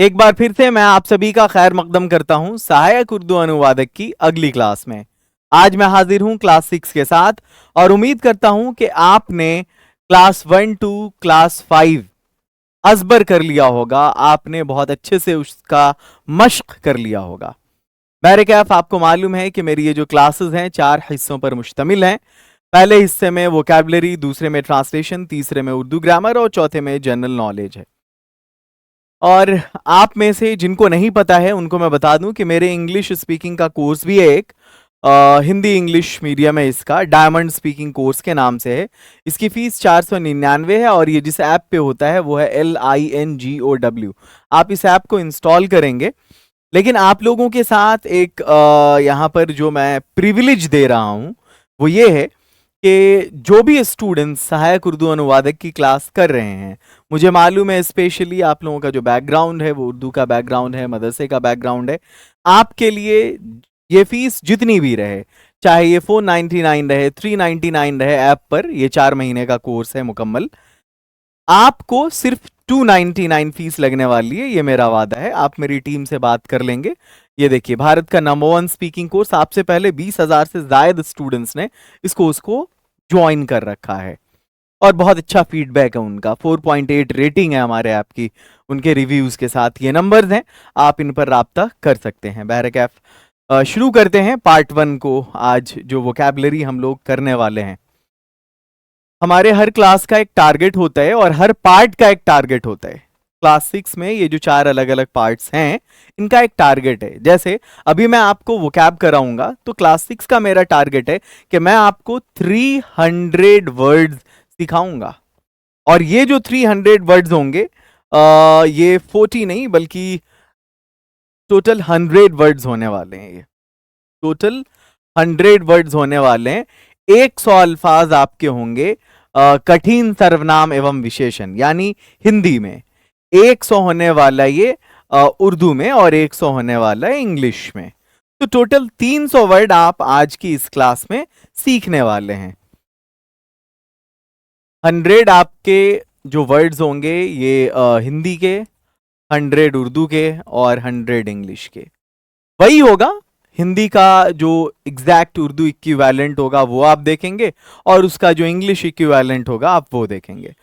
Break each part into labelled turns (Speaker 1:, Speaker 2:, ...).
Speaker 1: एक बार फिर से मैं आप सभी का खैर मकदम करता हूं सहायक उर्दू अनुवादक की अगली क्लास में। आज मैं हाजिर हूं क्लास 6 के साथ और उम्मीद करता हूं कि आपने क्लास 1 टू क्लास 5 अजबर कर लिया होगा, आपने बहुत अच्छे से उसका मश्क कर लिया होगा। बैरकैफ आपको मालूम है कि मेरी ये जो क्लासेस हैं 4 हिस्सों पर मुश्तमिल हैं। पहले हिस्से में वोकैबुलरी, दूसरे में ट्रांसलेशन, तीसरे में उर्दू ग्रामर और चौथे में जनरल नॉलेज है। और आप में से जिनको नहीं पता है उनको मैं बता दूं कि मेरे इंग्लिश स्पीकिंग का कोर्स भी है एक, हिंदी इंग्लिश मीडियम है, इसका डायमंड स्पीकिंग कोर्स के नाम से है। इसकी फीस 499 है और ये जिस ऐप पे होता है वो है LINGOW। आप इस ऐप को इंस्टॉल करेंगे, लेकिन आप लोगों के साथ एक यहाँ पर जो मैं प्रिविलेज दे रहा हूँ वो ये है कि जो भी स्टूडेंट्स सहायक उर्दू अनुवादक की क्लास कर रहे हैं, मुझे मालूम है स्पेशली आप लोगों का जो बैकग्राउंड है वो उर्दू का बैकग्राउंड है, मदरसे का बैकग्राउंड है, आपके लिए ये फीस जितनी भी रहे, चाहे ये 499 रहे, 399 रहे, ऐप पर ये 4 महीने का कोर्स है मुकम्मल, आपको सिर्फ 299 फीस लगने वाली है। ये मेरा वादा है, आप मेरी टीम से बात कर लेंगे। ये देखिए, भारत का नंबर 1 स्पीकिंग कोर्स, आपसे पहले 20,000 से ज्यादा स्टूडेंट्स ने इस कोर्स को ज्वाइन कर रखा है और बहुत अच्छा फीडबैक है उनका। 4.8 रेटिंग है हमारे ऐप की, उनके रिव्यूज के साथ। ये नंबर्स हैं, आप इन पर राब्ता कर सकते हैं। बहरकैफ शुरू करते हैं पार्ट 1 को। आज जो वोकैबुलरी हम लोग करने वाले हैं, हमारे हर क्लास का एक टारगेट होता है और हर पार्ट का एक टारगेट होता है। क्लास 6 में ये जो 4 अलग अलग पार्ट्स हैं, इनका एक टारगेट है। जैसे अभी मैं आपको वोकैब कराऊंगा तो क्लास 6 का मेरा टारगेट है कि मैं आपको 300 वर्ड्स सिखाऊंगा और ये जो 300 वर्ड्स होंगे, ये 40 नहीं बल्कि टोटल 100 वर्ड्स होने वाले हैं। ये टोटल 100 वर्ड्स होने वाले हैं। 100 अल्फाज आपके होंगे कठिन सर्वनाम एवं विशेषण, यानी हिंदी में 100 होने वाला ये उर्दू में और 100 होने वाला है इंग्लिश में। तो टोटल 300 वर्ड आप आज की इस क्लास में सीखने वाले हैं। 100 आपके जो वर्ड्स होंगे ये हिंदी के, 100 उर्दू के और 100 इंग्लिश के। वही होगा हिंदी का जो एग्जैक्ट उर्दू इक्विवेलेंट होगा वो आप देखेंगे और उसका जो इंग्लिश इक्विवेलेंट होगा आप वो देखेंगे।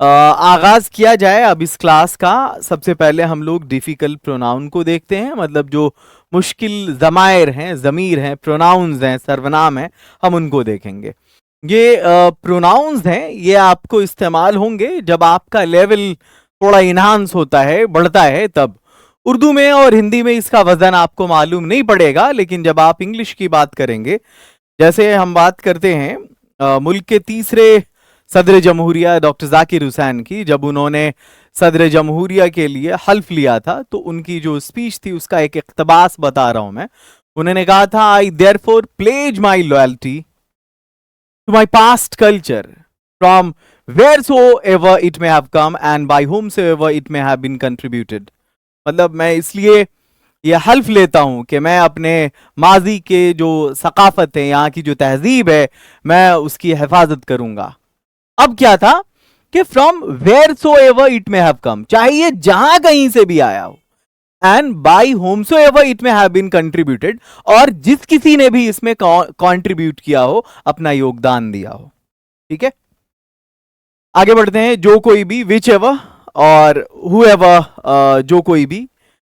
Speaker 1: आगाज किया जाए अब इस क्लास का। सबसे पहले हम लोग डिफिकल्ट प्रोनाउन को देखते हैं, मतलब जो मुश्किल जमायर हैं, जमीर हैं, प्रोनाउंस हैं, सर्वनाम हैं, हम उनको देखेंगे। ये प्रोनाउंस हैं, ये आपको इस्तेमाल होंगे जब आपका लेवल थोड़ा इन्हांस होता है, बढ़ता है, तब। उर्दू में और हिंदी में इसका वजन आपको मालूम नहीं पड़ेगा, लेकिन जब आप इंग्लिश की बात करेंगे, जैसे हम बात करते हैं मुल्क के तीसरे सदर जमहूरिया डॉक्टर जाकिर हुसैन की, जब उन्होंने सदर जमहूरिया के लिए हल्फ लिया था तो उनकी जो स्पीच थी उसका एक इक्तबास बता रहा हूं मैं। उन्होंने कहा था, I therefore pledge my loyalty to my past culture from wheresoever it may have come and by whomsoever it may have been contributed। मतलब मैं इसलिए ये हल्फ लेता हूं कि मैं अपने माजी के जो सकाफत है, यहाँ की जो तहजीब है, मैं उसकी हिफाजत करूंगा। अब क्या था कि from wheresoever it may have come, चाहे ये जहां कहीं से भी आया हो, and by whomsoever it may have been contributed, और जिस किसी ने भी इसमें कंट्रीब्यूट किया हो, अपना योगदान दिया हो। ठीक है, आगे बढ़ते हैं। जो कोई भी, विच एवर और whoever, जो कोई भी।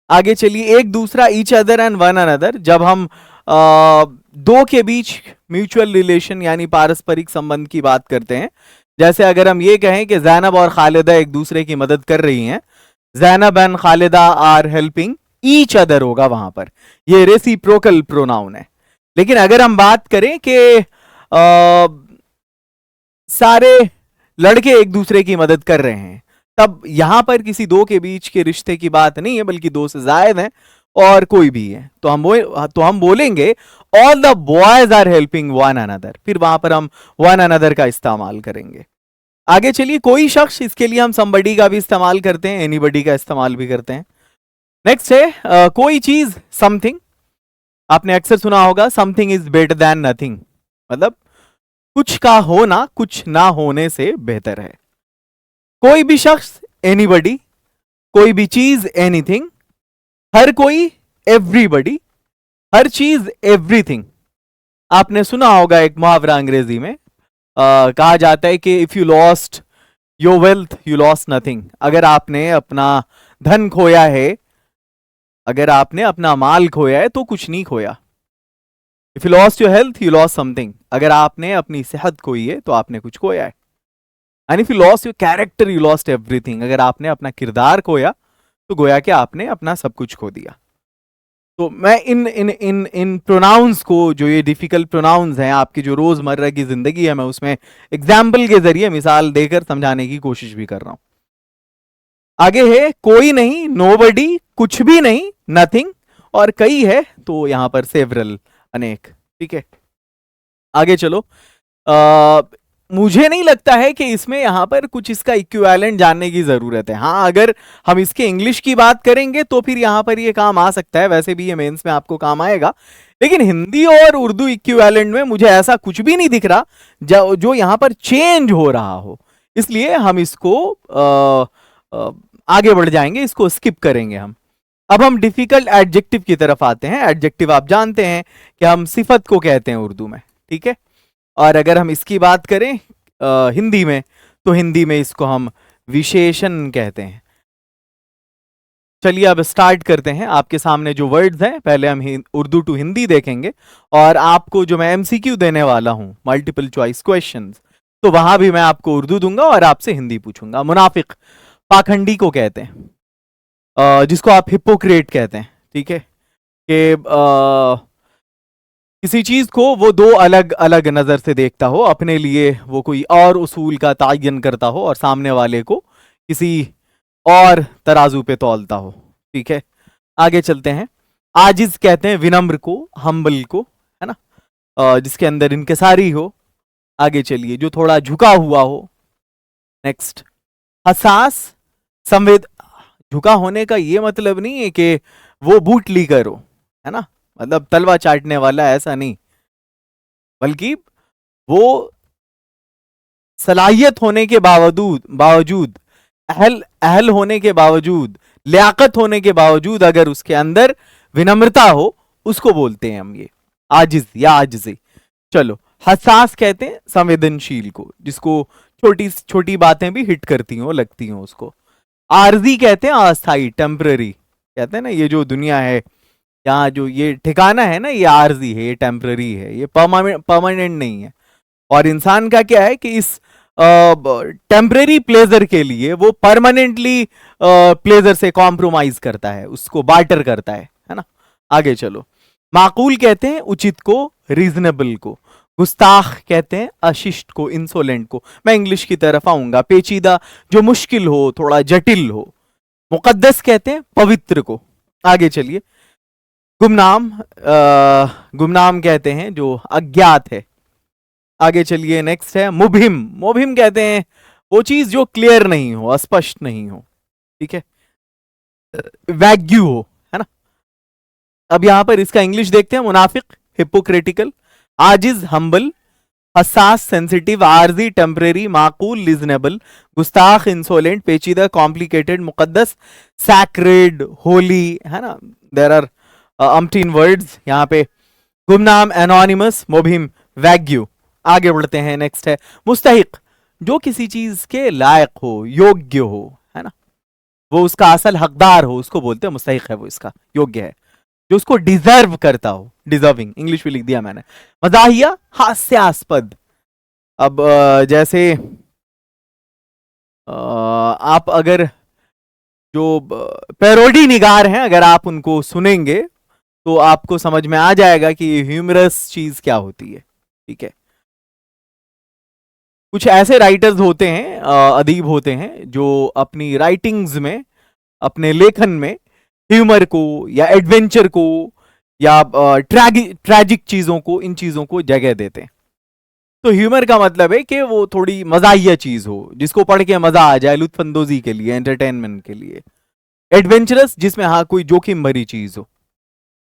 Speaker 1: आगे चलिए, एक दूसरा, each other and one another. जब हम दो के बीच म्यूचुअल रिलेशन यानी पारस्परिक संबंध की बात करते हैं, जैसे अगर हम ये कहें कि जैनब और खालिदा एक दूसरे की मदद कर रही हैं, Zainab and Khalida are helping each other होगा वहां पर, ये रेसिप्रोकल प्रोनाउन है। लेकिन अगर हम बात करें कि सारे लड़के एक दूसरे की मदद कर रहे हैं, तब यहां पर किसी दो के बीच के रिश्ते की बात नहीं है, बल्कि दो से जायद हैं और कोई भी है, तो हम बोलेंगे all the boys are helping one another. फिर वहां पर हम वन अनदर का इस्तेमाल करेंगे। आगे चलिए, कोई शख्स, इसके लिए हम समबडी का भी इस्तेमाल करते हैं, एनीबडी का इस्तेमाल भी करते हैं। नेक्स्ट है कोई चीज, समथिंग। आपने अक्सर सुना होगा something is better than nothing, मतलब कुछ का होना कुछ ना होने से बेहतर है। कोई भी शख्स, एनीबडी। कोई भी चीज, एनीथिंग, हर कोई, एवरीबडी, हर चीज, एवरीथिंग। आपने सुना होगा एक मुहावरा अंग्रेजी में, कहा जाता है कि if you lost your wealth you lost nothing. अगर आपने अपना धन खोया है, अगर आपने अपना माल खोया है तो कुछ नहीं खोया। If you lost your health you lost something. अगर आपने अपनी सेहत खोई है तो आपने कुछ खोया है। And if you lost your character you lost everything. अगर आपने अपना किरदार खोया तो गोया कि आपने अपना सब कुछ खो दिया। तो मैं इन इन इन इन प्रोनाउंस को, जो ये डिफिकल्ट प्रोनाउंस हैं आपकी जो रोजमर्रा की जिंदगी है, मैं उसमें एग्जाम्पल के जरिए मिसाल देकर समझाने की कोशिश भी कर रहा हूं। आगे है कोई नहीं, नोबडी, कुछ भी नहीं, नथिंग, और कई है तो यहां पर सेवरल, अनेक। ठीक है, आगे चलो। मुझे नहीं लगता है कि इसमें यहां पर कुछ इसका इक्विवेलेंट जानने की जरूरत है। हाँ, अगर हम इसके इंग्लिश की बात करेंगे तो फिर यहां पर ये काम आ सकता है, वैसे भी ये मेंस में आपको काम आएगा। लेकिन हिंदी और उर्दू इक्विवेलेंट में मुझे ऐसा कुछ भी नहीं दिख रहा जो यहां पर चेंज हो रहा हो। इसलिए हम इसको आगे बढ़ जाएंगे, इसको स्किप करेंगे हम। अब हम डिफिकल्ट एडजेक्टिव की तरफ आते हैं। एडजेक्टिव आप जानते हैं कि हम सिफत को कहते हैं उर्दू में, ठीक है। और अगर हम इसकी बात करें हिंदी में, तो हिंदी में इसको हम विशेषण कहते हैं। चलिए अब स्टार्ट करते हैं। आपके सामने जो वर्ड्स हैं, पहले हम उर्दू टू हिंदी देखेंगे, और आपको जो मैं एमसीक्यू देने वाला हूं, मल्टीपल चॉइस क्वेश्चंस, तो वहां भी मैं आपको उर्दू दूंगा और आपसे हिंदी पूछूंगा। मुनाफिक, पाखंडी को कहते हैं, जिसको आप हिपोक्रेट कहते हैं, ठीक है। कि किसी चीज को वो दो अलग अलग नजर से देखता हो, अपने लिए वो कोई और उसूल का तायन करता हो और सामने वाले को किसी और तराजू पे तौलता हो, ठीक है। आगे चलते हैं। आजिज कहते हैं विनम्र को, हम्बल को, है ना, जिसके अंदर इनकिसारी हो। आगे चलिए, जो थोड़ा झुका हुआ हो। नेक्स्ट, हसास, संवेद। झुका होने का ये मतलब नहीं है कि वो बूट ली करो, है ना, मतलब तलवा चाटने वाला, ऐसा नहीं, बल्कि वो सलाहियत होने के बावजूद अहल होने के बावजूद, लियाकत होने के बावजूद अगर उसके अंदर विनम्रता हो, उसको बोलते हैं हम ये आजिज या आजिजी। चलो, हसास कहते हैं संवेदनशील को, जिसको छोटी छोटी बातें भी हिट करती हो, लगती हो उसको। आरजी कहते हैं अस्थाई, टेम्पररी। कहते हैं ना, ये जो दुनिया है, यहाँ जो ये ठिकाना है ना, ये आरजी है, ये टेम्पररी है, ये परमानेंट नहीं है। और इंसान का क्या है कि इस टेम्पररी प्लेजर के लिए वो परमानेंटली प्लेजर से कॉम्प्रोमाइज करता है, उसको बार्टर करता है ना। आगे चलो। माकूल कहते हैं उचित को, रीजनेबल को। गुस्ताख कहते हैं अशिष्ट को, इंसोलेंट को। मैं इंग्लिश की तरफ आऊंगा। पेचीदा, जो मुश्किल हो, थोड़ा जटिल हो। मुकद्दस कहते हैं पवित्र को। आगे चलिए। गुमनाम कहते हैं जो अज्ञात है। आगे चलिए, नेक्स्ट है मुबहिम। मुबहिम कहते हैं वो चीज जो क्लियर नहीं हो, अस्पष्ट नहीं हो, ठीक है, वैग्यू हो, है ना। अब यहां पर इसका इंग्लिश देखते हैं। मुनाफिक, हिपोक्रेटिकल। आजिज, हम्बल। हसास, सेंसिटिव। आरजी, टेम्परेरी। माकूल, रीजनेबल। गुस्ताख, इंसोलेंट। पेचीदा, कॉम्प्लिकेटेड। मुकद्दस, सैक्रेड, होली, है ना। देयर आर अम्टीन वर्ड्स यहाँ पे। गुमनाम, एनोनिमस। मुबहिम, वैग्यू। आगे बढ़ते हैं। नेक्स्ट है मुस्तहिक, जो किसी चीज के लायक हो, योग्य हो, है ना, वो उसका असल हकदार हो, उसको बोलते हैं मुस्तहिक है, वो इसका योग्य है, जो उसको डिजर्व करता हो, डिजर्विंग, इंग्लिश में लिख दिया मैंने। मजाहिया, हास्यास्पद। अब जैसे आप अगर जो पैरोडी निगार हैं, अगर आप उनको सुनेंगे तो आपको समझ में आ जाएगा कि ह्यूमरस चीज क्या होती है, ठीक है। कुछ ऐसे राइटर्स होते हैं, अदीब होते हैं, जो अपनी राइटिंग्स में, अपने लेखन में ह्यूमर को या एडवेंचर को या ट्रैजिक चीजों को, इन चीजों को जगह देते हैं। तो ह्यूमर का मतलब है कि वो थोड़ी मजाहिया चीज हो, जिसको पढ़ के मजा आ जाए, लुत्फानंदोजी के लिए, एंटरटेनमेंट के लिए। एडवेंचरस, जिसमें हाँ कोई जोखिम भरी चीज हो।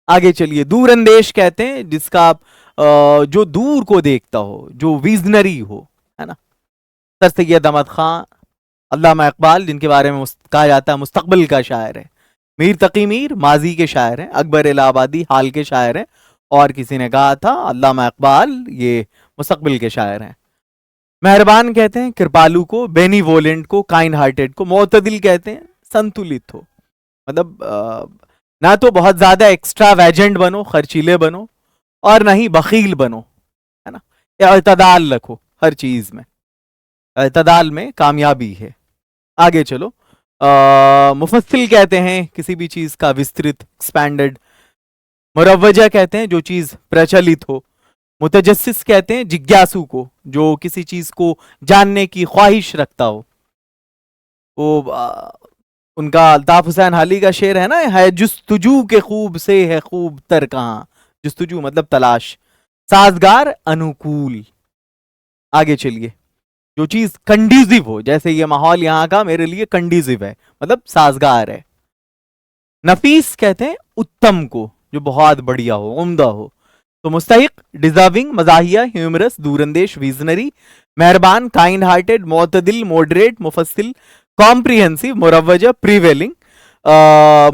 Speaker 1: आगे चलिए। दूरंदेश कहते हैं जिसका जो दूर को देखता हो, जो विजनरी हो, है ना। सर सैयद अहमद खान, अल्लामा इकबाल, जिनके बारे में कहा जाता है मुस्तकबिल का शायर है। मीर तकी मीर माजी के शायर हैं। अकबर इलाहाबादी हाल के शायर हैं। और किसी ने कहा था अल्लामा इकबाल ये मुस्तकबिल के शायर हैं। मेहरबान कहते हैं कृपालु को, बेनीवोलेंट को, काइंड हार्टेड को। मोतदिल कहते हैं संतुलित हो, मतलब ना तो बहुत ज्यादा एक्स्ट्रावेजेंट बनो, खर्चीले बनो, और ना ही बखील बनो, है ना। इतदाल रखो हर चीज में, इतदाल में कामयाबी है। आगे चलो। मुफस्सिल कहते हैं किसी भी चीज का विस्तृत, एक्सपैंडेड। मुरव्वजा कहते हैं जो चीज प्रचलित हो। मुतजस्सिस कहते हैं जिज्ञासु को, जो किसी चीज को जानने की ख्वाहिश रखता हो। वो उनका अल्ताफ हुसैन हाली का शेर है ना, है जुस्तुजू के खूब से है खूब तर कहाँ। जुस्तुजू मतलब तलाश। साजगार अनुकूल। आगे चलिए। जो चीज कंड्यूसिव हो, जैसे ये माहौल यहाँ का मेरे लिए कंड्यूसिव है, मतलब साजगार है। नफीस कहते हैं उत्तम को, जो बहुत बढ़िया हो, उम्दा हो। तो मुस्तहिक, डिजर्विंग, मजाहिया, ह्यूमरस, दूरंदेश, विजनरी। मेहरबान, काइंड हार्टेड, मोतदिल, मॉडरेट, मुफस्सिल, कॉम्प्रिहेंसिव, मुरव्वजा, प्रिवेलिंग।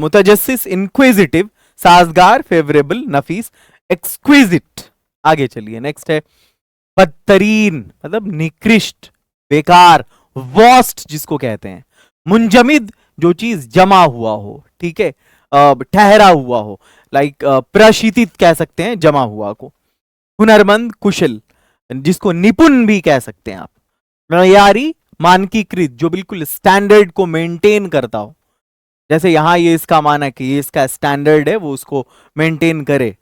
Speaker 1: मुतजस्सिस, इंक्विजिटिव, साजगार, फेवरेबल, नफीस, एक्सक्विजिट। आगे चलिए, नेक्स्ट है बदतरीन, मतलब निकृष्ट, बेकार, वर्स्ट जिसको कहते हैं। मुंजमिद, जो चीज जमा हुआ हो, ठीक है, ठहरा हुआ हो, लाइक प्रशीतित कह सकते हैं जमा हुआ को। हुनरमंद, कुशल, जिसको निपुण भी कह सकते हैं आप। मयारी, मानकीकृत, जो बिल्कुल स्टैंडर्ड को मेंटेन करता हो, जैसे यहां ये इसका माना कि ये इसका स्टैंडर्ड है, वो उसको मेंटेन करे।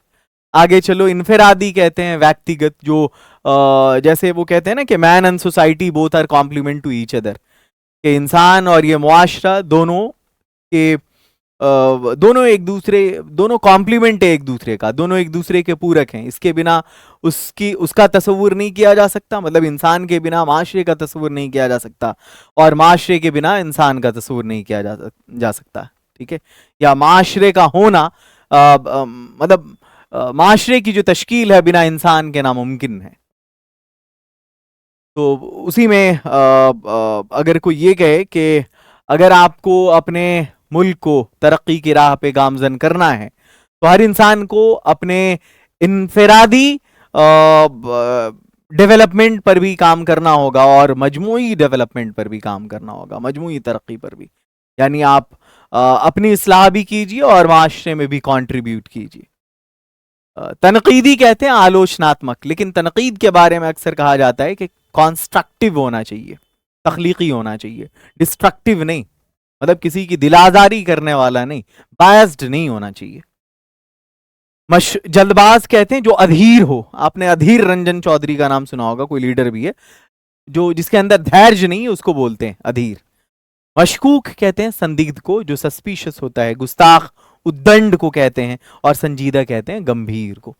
Speaker 1: आगे चलो। इनफिरादी कहते हैं व्यक्तिगत, जो जैसे वो कहते हैं ना कि man and society both are complement to each other, कि इंसान और ये मुआशरा दोनों के दोनों एक दूसरे, दोनों कॉम्प्लीमेंट है एक दूसरे का, दोनों एक दूसरे के पूरक हैं। इसके बिना उसका तस्वुर नहीं किया जा सकता, मतलब इंसान के बिना माशरे का तस्वुर नहीं किया जा सकता, और माशरे के बिना इंसान का तस्वुर नहीं किया जा सकता, ठीक है। या माशरे का होना मतलब माशरे की जो तश्कील है बिना इंसान के नामुमकिन है। तो उसी में अगर कोई ये कहे कि अगर आपको अपने मुल्क को तरक्की की राह पे गामजन करना है, तो हर इंसान को अपने इनफरादी डेवलपमेंट पर भी काम करना होगा, और मजमूई डेवलपमेंट पर भी काम करना होगा, मजमूई तरक्की पर भी। यानी आप अपनी इस्लाह भी कीजिए और माशरे में भी कंट्रीब्यूट कीजिए। तनकीदी कहते हैं आलोचनात्मक, लेकिन तनकीद के बारे में अक्सर कहा जाता है कि कॉन्स्ट्रक्टिव होना चाहिए, तख्लीकी होना चाहिए, डिस्ट्रक्टिव नहीं, मतलब किसी की दिल आजारी करने वाला नहीं, बायस्ड नहीं होना चाहिए। जल्दबाज कहते हैं जो अधीर हो। आपने अधीर रंजन चौधरी का नाम सुना होगा, कोई लीडर भी है, जो जिसके अंदर धैर्य नहीं है उसको बोलते हैं अधीर। मशकूक कहते हैं संदिग्ध को, जो सस्पिशियस होता है। गुस्ताख उद्दंड को कहते हैं, और संजीदा कहते हैं गंभीर को।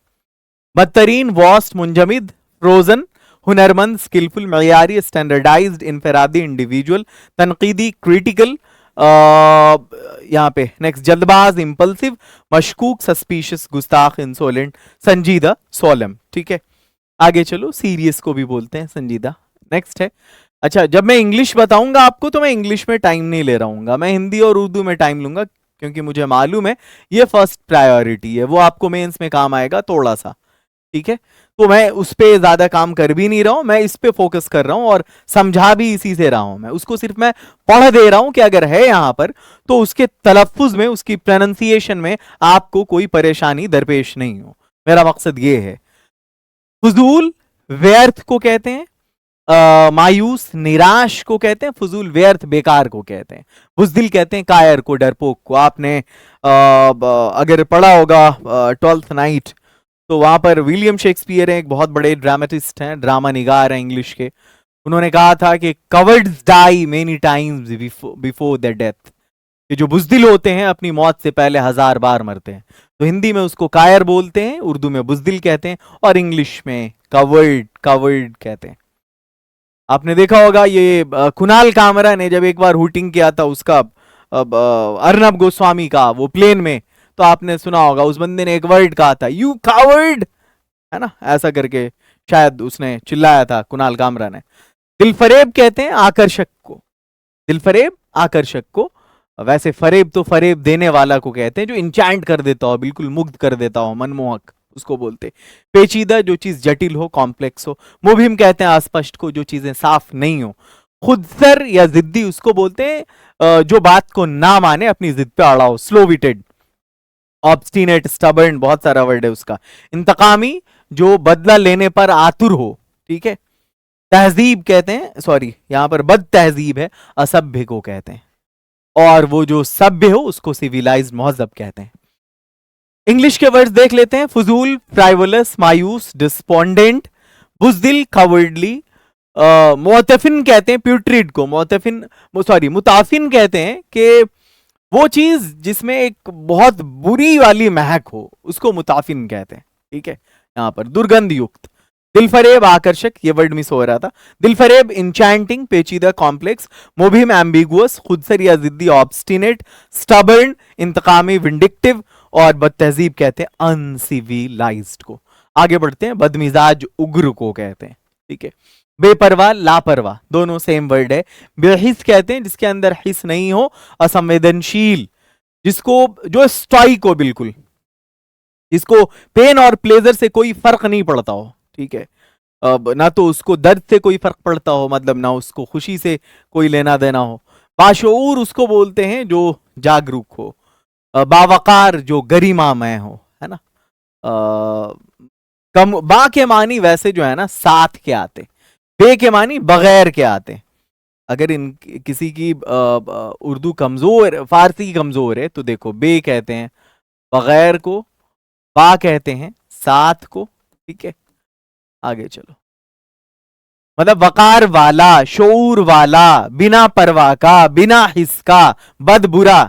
Speaker 1: बदतरीन, वॉस्ट, मुंजमिद, फ्रोजन, हुनरमंद, स्किलफुल, मयारी, स्टैंडर्डाइज्ड, इनफरादी, इंडिविजुअल। तनकीदी, क्रिटिकल, यहाँ पे नेक्स्ट जल्दबाज, इंपल्सिव, मशकूक, सस्पिशियस, गुस्ताख, इंसोलेंट, संजीदा, सोलम, ठीक है। आगे चलो। सीरियस को भी बोलते हैं संजीदा। नेक्स्ट है, अच्छा जब मैं इंग्लिश बताऊंगा आपको तो मैं इंग्लिश में टाइम नहीं ले रहा हूँ, मैं हिंदी और उर्दू में टाइम लूंगा, क्योंकि मुझे मालूम है ये फर्स्ट प्रायोरिटी है, वो आपको मेंस में काम आएगा थोड़ा सा, ठीक है। तो मैं उस पर ज्यादा काम कर भी नहीं रहा हूं, मैं इस पे फोकस कर रहा हूं और समझा भी इसी से रहा हूं। मैं उसको सिर्फ मैं पढ़ दे रहा हूं कि अगर है यहां पर तो उसके तलफ्फुज में, उसकी प्रोनाउंसिएशन में आपको कोई परेशानी दरपेश नहीं हो, मेरा मकसद ये है। फजूल, व्यर्थ को कहते हैं। मायूस, निराश को कहते हैं। फजूल, व्यर्थ, बेकार को कहते हैं। बुज़दिल कहते हैं कायर को, डरपोक को। आपने अगर पढ़ा होगा ट्वेल्थ नाइट, तो वहां पर विलियम शेक्सपियर हैं, एक बहुत बड़े ड्रामेटिस्ट हैं, ड्रामा निगार हैं इंग्लिश के। उन्होंने कहा था कि cowards die many times before their death, कि जो बुज़दिल होते हैं अपनी मौत से पहले 1000 बार मरते हैं। तो हिंदी में उसको कायर बोलते हैं, उर्दू में बुज़दिल कहते हैं, और इंग्लिश में कवर्ड कहते हैं। आपने देखा होगा ये कुणाल कामरा ने जब एक बार हुटिंग किया था उसका अर्नब गोस्वामी का वो प्लेन में, तो आपने सुना होगा उस बंदे ने एक वर्ड कहा था, यू कावर्ड, है ना, ऐसा करके शायद उसने चिल्लाया था कुणाल कामरा ने। दिलफरेब कहते हैं आकर्षक को, दिलफरेब आकर्षक को, वैसे फरेब तो फरेब देने वाला को कहते हैं, जो इंचैंट कर देता हो, बिल्कुल मुग्ध कर देता हो, मनमोहक, उसको बोलते। पेचीदा, जो चीज जटिल हो, कॉम्प्लेक्स हो। मुबहिम कहते हैं अस्पष्ट को, जो चीजें साफ नहीं हो। खुदसर या जिद्दी उसको बोलते हैं जो बात को ना माने, अपनी जिद पे अड़ा हो। स्लो विटेड, ऑब्स्टिनेट, स्टबर्न, बहुत सारा वर्ड है उसका। इंतकामी, जो बदला लेने पर आतुर हो, ठीक है। तहजीब कहते हैं, सॉरी यहां पर बद तहजीब है, असभ्य को कहते हैं। और वो जो सभ्य हो उसको सिविलाइज्ड, महजब कहते हैं। इंग्लिश के वर्ड्स देख लेते हैं। फजूल, फ्राइवलस, मायूस, डिस्पोंडेंट, बुजदिल, कवर्डली। मुतफिन कहते हैं प्यूट्रिड को, मुतफिन सॉरी मुताफिन कहते हैं कि वो चीज जिसमें एक बहुत बुरी वाली महक हो, उसको मुताफिन कहते हैं, ठीक है। यहां पर दुर्गंध युक्त। दिलफरेब आकर्षक, ये वर्ड मिस हो रहा था। दिलफरेब इंचैंटिंग, पेचीदा, कॉम्प्लेक्स। मुबहिम एम्बिगुअस, खुदसर या जिद्दी, ऑब्स्टिनेट। Stubborn इंतकामी, vindictive. और बदतहजीब कहते हैं अनसिविलाइज्ड को। आगे बढ़ते हैं। बदमिजाज उग्र को कहते हैं, ठीक है। बेपरवाह, लापरवाह, दोनों सेम वर्ड है। बेहिस कहते हैं जिसके अंदर हिस नहीं हो। असंवेदनशील, जिसको जो स्टॉइक हो, बिल्कुल जिसको पेन और प्लेजर से कोई फर्क नहीं पड़ता हो, ठीक है। अब ना तो उसको दर्द से कोई फर्क पड़ता हो, मतलब ना उसको खुशी से कोई लेना देना हो। बाशऊर उसको बोलते हैं जो जागरूक हो। बावकार, जो गरिमामय हो, है ना। कम, बा के मानी वैसे जो है ना साथ के आते, बे के मानी बगैर के आते। अगर इन किसी की उर्दू कमजोर, फारसी कमजोर है तो देखो बे कहते हैं बगैर को, बा कहते हैं साथ को, ठीक है। आगे चलो। मतलब वकार वाला, शऊर वाला, बिना परवाह का, बिना हिस का, बद बुरा।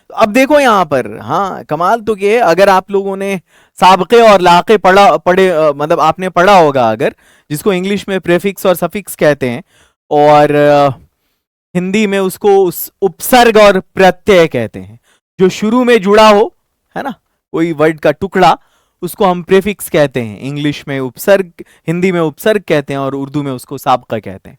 Speaker 1: तो अब देखो यहां पर, हाँ कमाल तो ये है, अगर आप लोगों ने साबके और लाके मतलब आपने पढ़ा होगा, अगर जिसको इंग्लिश में प्रेफिक्स और सफिक्स कहते हैं, और हिंदी में उसको उपसर्ग और प्रत्यय कहते हैं, जो शुरू में जुड़ा हो, है ना, कोई वर्ड का टुकड़ा, उसको हम प्रेफिक्स कहते हैं। इंग्लिश में उपसर्ग, हिंदी में उपसर्ग कहते हैं, और उर्दू में उसको साबका कहते हैं।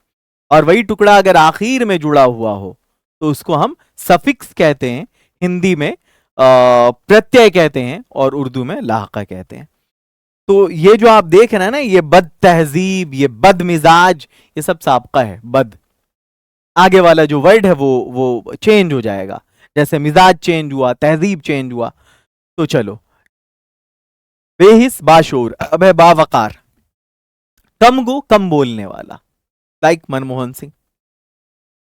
Speaker 1: और वही टुकड़ा अगर आखिर में जुड़ा हुआ हो तो उसको हम सफिक्स कहते हैं, हिंदी में प्रत्यय कहते हैं, और उर्दू में लाका कहते हैं। तो ये जो आप देख रहे हैं ना, ये बद तहजीब, ये बद मिजाज, ये सब साबका है। बद, आगे वाला जो वर्ड है वो चेंज हो जाएगा, जैसे मिजाज चेंज हुआ, तहजीब चेंज हुआ। तो चलो, बेहिस, बाशूर, अब है बावकार, कम गो, कम बोलने वाला, लाइक मनमोहन सिंह,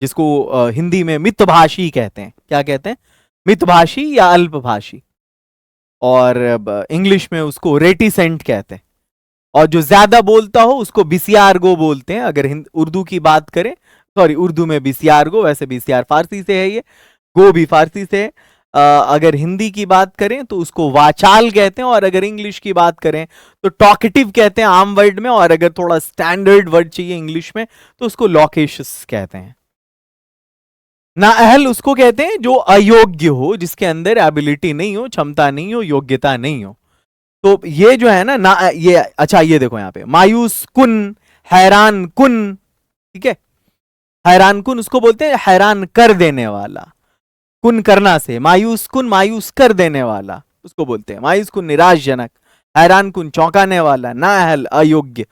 Speaker 1: जिसको हिंदी में मितभाषी कहते हैं। क्या कहते हैं? मितभाषी या अल्पभाषी। और इंग्लिश में उसको रेटिसेंट कहते हैं। और जो ज्यादा बोलता हो उसको बिसियार गो बोलते हैं, अगर उर्दू की बात करें। सॉरी, उर्दू में बिसियार गो, वैसे बिसियार फारसी से है, ये गो भी फारसी से है। अगर हिंदी की बात करें तो उसको वाचाल कहते हैं, और अगर इंग्लिश की बात करें तो टॉकेटिव कहते हैं आम वर्ड में, और अगर थोड़ा स्टैंडर्ड वर्ड चाहिए इंग्लिश में तो उसको लॉकेशियस कहते हैं। नाअहल उसको कहते हैं जो अयोग्य हो, जिसके अंदर एबिलिटी नहीं हो, क्षमता नहीं हो, योग्यता नहीं हो। तो ये जो है ना ये अच्छा, ये देखो यहाँ पे मायूस कुन, हैरान कुन, ठीक है। हैरान कुन उसको बोलते हैं हैरान कर देने वाला, कुन करना से, मायूस कुन मायूस कर देने वाला उसको बोलते हैं। मायूस कुन निराशजनक, हैरान कुन चौंकाने वाला, नाअहल अयोग्य।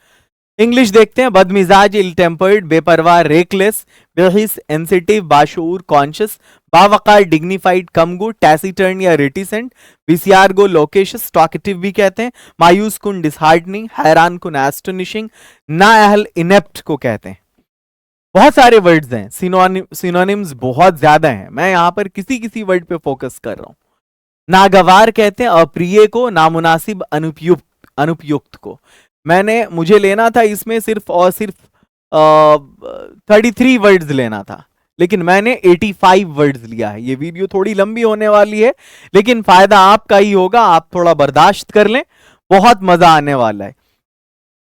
Speaker 1: इंग्लिश देखते हैं। बदमिजाज, इल टेम्पर्ड, बेपरवाह, रेकलेस, बेहिस, एंसिटिव, बाशऊर, कॉन्शियस, बावकार, डिग्निफाइड, कमगो, टैसिटर्न या रेटिसेंट, बिसियारगो, लोकेशियस, टॉकेटिव भी कहते हैं। मायूस कुन डिसहार्टनिंग, हैरान कुन एस्टोनिशिंग, नाअहल इनेप्ट को कहते हैं। बहुत सारे वर्ड्स हैं, सिनोनिम्स बहुत ज्यादा हैं, मैं यहां पर किसी किसी वर्ड पे फोकस कर रहा हूं। नागवार कहते हैं अप्रिय को, नामुनासिब, अनुपयुक्त को। मुझे लेना था इसमें सिर्फ और सिर्फ 33 वर्ड्स लेना था, लेकिन मैंने 85 वर्ड्स लिया है। ये वीडियो थोड़ी लंबी होने वाली है, लेकिन फायदा आपका ही होगा, आप थोड़ा बर्दाश्त कर लें, बहुत मजा आने वाला है।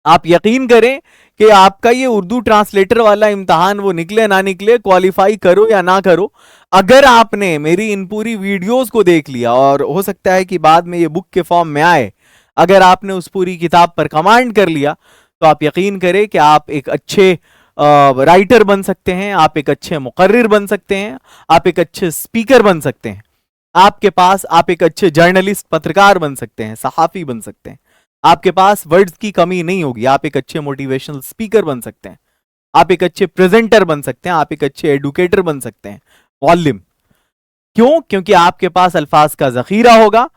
Speaker 1: आप यकीन करें कि आपका ये उर्दू ट्रांसलेटर वाला इम्तिहान वो निकले ना निकले, क्वालिफाई करो या ना करो, अगर आपने मेरी इन पूरी वीडियोस को देख लिया, और हो सकता है कि बाद में ये बुक के फॉर्म में आए, अगर आपने उस पूरी किताब पर कमांड कर लिया, तो आप यकीन करें कि आप एक अच्छे राइटर बन सकते हैं, आप एक अच्छे मुकर्रिर बन सकते हैं, आप एक अच्छे स्पीकर बन सकते हैं, आप एक अच्छे जर्नलिस्ट पत्रकार बन सकते हैं, सहाफी बन सकते हैं, आपके पास वर्ड्स की कमी नहीं होगी, आप एक अच्छे मोटिवेशनल स्पीकर बन सकते हैं, आप एक अच्छे प्रेजेंटर बन सकते हैं, आप एक अच्छे एडुकेटर बन सकते हैं, मौल्लिम। क्यों? क्योंकि आपके पास अल्फाज का जखीरा होगा,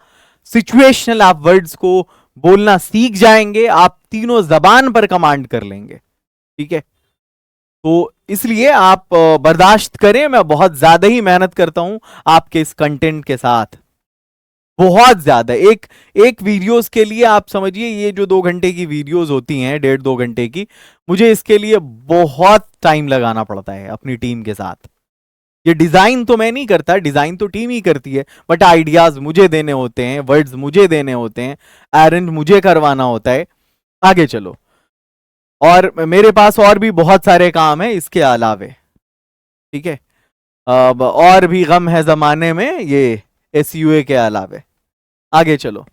Speaker 1: सिचुएशनल आप वर्ड्स को बोलना सीख जाएंगे, आप तीनों जबान पर कमांड कर लेंगे। ठीक है, तो इसलिए आप बर्दाश्त करें, मैं बहुत ज्यादा ही मेहनत करता हूं आपके इस कंटेंट के साथ, बहुत ज्यादा। एक एक वीडियोस के लिए आप समझिए, ये जो 2 घंटे की वीडियोस होती हैं, 1.5-2 घंटे की, मुझे इसके लिए बहुत टाइम लगाना पड़ता है अपनी टीम के साथ। ये डिजाइन तो मैं नहीं करता, डिजाइन तो टीम ही करती है, बट आइडियाज मुझे देने होते हैं, वर्ड्स मुझे देने होते हैं, अरेंज मुझे करवाना होता है। आगे चलो, और मेरे पास और भी बहुत सारे काम है इसके अलावे। ठीक है, अब और भी गम है जमाने में, ये एसयूए के अलावे। आगे चलो,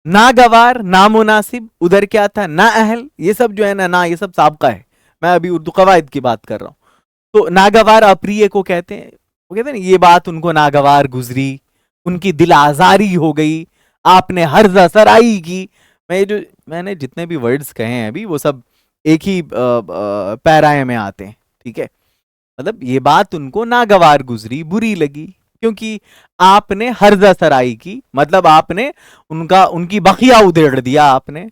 Speaker 1: नागवार, नामुनासिब, उधर क्या था, ना अहल, ये सब जो है ना, ये सब साबका है, मैं अभी उर्दू कवायद की बात कर रहा हूं। तो नागवार अप्रिय को कहते हैं, वो कहते हैं ना, ये बात उनको नागवार गुजरी, उनकी दिल आजारी हो गई, आपने हर्ज सराई की। मैंने जितने भी वर्ड्स कहे हैं अभी, वो सब एक ही पैराए में आते हैं। ठीक है, मतलब ये बात उनको नागवार गुजरी, बुरी लगी, क्योंकि आपने हर्जा सराई की, मतलब आपने उनकी बखिया उधेड़ दिया, आपने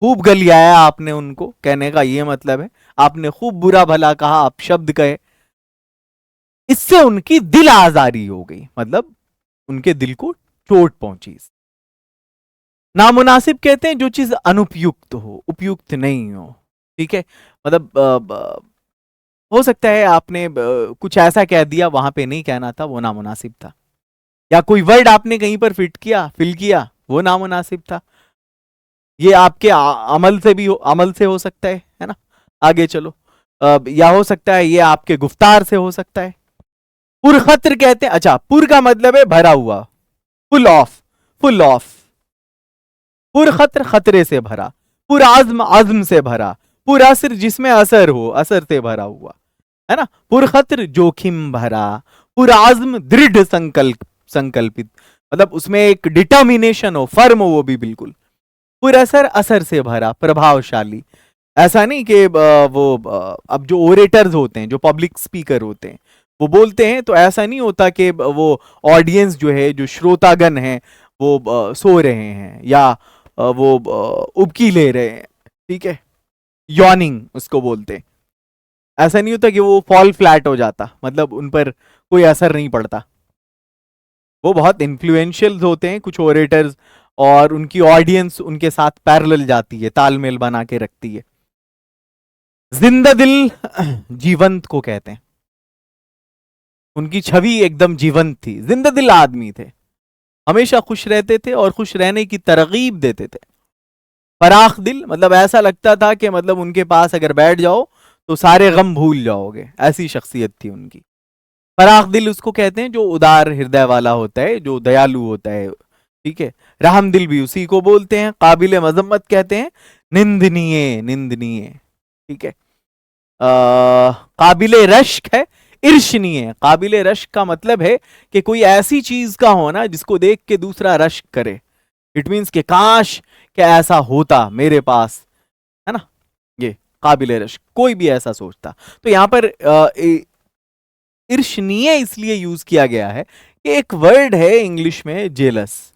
Speaker 1: खूब गलियाया, आपने उनको, कहने का ये मतलब है आपने खूब बुरा भला कहा, आप शब्द कहे, इससे उनकी दिल आजारी हो गई, मतलब उनके दिल को चोट पहुंची। नामुनासिब कहते हैं जो चीज अनुपयुक्त हो, उपयुक्त नहीं हो। ठीक है, मतलब हो सकता है आपने कुछ ऐसा कह दिया, वहां पे नहीं कहना था, वो नामुनासिब था, या कोई वर्ड आपने कहीं पर फिल किया, वो नामुनासिब था। ये आपके अमल से भी अमल से हो सकता है ना। आगे चलो, या हो सकता है ये आपके गुफ्तार से हो सकता है। पुरखत्र कहते हैं, अच्छा, पुर का मतलब है भरा हुआ, फुल ऑफ, फुल ऑफ। पुरखत्र, खतरे से भरा। पुराज्म, आज्म से भरा। पुरअसर, जिसमें असर हो, असर से भरा हुआ, है ना। पुरखत्र, जोखिम भरा। पुराज्म, दृढ़ संकल्पित, मतलब उसमें एक डिटर्मिनेशन हो, फर्म हो वो भी बिल्कुल। पुरअसर, असर से भरा, प्रभावशाली। ऐसा नहीं कि अब जो ओरेटर्स होते हैं, जो पब्लिक स्पीकर होते हैं, वो बोलते हैं तो ऐसा नहीं होता कि वो ऑडियंस जो है, जो श्रोतागण है, वो सो रहे हैं, या वो उबकी ले रहे हैं। ठीक है, यॉर्निंग उसको बोलते हैं। ऐसा नहीं होता कि वो फॉल फ्लैट हो जाता, मतलब उन पर कोई असर नहीं पड़ता। वो बहुत इन्फ्लुएंशियल होते हैं कुछ ओरेटर्स, और उनकी ऑडियंस उनके साथ पैरेलल जाती है, तालमेल बना के रखती है। जिंदा दिल, जीवंत को कहते हैं, उनकी छवि एकदम जीवंत थी, जिंदा दिल आदमी थे, हमेशा खुश रहते थे और खुश रहने की तरगीब देते थे। फराख दिल, मतलब ऐसा लगता था कि मतलब उनके पास अगर बैठ जाओ तो सारे गम भूल जाओगे, ऐसी शख्सियत थी उनकी। फराख दिल उसको कहते हैं जो उदार हृदय वाला होता है, जो दयालु होता है। ठीक है, रहम दिल भी उसी को बोलते हैं। काबिल मजम्मत कहते हैं, निंदनीय, निंदनीय। ठीक है, काबिल रश्क है, ईर्षणीय। काबिल रश्क का मतलब है कि कोई ऐसी चीज का होना जिसको देख के दूसरा रश्क करे। इट मीन्स कि काश कि ऐसा होता मेरे पास, है ना। ये काबिल रश्क, कोई भी ऐसा सोचता। तो यहां पर ईर्षणीय इसलिए यूज किया गया है कि एक वर्ड है इंग्लिश में, जेलस,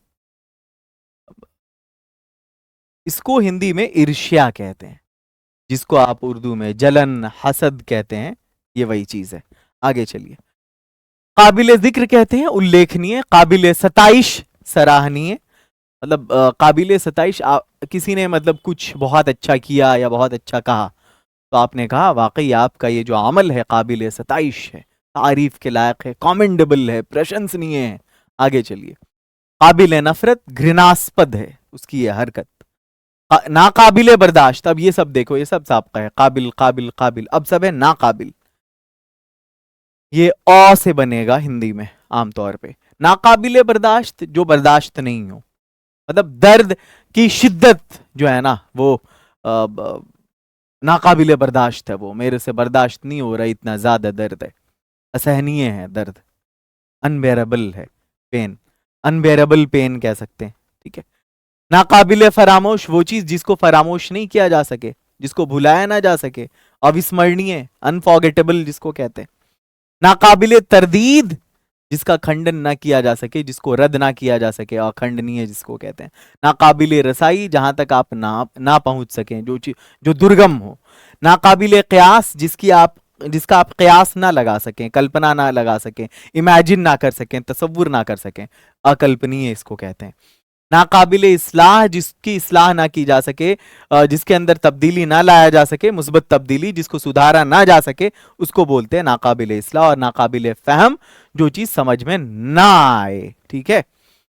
Speaker 1: इसको हिंदी में ईर्ष्या कहते हैं, जिसको आप उर्दू में जलन, हसद कहते हैं, ये वही चीज है। आगे चलिए, काबिल जिक्र कहते हैं उल्लेखनीय, काबिल सताइश सराहनीय, मतलब काबिल सताइश, किसी ने मतलब कुछ बहुत अच्छा किया या बहुत अच्छा कहा, तो आपने कहा वाकई आपका ये जो अमल है काबिल सताइश है, तारीफ के लायक है, कमेंडेबल है, प्रशंसनीय है। आगे चलिए, काबिल नफरत, घृणास्पद है उसकी ये हरकत। नाकाबिल बर्दाश्त, अब ये सब देखो, ये सब आपका है, काबिल काबिल काबिल, अब सब है नाकाबिल। ये औ से बनेगा हिंदी में आमतौर पे। नाकाबिल बर्दाश्त, जो बर्दाश्त नहीं हो, मतलब दर्द की शिद्दत जो है ना, वो नाकाबिले बर्दाश्त है वो, मेरे से बर्दाश्त नहीं हो रहा, इतना ज्यादा दर्द है, असहनीय है दर्द, अनबेरेबल है पेन, अनबेरेबल पेन कह सकते हैं, ठीक है। नाकाबिले फरामोश, वो चीज जिसको फरामोश नहीं किया जा सके, जिसको भुलाया ना जा सके, अविस्मरणीय, अनफॉरगेटेबल जिसको कहते हैं। नाकाबिले तरदीद, जिसका खंडन ना किया जा सके, जिसको रद्द ना किया जा सके, अखंडनीय जिसको कहते हैं। नाकाबिले रसाई, जहां तक आप ना पहुंच सकें, जो दुर्गम हो। नाकाबिले कयास, जिसका आप कयास ना लगा सकें, कल्पना ना लगा सकें, इमेजिन ना कर सकें, तसव्वुर ना कर सकें, अकल्पनीय इसको कहते हैं। नाकाबिले इस्लाह, जिसकी इस्लाह ना की जा सके, जिसके अंदर तब्दीली ना लाया जा सके, मुस्बत तब्दीली, जिसको सुधारा ना जा सके, उसको बोलते हैं नाकाबिले इस्लाह। और नाकाबिले फहम, जो चीज समझ में ना आए, ठीक है।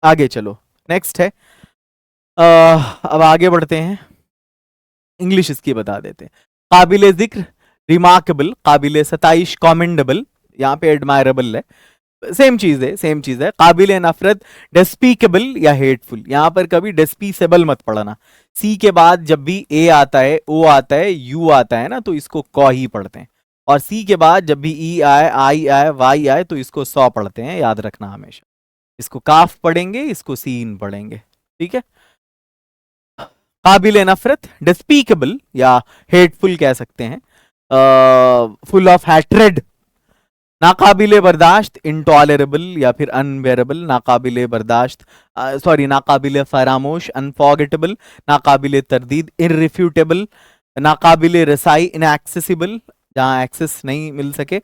Speaker 1: आगे चलो, नेक्स्ट है, अब आगे बढ़ते हैं, इंग्लिश इसकी बता देते हैं। काबिले जिक्र, रिमार्केबल, काबिले सताइश, कॉमेंडेबल, यहाँ पे एडमायरेबल है, सेम चीज है, सेम चीज है। काबिले नफरत, डेस्पीकेबल या हेटफुल, यहां पर कभी डेस्पीसेबल मत पढ़ना, सी के बाद जब भी ए आता है, ओ आता है, यू आता है ना, तो इसको कॉ ही पढ़ते हैं, और सी के बाद जब भी ई आए, आई आए, वाई आए, तो इसको सौ पढ़ते हैं, याद रखना हमेशा, इसको काफ पढ़ेंगे, इसको सीन पढ़ेंगे, ठीक है। काबिले नफरत, डिस्पीकेबल या हेटफुल कह सकते हैं, फुल ऑफ हैट्रेड। नाकाबिले बर्दाश्त, इंटॉलरेबल या फिर अनबेरेबल, नाकाबिले बर्दाश्त, सॉरी, नाकाबिले फरामोश, अनफॉरगेटेबल, नाकाबिले तरदीद, इररिफ्यूटेबल, नाकाबिले रसाई, इनएक्सेसिबल, जहां एक्सेस नहीं मिल सके,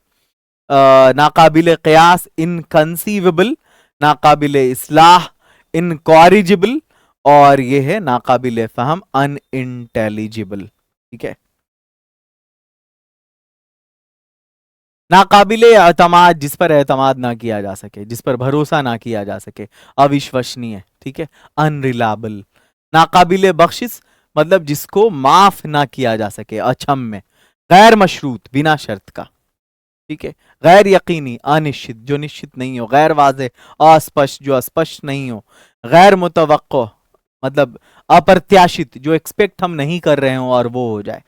Speaker 1: नाकाबिले कयास, इनकंसीवेबल, नाकाबिले इस्लाह, इनकॉरिजिबल, और ये है नाकाबिले फहम, अनइंटेलिजिबल, ठीक है। नाकाबिले एतमाद, जिस पर एतमाद ना किया जा सके, जिस पर भरोसा ना किया जा सके, अविश्वसनीय, ठीक है, अनरिलायबल। नाकाबिले बख्शिश, मतलब जिसको माफ ना किया जा सके, अक्षम्य। गैर मशरूत, बिना शर्त का, ठीक है। गैर यकीनी, अनिश्चित, जो निश्चित नहीं हो। गैर वाज़े, अस्पष्ट, जो अस्पष्ट नहीं हो। गैर मुतवक्को, मतलब अप्रत्याशित, जो एक्सपेक्ट हम नहीं कर रहे हो और वो हो जाए।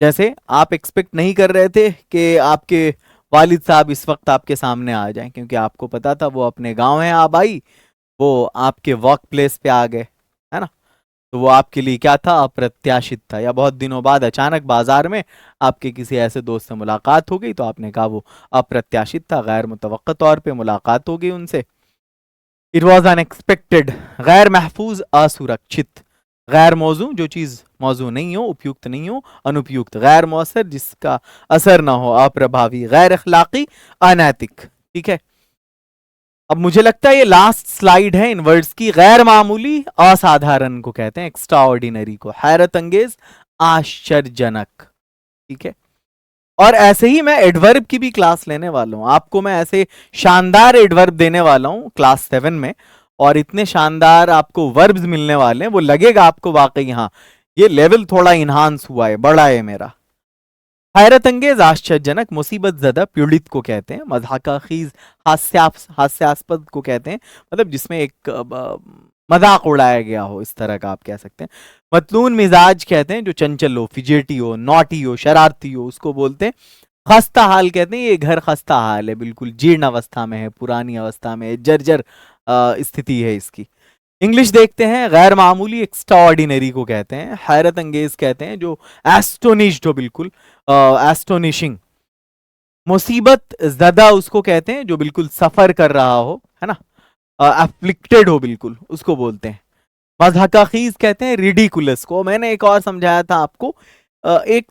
Speaker 1: जैसे आप एक्सपेक्ट नहीं कर रहे थे कि आपके वालिद साहब इस वक्त आपके सामने आ जाएं, क्योंकि आपको पता था वो अपने गांव है आबाई, वो आपके वर्क प्लेस पे आ गए, है ना, तो वो आपके लिए क्या था, अप्रत्याशित था। या बहुत दिनों बाद अचानक बाजार में आपके किसी ऐसे दोस्त से मुलाकात हो गई, तो आपने कहा वो अप्रत्याशित था, गैर मुतवक्का तौर पे मुलाकात हो गई उनसे। It was unexpected. गैर महफूज, असुरक्षित। गैर मौजू, जो चीज मौजू नहीं हो, उपयुक्त नहीं हो, अनुपयुक्त। गैर मौसर, जिसका असर ना हो, अप्रभावी। गैर अखलाकी, अनैतिक, ठीक है। अब मुझे लगता है ये लास्ट स्लाइड है इन वर्ड्स की। गैर मामूली, असाधारण को कहते हैं, एक्स्ट्रा ऑर्डिनरी को। हैरत अंगेज, आश्चर्यजनक, ठीक है। और ऐसे ही मैं एडवर्ब की भी क्लास लेने वाला हूं, आपको मैं ऐसे शानदार एडवर्ब देने वाला हूं क्लास 7 में, और इतने शानदार आपको वर्ब्स मिलने वाले हैं, वो लगेगा आपको वाकई हाँ ये लेवल थोड़ा इन्हांस हुआ है, बढ़ा है मेरा। हैरत अंगेज, आश्चर्यजनक, मुसीबत ज़दा, पीड़ित को कहते हैं। मज़ाक़ाख़ीज़, हास्यास्पद को कहते हैं, मतलब जिसमें एक मजाक उड़ाया गया हो, इस तरह का आप कह सकते हैं। मतलून मिजाज कहते हैं, जो चंचल हो, फिजेटी हो, नॉटी हो, शरारती हो, उसको बोलते हैं। खस्ता हाल कहते हैं, ये घर खस्ता हाल है, बिल्कुल जीर्ण अवस्था में है, पुरानी अवस्था में है, जर्जर स्थिति है इसकी। इंग्लिश देखते हैं। गैर मामूली, एक्स्ट्रा ऑर्डिनरी को कहते हैं। हैरत अंगेज कहते हैं, जो एस्टोनिश्ड हो, बिल्कुल एस्टोनिशिंग। मुसीबत ज़दा उसको कहते हैं, जो बिल्कुल सफर कर रहा हो, है ना, अफ्लिक्टेड हो बिल्कुल, उसको बोलते हैं। मज़हक़ाख़ीज़ कहते हैं रिडिकुलस को। मैंने एक और समझाया था आपको, एक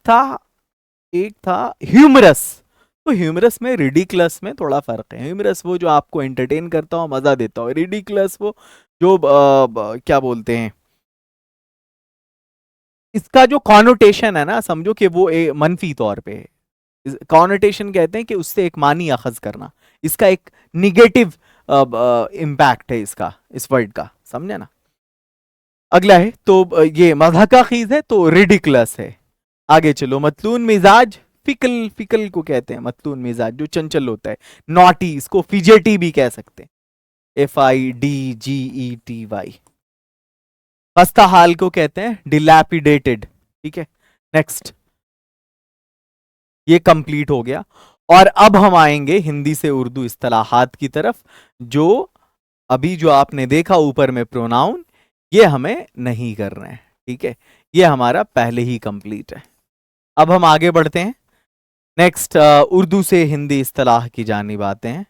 Speaker 1: था ह्यूमरस, तो ह्यूमरस में रिडिकुलस में थोड़ा फर्क है। ह्यूमरस वो जो आपको एंटरटेन करता हो, मजा देता हो। रिडिकुलस वो जो क्या बोलते हैं, इसका जो कॉनोटेशन है ना, समझो कि वो मनफी तौर पे है। कॉनोटेशन कहते हैं कि उससे एक मानी अखज करना, इसका एक निगेटिव इम्पैक्ट है इसका, इस वर्ड का, समझे ना। अगला है तो ये मज़हक़ाख़ीज़ है, तो रिडिकुलस है। आगे चलो, मतलून मिजाज, फिकल, फिकल को कहते हैं मतलून मिजाज, जो चंचल होता है। नॉटी, इसको फिजेटी भी कह सकते हैं, FIDGETY। खस्ता हाल को कहते हैं डिलैपिडेटेड, ठीक है। नेक्स्ट, ये कंप्लीट हो गया। और अब हम आएंगे हिंदी से उर्दू इस्तिलाहात की तरफ, जो अभी जो आपने देखा ऊपर में प्रोनाउन, ये हमें नहीं करना है, ठीक है, ये हमारा पहले ही कंप्लीट है। अब हम आगे बढ़ते हैं। नेक्स्ट, उर्दू से हिंदी इस्तिलाह की जानिब आते हैं।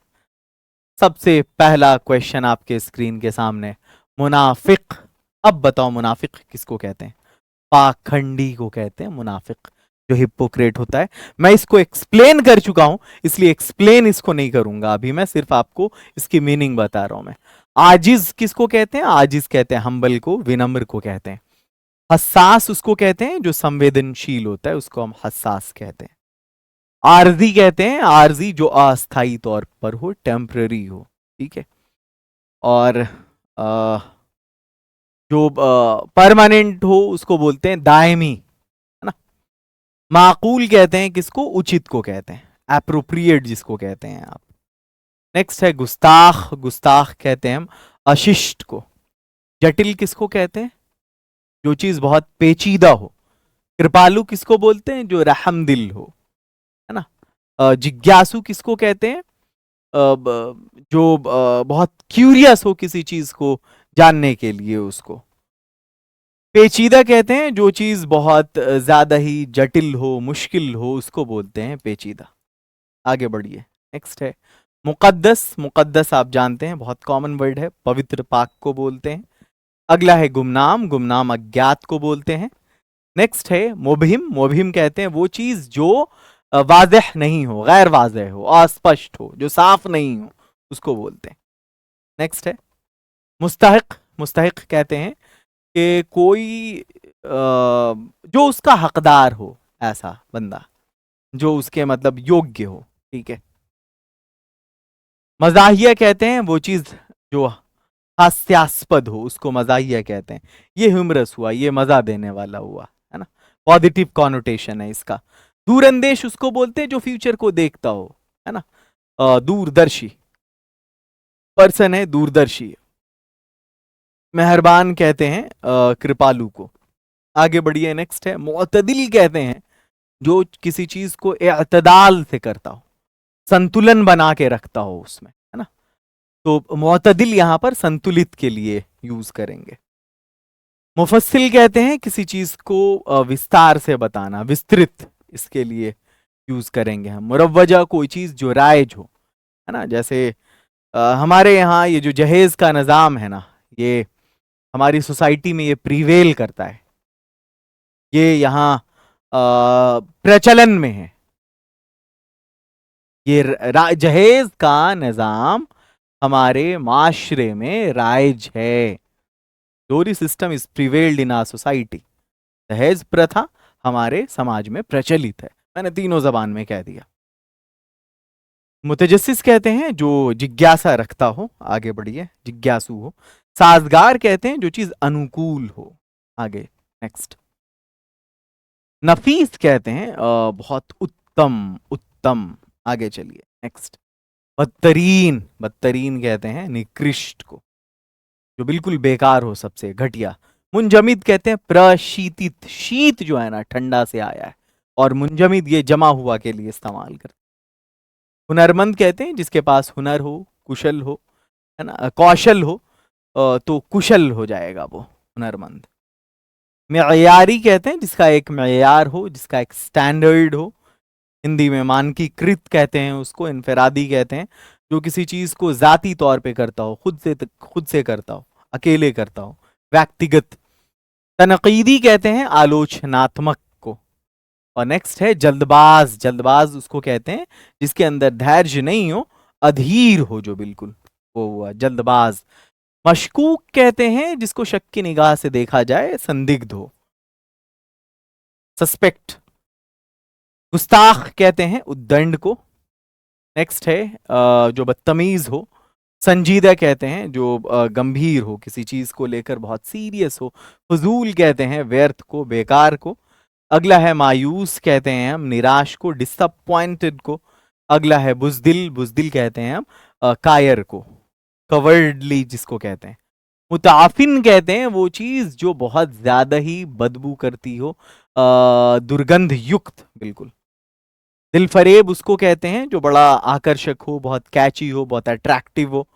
Speaker 1: सबसे पहला क्वेश्चन आपके स्क्रीन के सामने, मुनाफिक। अब बताओ मुनाफिक किसको कहते हैं? पाखंडी को कहते हैं मुनाफिक, जो हिपोक्रेट होता है। मैं इसको एक्सप्लेन कर चुका हूं, इसलिए एक्सप्लेन इसको नहीं करूंगा अभी, मैं सिर्फ आपको इसकी मीनिंग बता रहा हूं मैं। आजिज किसको कहते हैं? आजिज कहते हैं हम्बल को, विनम्र को कहते हैं। हसास उसको कहते हैं जो संवेदनशील होता है, उसको हम हसास कहते हैं। आरजी कहते हैं, आरजी जो अस्थायी तौर पर हो, टेम्पररी हो, ठीक है। और जो परमानेंट हो उसको बोलते हैं दायमी, है ना। माकूल कहते हैं किसको? उचित को कहते हैं, एप्रोप्रिएट जिसको कहते हैं आप। नेक्स्ट है गुस्ताख, गुस्ताख कहते हैं हम अशिष्ट को। जटिल किसको कहते हैं? जो चीज बहुत पेचीदा हो। कृपालु किसको बोलते हैं? जो रहमदिल हो, है ना। जिज्ञासु किसको कहते हैं? जो बहुत क्यूरियस हो किसी चीज को जानने के लिए उसको। पेचीदा कहते हैं जो चीज बहुत ज्यादा ही जटिल हो, मुश्किल हो, उसको बोलते हैं पेचीदा। आगे बढ़िए। नेक्स्ट है मुकद्दस, मुकद्दस आप जानते हैं बहुत कॉमन वर्ड है, पवित्र पाक को बोलते हैं। अगला है गुमनाम, गुमनाम अज्ञात को बोलते हैं। नेक्स्ट है मुबहिम, मुबहिम कहते हैं वो चीज जो वाज़ेह नहीं हो, गैर वाज़ेह हो, अस्पष्ट हो, जो साफ नहीं हो, उसको बोलते हैं। नेक्स्ट है मुस्तहिक, मुस्तहिक कहते हैं कि कोई जो उसका हकदार हो, ऐसा बंदा जो उसके मतलब योग्य हो, ठीक है। मजाहिया कहते हैं वो चीज जो हास्यास्पद हो, उसको मजाहिया कहते हैं। ये ह्यूमरस हुआ, ये मजा देने वाला हुआ, है ना, पॉजिटिव कॉनोटेशन है इसका। दूरंदेश उसको बोलते हैं जो फ्यूचर को देखता हो, है ना, दूरदर्शी पर्सन है, दूरदर्शी। मेहरबान कहते हैं कृपालु को। आगे बढ़िए। नेक्स्ट है मुअतदिल कहते हैं जो किसी चीज को इअ्तदाल से करता हो, संतुलन बना के रखता हो उसमें, है ना। तो मुअतदिल यहां पर संतुलित के लिए यूज करेंगे। मुफस्सिल कहते हैं किसी चीज को विस्तार से बताना, विस्तृत, इसके लिए यूज करेंगे हम। मुरव्वजा कोई चीज जो राइज हो, है ना। जैसे हमारे यहाँ ये जो जहेज का निज़ाम है ना, ये हमारी सोसाइटी में ये प्रिवेल करता है, ये यहाँ प्रचलन में है। ये जहेज का निज़ाम हमारे माशरे में राइज है। Dowry system is prevailed in our society. दहेज प्रथा हमारे समाज में प्रचलित है। मैंने तीनों जबान में कह दिया। मुतजस्सिस कहते हैं जो जिज्ञासा रखता हो, आगे बढ़िए, जिज्ञासु हो। साजगार कहते हैं जो चीज अनुकूल हो। आगे नेक्स्ट। नफीस कहते हैं बहुत उत्तम, उत्तम। आगे चलिए नेक्स्ट। बदतरीन, बदतरीन कहते हैं निकृष्ट को, जो बिल्कुल बेकार हो, सबसे घटिया। मुंजमिद कहते हैं प्रशीतित, शीत जो है ना ठंडा से आया है, और मुंजमिद ये जमा हुआ के लिए इस्तेमाल करते। हुनरमंद कहते हैं जिसके पास हुनर हो, कुशल हो, है ना, कौशल हो, तो कुशल हो जाएगा वो हुनरमंद। मेयारी कहते हैं जिसका एक मेयार हो, जिसका एक स्टैंडर्ड हो। हिंदी में मानकीकृत कहते हैं उसको। इनफरादी कहते हैं जो किसी चीज को जाती तौर पे करता हो, खुद से करता हो, अकेले करता हो, व्यक्तिगत। तनकीदी कहते हैं आलोचनात्मक को। और नेक्स्ट है जल्दबाज, जल्दबाज उसको कहते हैं जिसके अंदर धैर्य नहीं हो, अधीर हो, जो बिल्कुल वो हुआ जल्दबाज। मशकूक कहते हैं जिसको शक की निगाह से देखा जाए, संदिग्ध हो, सस्पेक्ट। गुस्ताख कहते हैं उद्दंड को। नेक्स्ट है जो बदतमीज हो। संजीदा कहते हैं जो गंभीर हो, किसी चीज को लेकर बहुत सीरियस हो। फजूल कहते हैं व्यर्थ को, बेकार को। अगला है मायूस कहते हैं हम निराश को, डिसअपॉइंटेड को। अगला है बुजदिल, बुजदिल कहते हैं हम कायर को, कवर्डली जिसको कहते हैं। मुताफिन कहते हैं वो चीज जो बहुत ज्यादा ही बदबू करती हो, दुर्गंध युक्त, बिल्कुल। दिलफरेब उसको कहते हैं जो बड़ा आकर्षक हो, बहुत कैची हो, बहुत अट्रैक्टिव हो।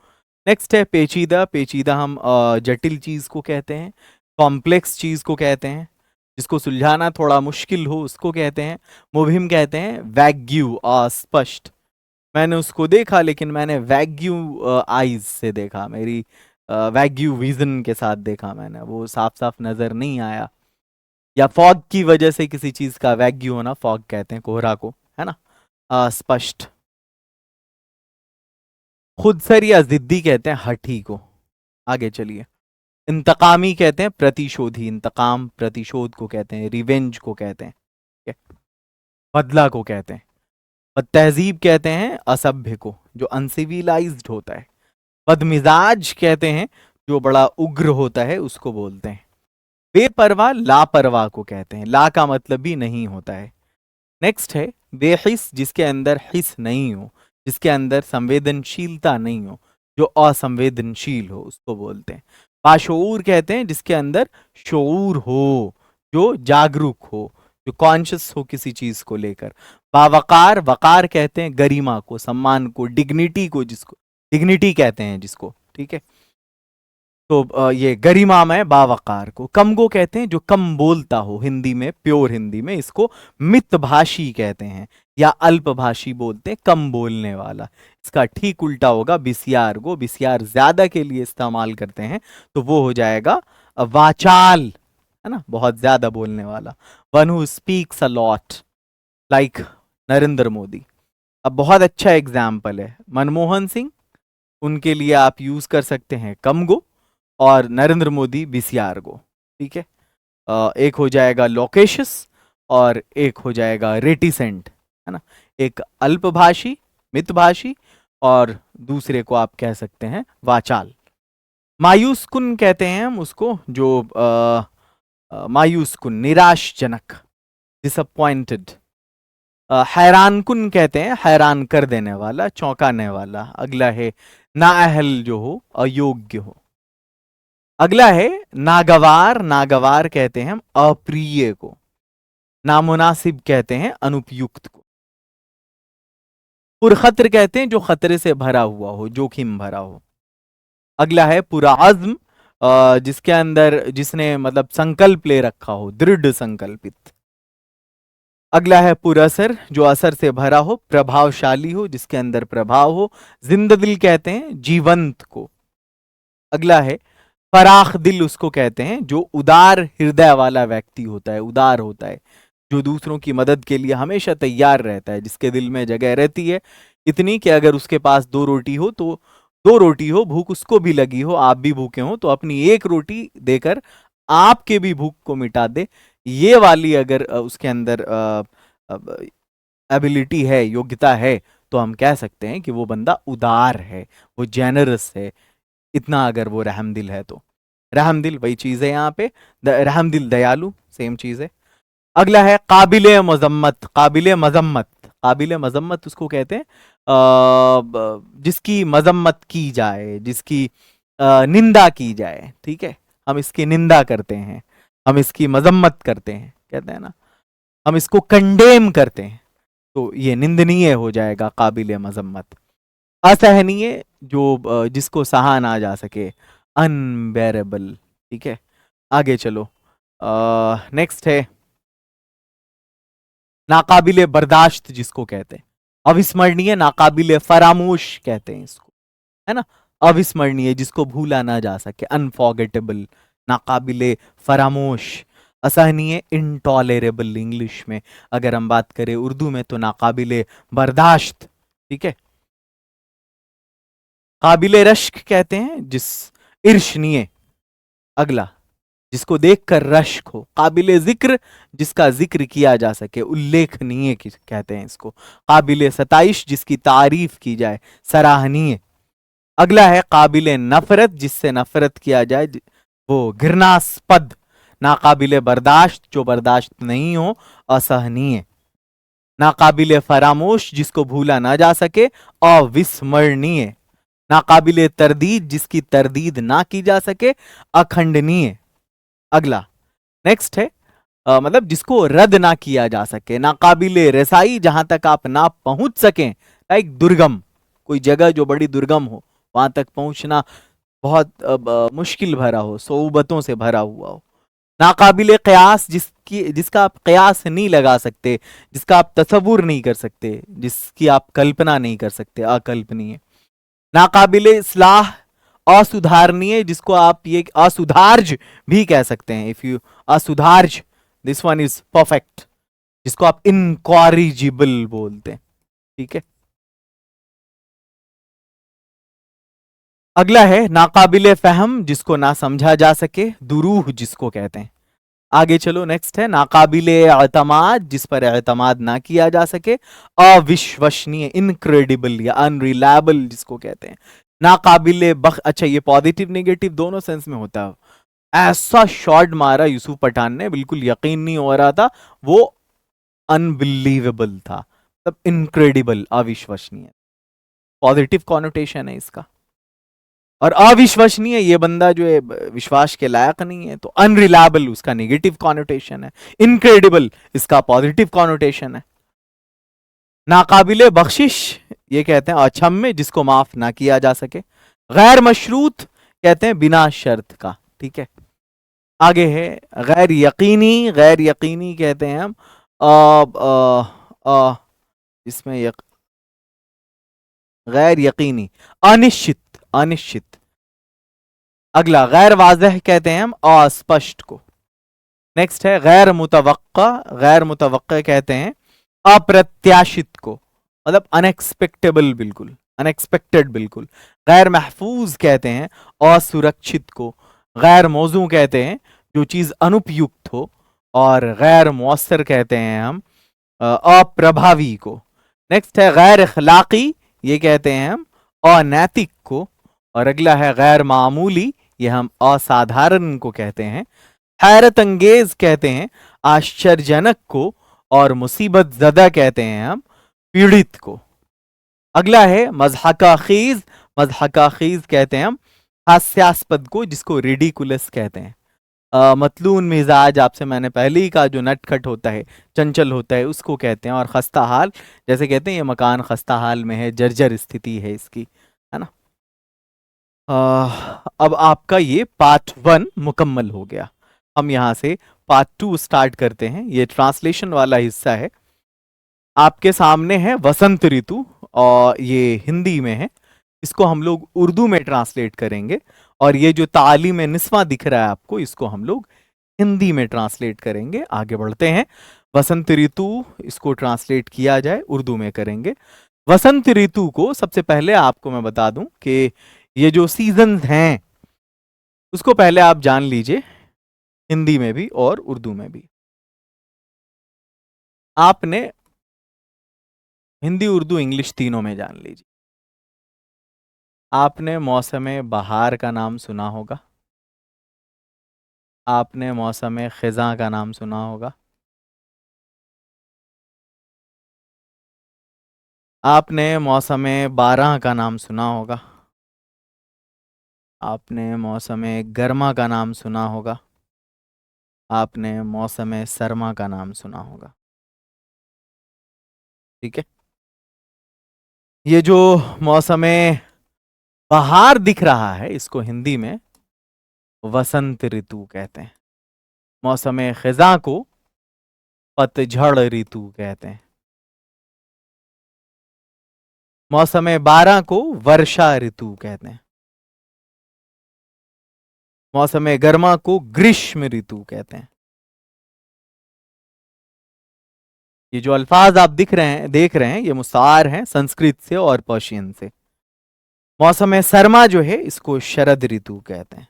Speaker 1: नेक्स्ट है पेचीदा। पेचीदा हम जटिल चीज को कहते हैं, कॉम्प्लेक्स चीज को कहते हैं, जिसको सुलझाना थोड़ा मुश्किल हो उसको कहते हैं। मुबहिम कहते हैं वैग्यू, अस्पष्ट। मैंने उसको देखा लेकिन मैंने वैग्यू आईज से देखा, मेरी वैग्यू विजन के साथ देखा मैंने, वो साफ साफ नजर नहीं आया। या फॉग की वजह से किसी चीज का वैग्यू होना, फॉग कहते हैं कोहरा को, है ना। अस्पष्ट। खुदसर या जिद्दी कहते हैं हठी को। आगे चलिए। इंतकामी कहते हैं प्रतिशोधी, इंतकाम प्रतिशोध को कहते हैं, रिवेंज को कहते हैं, ठीक है? बदला को कहते हैं। बदतहजीब कहते हैं असभ्य को, जो अनसिविलाइज्ड होता है। बदमिजाज कहते हैं जो बड़ा उग्र होता है, उसको बोलते हैं। बेपरवाह लापरवाह को कहते हैं, ला का मतलब भी नहीं होता है। नेक्स्ट है बेहिस, जिसके अंदर हिस नहीं हो, जिसके अंदर संवेदनशीलता नहीं हो, जो असंवेदनशील हो, उसको बोलते हैं। बाशऊर कहते हैं जिसके अंदर शऊर हो, जो जागरूक हो, जो कॉन्शियस हो किसी चीज को लेकर। बावकार, वकार कहते हैं गरिमा को, सम्मान को, डिग्निटी को, जिसको डिग्निटी कहते हैं जिसको, ठीक है। तो ये गरिमामय बावकार को। कमगो कहते हैं जो कम बोलता हो, हिंदी में, प्योर हिंदी में इसको मितभाषी कहते हैं, या अल्पभाषी बोलते हैं, कम बोलने वाला। इसका ठीक उल्टा होगा बिसियार गो, बिसियार ज्यादा के लिए इस्तेमाल करते हैं, तो वो हो जाएगा वाचाल, है ना, बहुत ज्यादा बोलने वाला। One who speaks a lot, like Narendra Modi. अब बहुत अच्छा एग्जाम्पल है मनमोहन सिंह, उनके लिए आप यूज कर सकते हैं कमगो, और नरेंद्र मोदी बिसियार गो, ठीक है। एक हो जाएगा लोकेशस और एक हो जाएगा रेटिसेंट, है ना। एक अल्पभाषी, मितभाषी, और दूसरे को आप कह सकते हैं वाचाल। मायूस कुन कहते हैं हम उसको, जो मायूस कुन, निराशजनक, डिसअपॉइंटेड। हैरान कुन कहते हैं हैरान कर देने वाला, चौंकाने वाला। अगला है नाअहल, जो हो, अयोग्य हो। अगला है नागवार। नागवार कहते हैं हम अप्रिय को। नामुनासिब कहते हैं अनुपयुक्त को। पुरखतर कहते हैं जो खतरे से भरा हुआ हो, जोखिम भरा हो। अगला है पुराज्म, जिसके अंदर, जिसने मतलब संकल्प ले रखा हो, दृढ़ संकल्पित। अगला है पुरअसर, जो असर से भरा हो, प्रभावशाली हो, जिसके अंदर प्रभाव हो। जिंददिल कहते हैं जीवंत को। अगला है फराख दिल, उसको कहते हैं जो उदार हृदय वाला व्यक्ति होता है, उदार होता है, जो दूसरों की मदद के लिए हमेशा तैयार रहता है, जिसके दिल में जगह रहती है इतनी कि अगर उसके पास 2 रोटी हो तो 2 रोटी हो, भूख उसको भी लगी हो, आप भी भूखे हो, तो अपनी 1 रोटी देकर आपके भी भूख को मिटा दे। ये वाली अगर उसके अंदर एबिलिटी है, योग्यता है, तो हम कह सकते हैं कि वो बंदा उदार है, वो जेनरस है, इतना अगर वो रहमदिल है तो। रहमदिल वही चीज है यहाँ पे, रहमदिल दयालु, सेम चीज है। अगला है काबिले मजम्मत। काबिले मजम्मत, काबिले मजम्मत उसको कहते हैं जिसकी मजम्मत की जाए, जिसकी निंदा की जाए, ठीक है। हम इसकी निंदा करते हैं, हम इसकी मजम्मत करते हैं, कहते हैं ना, हम इसको कंडेम करते हैं, तो ये निंदनीय हो जाएगा काबिले मजम्मत। असहनीय, जो जिसको सहा ना जा सके, अनबेरेबल, ठीक है। आगे चलो, नेक्स्ट है नाकाबिले बर्दाश्त, जिसको कहते हैं अविस्मरणीय, नाकाबिले फरामोश कहते हैं इसको, है ना। अविस्मरणीय, जिसको भूला ना जा सके, अनफॉरगेटेबल, नाकाबिले फरामोश। असहनीय, इंटॉलरेबल इंग्लिश में, अगर हम बात करें उर्दू में तो नाकाबिले बर्दाश्त, ठीक है। काबिले रश्क कहते हैं जिस, ईर्षणीय। अगला, जिसको देखकर रश्क हो। काबिले जिक्र, जिसका जिक्र किया जा सके, उल्लेखनीय कहते हैं इसको। काबिले सताइश, जिसकी तारीफ की जाए, सराहनीय। अगला है काबिले नफरत, जिससे नफरत किया जाए, वो घृणास्पद। नाकाबिले बर्दाश्त, जो बर्दाश्त नहीं हो, असहनीय। नाकाबिले फरामोश, जिसको भूला ना जा सके, अविस्मरणीय। नाकाबिले तरदीद, जिसकी तरदीद ना की जा सके, अखंडनीय। अगला नेक्स्ट है मतलब जिसको रद्द ना किया जा सके। नाकाबिले रसाई, जहां तक आप ना पहुंच सकें, लाइक दुर्गम, कोई जगह जो बड़ी दुर्गम हो, वहां तक पहुंचना बहुत मुश्किल भरा हो, सोबतों से भरा हुआ हो। नाकाबिले कयास, जिसका आप कयास नहीं लगा सकते, जिसका आप तसव्वुर नहीं कर सकते, जिसकी आप कल्पना नहीं कर सकते, अकल्पनीय। नाकाबिले इस्लाह, असुधारणीय, जिसको आप ये असुधार्ज भी कह सकते हैं। इफ यू असुधार्ज, दिस वन इज परफेक्ट, जिसको आप इनकॉरिजिबल बोलते हैं। ठीक है, अगला है नाकाबिले फहम, जिसको ना समझा जा सके, दुरूह जिसको कहते हैं। आगे चलो, नेक्स्ट है नाकाबिले एतमाद, जिस पर एतमाद ना किया जा सके, अविश्वसनीय, इनक्रेडिबल या अनरिलायबल जिसको कहते हैं। नाकाबिले अच्छा, ये पॉजिटिव नेगेटिव दोनों सेंस में होता है। ऐसा शॉट मारा यूसुफ पठान ने, बिल्कुल यकीन नहीं हो रहा था, वो अनबिलीवेबल था, तब इनक्रेडिबल, अविश्वसनीय, पॉजिटिव कॉनोटेशन है इसका। और अविश्वसनीय, ये बंदा जो है विश्वास के लायक नहीं है, तो अनरिलायबल उसका नेगेटिव कॉनोटेशन है। इनक्रेडिबल इसका पॉजिटिव कॉनोटेशन है। नाकाबिले बख्शिश, ये कहते हैं अक्षम्य, जिसको माफ ना किया जा सके। गैर मशरूत कहते हैं बिना शर्त का। ठीक है, आगे है गैर यकीनी। गैर यकीनी कहते हैं हम इसमें गैर यकीनी, अनिश्चित, अनिश्चित। अगला गैर वाज़ह कहते हैं हम अस्पष्ट को। नेक्स्ट है गैर मुतवक्का। गैर मुतवक्का कहते हैं अप्रत्याशित को, मतलब अनएक्सपेक्टेबल, बिल्कुल अनएक्सपेक्टेड, बिल्कुल। गैर महफूज कहते हैं असुरक्षित को। गैर मौजू कहते हैं जो चीज अनुपयुक्त हो। और गैर मुअस्सर कहते हैं हम अप्रभावी को। नेक्स्ट है गैर अखलाकी, ये कहते हैं हम अनैतिक को। और अगला है गैर मामूली, ये हम असाधारण को कहते हैं। हैरत अंगेज कहते हैं आश्चर्यजनक को। और मुसीबत ज़दा कहते हैं हम पीड़ित को। अगला है मज़हका खीज। मज़हका खीज कहते हैं हम हास्यास्पद को, जिसको रिडिकुलस कहते हैं। मतलून मिजाज, आपसे मैंने पहले ही कहा, जो नटखट होता है, चंचल होता है, उसको कहते हैं। और खस्ता हाल, जैसे कहते हैं ये मकान खस्ता हाल में है, जर्जर स्थिति है इसकी, है ना। अब आपका ये पार्ट 1 मुकम्मल हो गया। हम यहाँ से पार्ट 2 स्टार्ट करते हैं। ये ट्रांसलेशन वाला हिस्सा है। आपके सामने है वसंत ऋतु, और ये हिंदी में है। इसको हम लोग उर्दू में ट्रांसलेट करेंगे। और ये जो तालीम निस्वा दिख रहा है आपको, इसको हम लोग हिंदी में ट्रांसलेट करेंगे। आगे बढ़ते हैं। वसंत ऋतु, इसको ट्रांसलेट किया जाए उर्दू में करेंगे। वसंत ऋतु को सबसे पहले आपको मैं बता दूं कि ये जो सीजन हैं, उसको पहले आप जान लीजिए, हिंदी में भी और उर्दू में भी। आपने हिंदी, उर्दू, इंग्लिश तीनों में जान लीजिए। आपने मौसम बहार का नाम सुना होगा। आपने मौसम खिज़ां का नाम सुना होगा। आपने मौसम बारह का नाम सुना होगा। आपने मौसम गर्मा का नाम सुना होगा। आपने मौसम सरमा का नाम सुना होगा। ठीक है, ये जो मौसम बहार दिख रहा है, इसको हिंदी में वसंत ऋतु कहते हैं। मौसम खिज़ां को पतझड़ ऋतु कहते हैं। मौसम बारह को वर्षा ऋतु कहते हैं। मौसम गर्मा को ग्रीष्म ऋतु कहते हैं। ये जो अल्फाज आप देख रहे हैं, ये मुस्तार हैं संस्कृत से और पर्शियन से। मौसम सरमा जो है, इसको शरद ऋतु कहते हैं।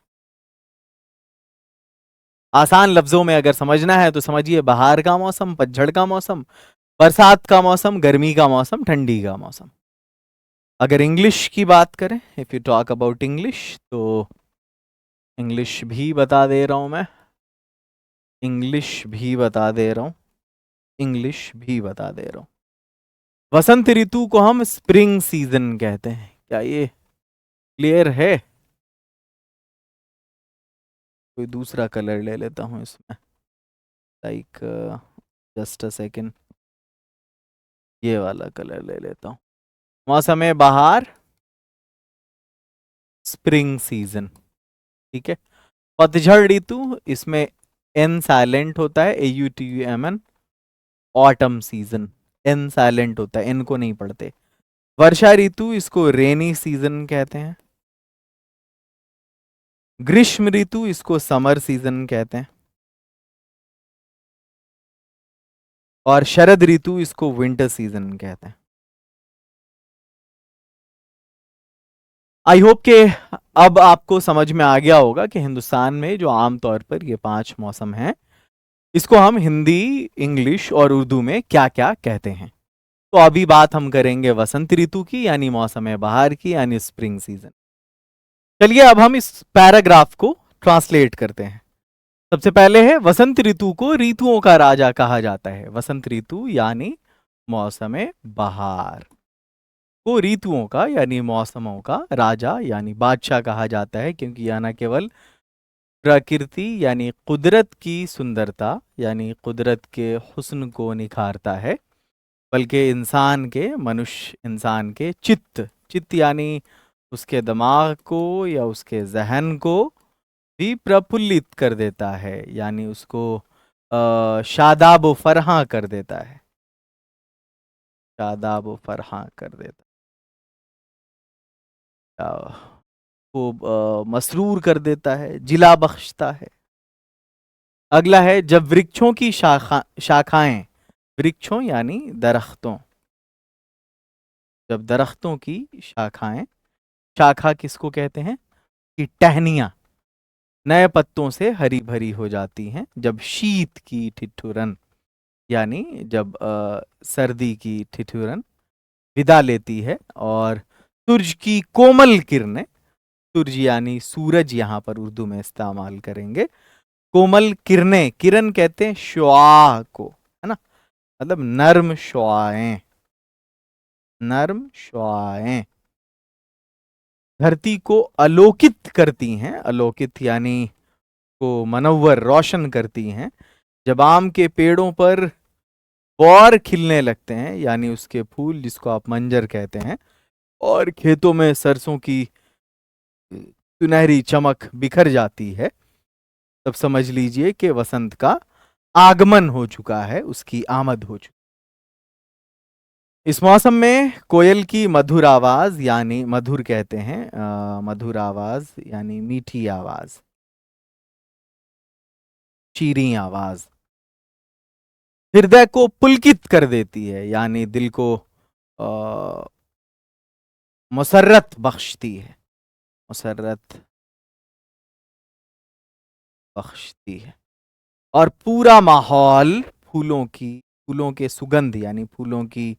Speaker 1: आसान लफ्जों में अगर समझना है तो समझिए, बहार का मौसम, पतझड़ का मौसम, बरसात का मौसम, गर्मी का मौसम, ठंडी का मौसम। अगर इंग्लिश की बात करें, if you talk about English, तो इंग्लिश भी बता दे रहा हूं मैं। इंग्लिश भी बता दे रहा हूं। इंग्लिश भी बता दे रहा हूं। वसंत ऋतु को हम स्प्रिंग सीजन कहते हैं। क्या ये क्लियर है? कोई दूसरा कलर ले लेता हूँ इसमें, लाइक जस्ट अ सेकेंड, ये वाला कलर ले लेता हूँ। मौसम बहार, स्प्रिंग सीजन, ठीक है। पतझड़ ऋतु, इसमें एन साइलेंट होता है, AUTUMN। Autumn season, N silent होता है, एन को नहीं पढ़ते। वर्षा ऋतु, इसको रेनी सीजन कहते हैं। ग्रीष्म ऋतु, इसको समर सीजन कहते हैं। और शरद ऋतु, इसको विंटर सीजन कहते हैं। आई होप के अब आपको समझ में आ गया होगा कि हिंदुस्तान में जो आमतौर पर ये 5 मौसम हैं, इसको हम हिंदी, इंग्लिश और उर्दू में क्या क्या कहते हैं। तो अभी बात हम करेंगे वसंत ऋतु की, यानी मौसम बहार की, यानी स्प्रिंग सीजन। चलिए अब हम इस पैराग्राफ को ट्रांसलेट करते हैं। सबसे पहले है, वसंत ऋतु को ऋतुओं का राजा कहा जाता है। वसंत ऋतु यानी मौसम बहार को ऋतुओं का यानी मौसमों का राजा यानी बादशाह कहा जाता है, क्योंकि यह न केवल प्रकृति यानी कुदरत की सुंदरता यानी कुदरत के हुस्न को निखारता है, बल्कि मनुष्य इंसान के चित्त चित्त यानी उसके दिमाग को या उसके जहन को भी प्रफुल्लित कर देता है, यानी उसको शादाब व फरहा कर देता है। शादाब व फरहा कर देता है, को मसरूर कर देता है, जिला बख्शता है। अगला है, जब वृक्षों की शाखाएं, वृक्षों यानी दरख्तों, जब दरख्तों की शाखाएं, शाखा किसको कहते हैं कि टहनियां नए पत्तों से हरी भरी हो जाती हैं, जब शीत की ठिठुरन यानी जब सर्दी की ठिठुरन विदा लेती है, और सूरज की कोमल किरणें, सूरज यानी सूरज यहां पर उर्दू में इस्तेमाल करेंगे, कोमल किरणें, किरण कहते हैं शुआ को, है ना, मतलब नर्म शुआएं, नर्म शुआएं धरती को अलोकित करती हैं, अलोकित यानी को मनव्वर रोशन करती हैं। जब आम के पेड़ों पर बौर खिलने लगते हैं, यानी उसके फूल जिसको आप मंजर कहते हैं, और खेतों में सरसों की सुनहरी चमक बिखर जाती है, तब समझ लीजिए कि वसंत का आगमन हो चुका है, उसकी आमद हो चुकी। इस मौसम में कोयल की मधुर आवाज यानी मधुर कहते हैं, मधुर आवाज यानी मीठी आवाज, शीरीं आवाज हृदय को पुलकित कर देती है, यानी दिल को आ, मसरत बख्शती है, मसरत बख्शती है। और पूरा माहौल फूलों के सुगंध यानी फूलों की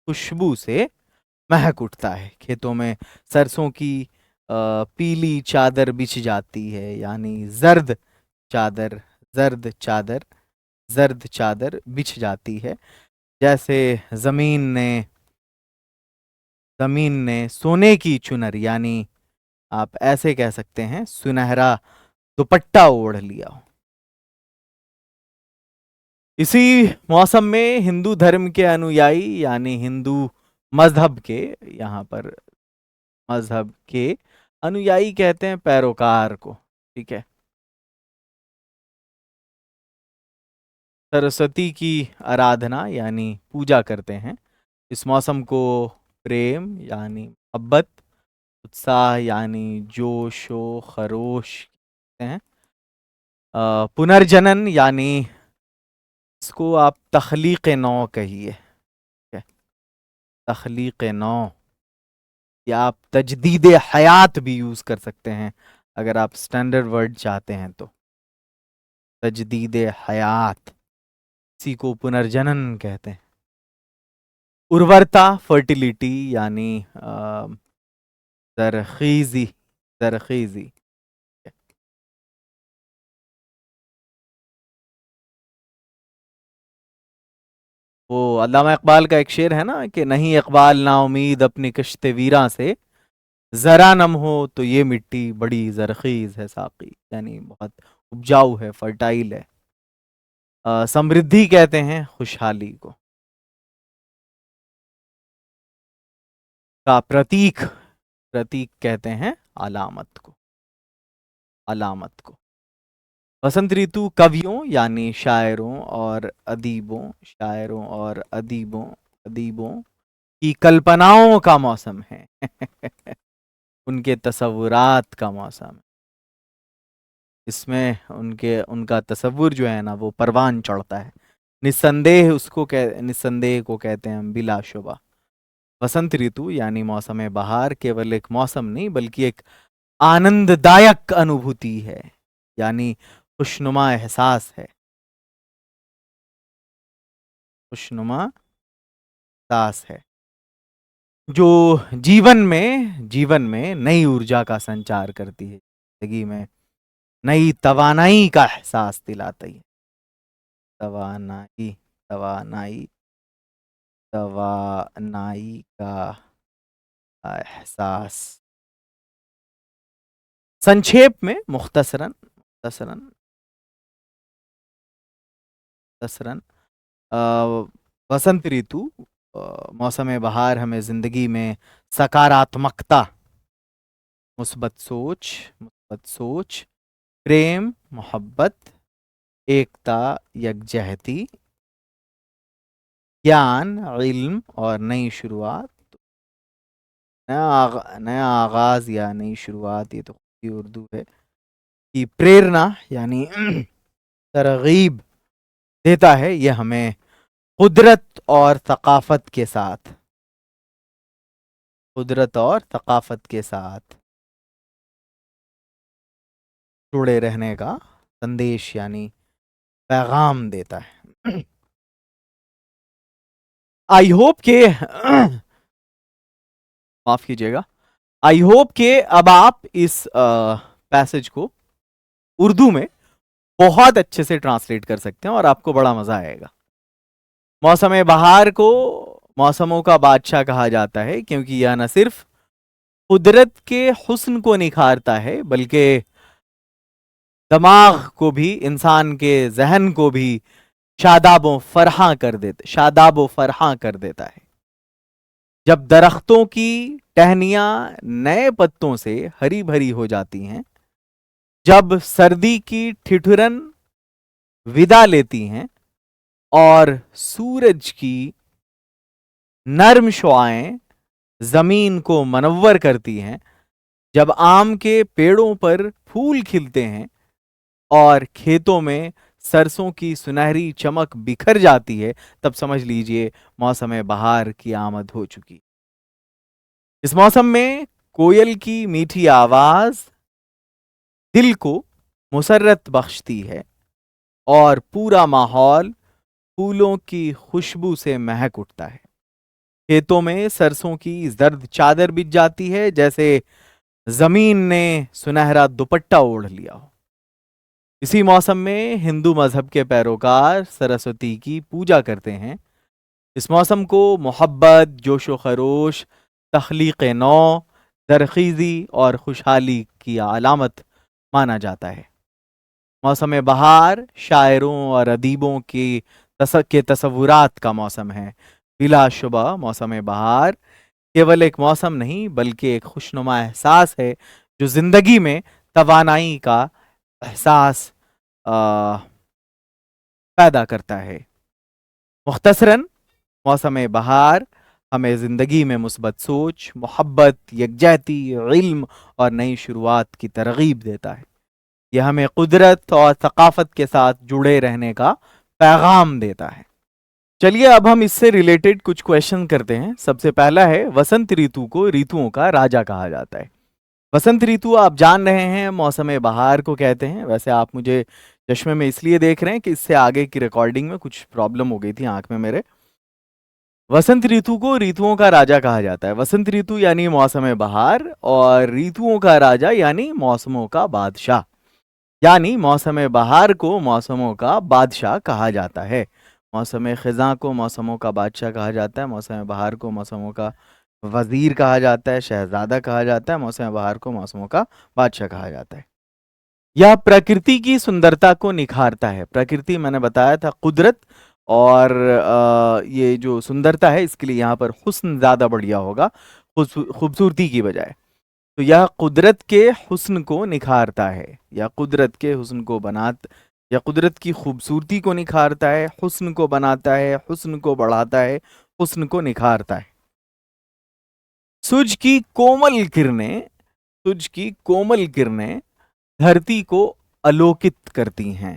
Speaker 1: खुशबू से महक उठता है। खेतों में सरसों की पीली चादर बिछ जाती है, यानी चादर जर्द चादर जर्द चादर बिछ जाती है, जैसे जमीन ने जमीन ने सोने की चुनर यानी आप ऐसे कह सकते हैं सुनहरा दुपट्टा ओढ़ लिया हो। इसी मौसम में हिंदू धर्म के अनुयायी यानी हिंदू मजहब के, यहाँ पर मजहब के अनुयायी कहते हैं पैरोकार को, ठीक है, सरस्वती की आराधना यानी पूजा करते हैं। इस मौसम को प्रेम यानी मोहब्बत, उत्साह यानी जोशो खरोश कहते हैं, पुनर्जनन यानी इसको आप तख्लीक नौ कहिए, ठीक है, तख्लीक नौ, या आप तजदीद हयात भी यूज कर सकते हैं अगर आप स्टैंडर्ड वर्ड चाहते हैं तो। तजदीद हयात, इसी को पुनर्जनन कहते हैं। उर्वरता फर्टिलिटी यानी जरखेजी, जरखेजी। वो अल्लामा इकबाल का एक शेर है ना कि नहीं इकबाल ना उम्मीद अपनी कश्ते वीरां से, जरा नम हो तो ये मिट्टी बड़ी जरखीज है साकी, यानी बहुत उपजाऊ है, फर्टाइल है। समृद्धि कहते हैं खुशहाली को। का प्रतीक, प्रतीक कहते हैं अलामत को, अलामत को। वसंत ऋतु कवियों यानी शायरों और अदीबों, शायरों और अदीबों, अदीबों की कल्पनाओं का मौसम है। उनके तसव्वुरात का मौसम है। इसमें उनके उनका तसव्वुर जो है ना वो परवान चढ़ता है। निस्संदेह उसको निस्संदेह को कहते हैं हम बिलाशुबा। वसंत ऋतु यानी मौसम बहार केवल एक मौसम नहीं बल्कि एक आनंददायक अनुभूति है, यानी खुशनुमा एहसास है, खुशनुमा एहसास है जो जीवन में नई ऊर्जा का संचार करती है, जिंदगी में नई तवानाई का एहसास दिलाती है। तवानाई, तवानाई, तवानाई का एहसास। संक्षेप में मुख्तसरन, मुख्तसरन, मुख्तसरन वसंत ऋतु मौसम बहार हमें जिंदगी में सकारात्मकता, मुस्बत सोच, मुस्बत सोच, प्रेम, मोहब्बत, एकता, यकजहती, ज्ञान, इल्म और नई शुरुआत, नया आगाज या नई शुरुआत, ये तो खुद ही उर्दू है, की प्रेरणा यानी तरगीब देता है। यह हमें कुदरत और थकाफत के साथ, कुदरत और थकाफत के साथ जुड़े रहने का संदेश यानी पैगाम देता है। आई होप के माफ कीजिएगा, आई होप के अब आप इस पैसेज को उर्दू में बहुत अच्छे से ट्रांसलेट कर सकते हैं और आपको बड़ा मजा आएगा। मौसम बहार को मौसमों का बादशाह कहा जाता है क्योंकि यह न सिर्फ कुदरत के हुस्न को निखारता है बल्कि दिमाग को भी, इंसान के जहन को भी शादाबो फरहा कर देता, शादाबो फरहा कर देता है। जब दरख्तों की टहनियां नए पत्तों से हरी भरी हो जाती हैं, जब सर्दी की ठिठुरन विदा लेती हैं और सूरज की नर्म शुआएं जमीन को मनव्वर करती हैं, जब आम के पेड़ों पर फूल खिलते हैं और खेतों में सरसों की सुनहरी चमक बिखर जाती है, तब समझ लीजिए मौसम बहार की आमद हो चुकी। इस मौसम में कोयल की मीठी आवाज दिल को मुसर्रत बख्शती है और पूरा माहौल फूलों की खुशबू से महक उठता है। खेतों में सरसों की जर्द चादर बिछ जाती है जैसे जमीन ने सुनहरा दुपट्टा ओढ़ लिया हो। इसी मौसम में हिंदू मजहब के पैरोकार सरस्वती की पूजा करते हैं। इस मौसम को मोहब्बत, जोशो खरोश, तख्लीक नौ, दरखीजी और खुशहाली की अलामत माना जाता है। मौसम बहार शायरों और अदीबों के तसव्वुरात का मौसम है। बिलाशुबा मौसम बहार केवल एक मौसम नहीं बल्कि एक खुशनुमा एहसास है जो जिंदगी में तवानाई का एहसास पैदा करता है। मुख्तसरन मौसम बहार हमें जिंदगी में मुस्बत सोच, मोहब्बत, यकजहती, इल्म और नई शुरुआत की तरगीब देता है। यह हमें कुदरत और थकाफत के साथ जुड़े रहने का पैगाम देता है। चलिए अब हम इससे रिलेटेड कुछ क्वेश्चन करते हैं। सबसे पहला है, वसंत ऋतु को ऋतुओं का राजा कहा जाता है। वसंत ऋतु आप जान रहे हैं मौसम बहार को कहते हैं। वैसे आप मुझे चश्मे में इसलिए देख रहे हैं कि इससे आगे की रिकॉर्डिंग में कुछ प्रॉब्लम हो गई थी आंख में मेरे। वसंत ऋतु को ऋतुओं का राजा कहा जाता है। वसंत ऋतु यानी मौसम बहार और ऋतुओं का राजा यानी मौसमों का बादशाह, यानी मौसम बहार को मौसमों का बादशाह कहा जाता है। मौसम खिज़ां को मौसमों का बादशाह कहा जाता है, मौसम बहार को मौसमों का वजीर कहा जाता है, शहजादा कहा जाता है, मौसम बहार को मौसमों का बादशाह कहा जाता है। यह प्रकृति की सुंदरता को निखारता है। प्रकृति मैंने बताया था कुदरत, और ये जो सुंदरता है इसके लिए यहाँ पर हुस्न ज्यादा बढ़िया होगा खूबसूरती की बजाय। तो यह कुदरत के हुस्न को निखारता है, या कुदरत के हुस्न को या कुदरत की खूबसूरती को निखारता है, हुस्न को बनाता है, हुस्न को बढ़ाता है, हुस्न को निखारता है। सूरज की कोमल किरणें, सूरज की कोमल किरणें धरती को अलोकित करती हैं।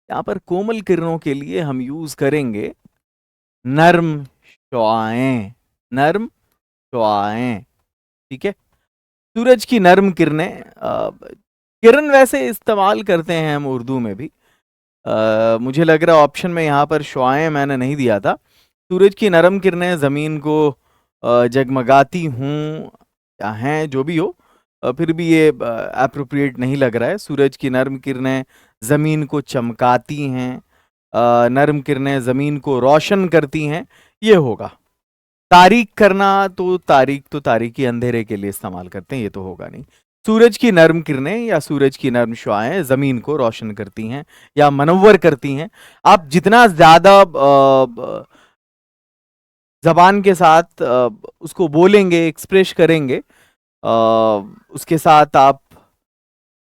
Speaker 1: यहां पर कोमल किरणों के लिए हम यूज करेंगे नर्म शुआएं, नर्म शुआएं। ठीक है, सूरज की नर्म किरणें, किरण वैसे इस्तेमाल करते हैं हम उर्दू में भी। मुझे लग रहा है ऑप्शन में यहाँ पर शुआएं मैंने नहीं दिया था। सूरज की नरम किरणें जमीन को जगमगाती हूँ या हैं, जो भी हो, फिर भी ये अप्रोप्रिएट नहीं लग रहा है। सूरज की नरम किरणें जमीन को चमकाती हैं, नरम किरणें जमीन को रोशन करती हैं, ये होगा। तारीक करना, तो तारीकी अंधेरे के लिए इस्तेमाल करते हैं, ये तो होगा नहीं। सूरज की नर्म किरणें या सूरज की नर्म शुआएं जमीन को रोशन करती हैं या मनव्वर करती हैं। आप जितना ज्यादा जबान के साथ उसको बोलेंगे, एक्सप्रेस करेंगे, उसके साथ आप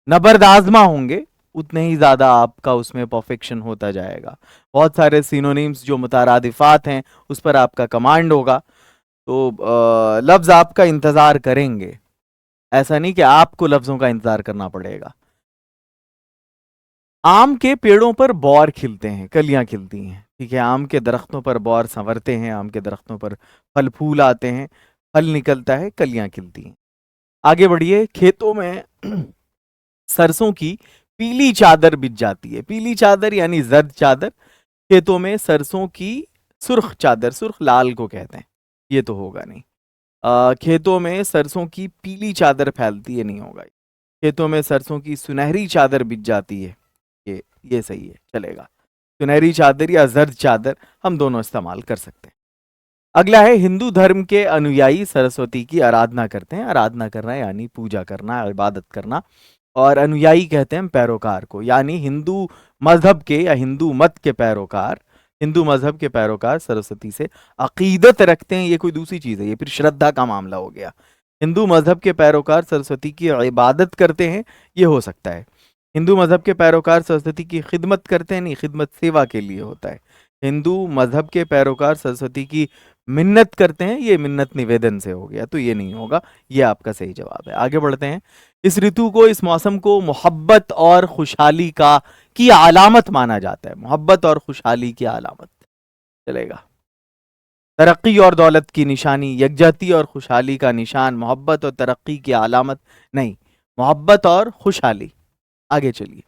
Speaker 1: नबर्द आजमा होंगे, उतने ही ज्यादा आपका उसमें परफेक्शन होता जाएगा। बहुत सारे सिनोनिम्स जो मुतारादिफात हैं उस पर आपका कमांड होगा। तो लफ्ज आपका इंतजार करेंगे, ऐसा नहीं कि आपको लफ्जों का इंतजार करना पड़ेगा। आम के पेड़ों पर बौर खिलते हैं, कलियां खिलती हैं। ठीक है, आम के दरख्तों पर बौर संवरते हैं, आम के दरख्तों पर फल फूल आते हैं, फल निकलता है, कलियां खिलती हैं। आगे बढ़िए। खेतों में सरसों की पीली चादर बिछ जाती है। पीली चादर यानी जर्द चादर। खेतों में सरसों की सुर्ख चादर, सुर्ख लाल को कहते हैं, ये तो होगा नहीं। खेतों में सरसों की पीली चादर फैलती है, नहीं होगा। खेतों में सरसों की सुनहरी चादर बिछ जाती है, ये सही है, चलेगा। सुनहरी चादर या जर्द चादर हम दोनों इस्तेमाल कर सकते हैं। अगला है, हिंदू धर्म के अनुयायी सरस्वती की आराधना करते हैं। आराधना करना यानी पूजा करना, इबादत करना, और अनुयायी कहते हैं पैरोकार को, यानी हिंदू मजहब के या हिंदू मत के पैरोकार, हिंदू मजहब के पैरोकार सरस्वती से अकीदत रखते हैं। ये कोई दूसरी चीज है, ये फिर श्रद्धा का मामला हो गया। हिंदू मजहब के पैरोकार सरस्वती की इबादत करते हैं, ये हो सकता है। हिंदू मजहब के पैरोकार सरस्वती की खिदमत करते हैं, नहीं, खिदमत सेवा के लिए होता है। हिंदू मजहब के पैरोकार सरस्वती की मिन्नत करते हैं, ये मिन्नत निवेदन से हो गया, तो ये नहीं होगा। ये आपका सही जवाब है। आगे बढ़ते हैं। इस ऋतु को, इस मौसम को मोहब्बत और खुशहाली की अलामत माना जाता है। मोहब्बत और खुशहाली की अलामत, चलेगा। तरक्की और दौलत की निशानी, यकजहती और खुशहाली का निशान, मोहब्बत और तरक्की की अलामत नहीं, मोहब्बत और खुशहाली। आगे चलिए।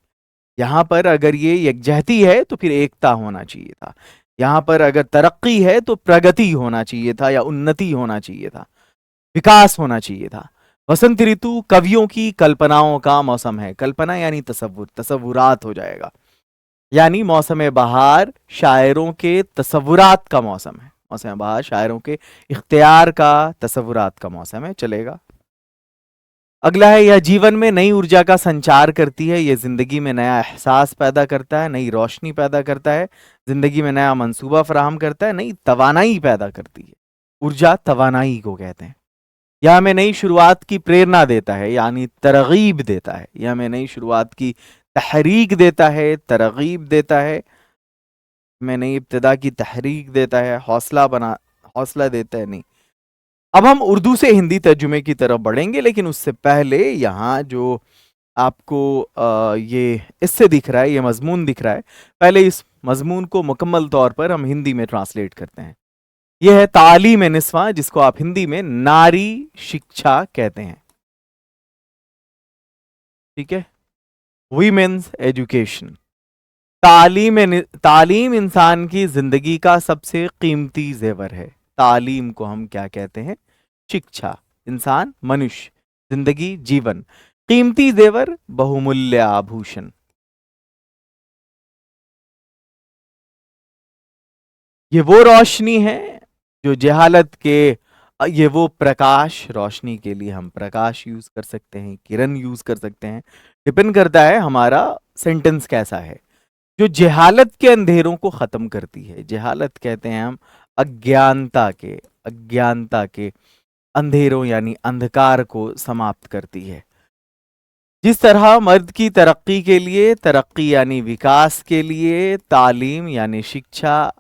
Speaker 1: यहां पर अगर ये यकजहती है तो फिर एकता होना चाहिए था। यहां पर अगर तरक्की है तो प्रगति होना चाहिए था, या उन्नति होना चाहिए था, विकास होना चाहिए था। वसंत ऋतु कवियों की कल्पनाओं का मौसम है। कल्पना यानी तसव्वुर, तसव्वुरात हो जाएगा। यानी मौसम बहार शायरों के तसव्वुरात का मौसम है। मौसम बहार शायरों के इख्तियार का, तसव्वुरात का मौसम है, चलेगा। अगला है, यह जीवन में नई ऊर्जा का संचार करती है। यह जिंदगी में नया एहसास पैदा करता है, नई रोशनी पैदा करता है, जिंदगी में नया मंसूबा फराहम करता है, नई तवानाई पैदा करती है। ऊर्जा तवानाई को कहते हैं। यह हमें नई शुरुआत की प्रेरणा देता है, यानी तरगीब देता है। यह हमें नई शुरुआत की तहरीक देता है, तरगीब देता है, हमें नई इब्तिदा की तहरीक देता है, हौसला देता है, नहीं। अब हम उर्दू से हिंदी तर्जुमे की तरफ बढ़ेंगे, लेकिन उससे पहले यहाँ जो आपको ये इससे दिख रहा है, ये मजमून दिख रहा है, पहले इस मजमून को मुकम्मल तौर पर हम हिंदी में ट्रांसलेट करते हैं। यह है तालीम निस्वां, जिसको आप हिंदी में नारी शिक्षा कहते हैं। ठीक है, वीमेन्स एजुकेशन। तालीम इंसान की जिंदगी का सबसे कीमती जेवर है। तालीम को हम क्या कहते हैं? शिक्षा। इंसान, मनुष्य, जिंदगी, जीवन। कीमती जेवर, बहुमूल्य आभूषण। ये वो रोशनी है जो जहालत के ये वो प्रकाश, रोशनी के लिए हम प्रकाश यूज कर सकते हैं, किरण यूज कर सकते हैं, डिपेंड करता है हमारा सेंटेंस कैसा है। जो जेहालत के अंधेरों को खत्म करती है, जेहालत कहते हैं हम अज्ञानता के अंधेरों यानी अंधकार को समाप्त करती है। जिस तरह मर्द की तरक्की के लिए, तरक्की यानी विकास के लिए तालीम यानी शिक्षा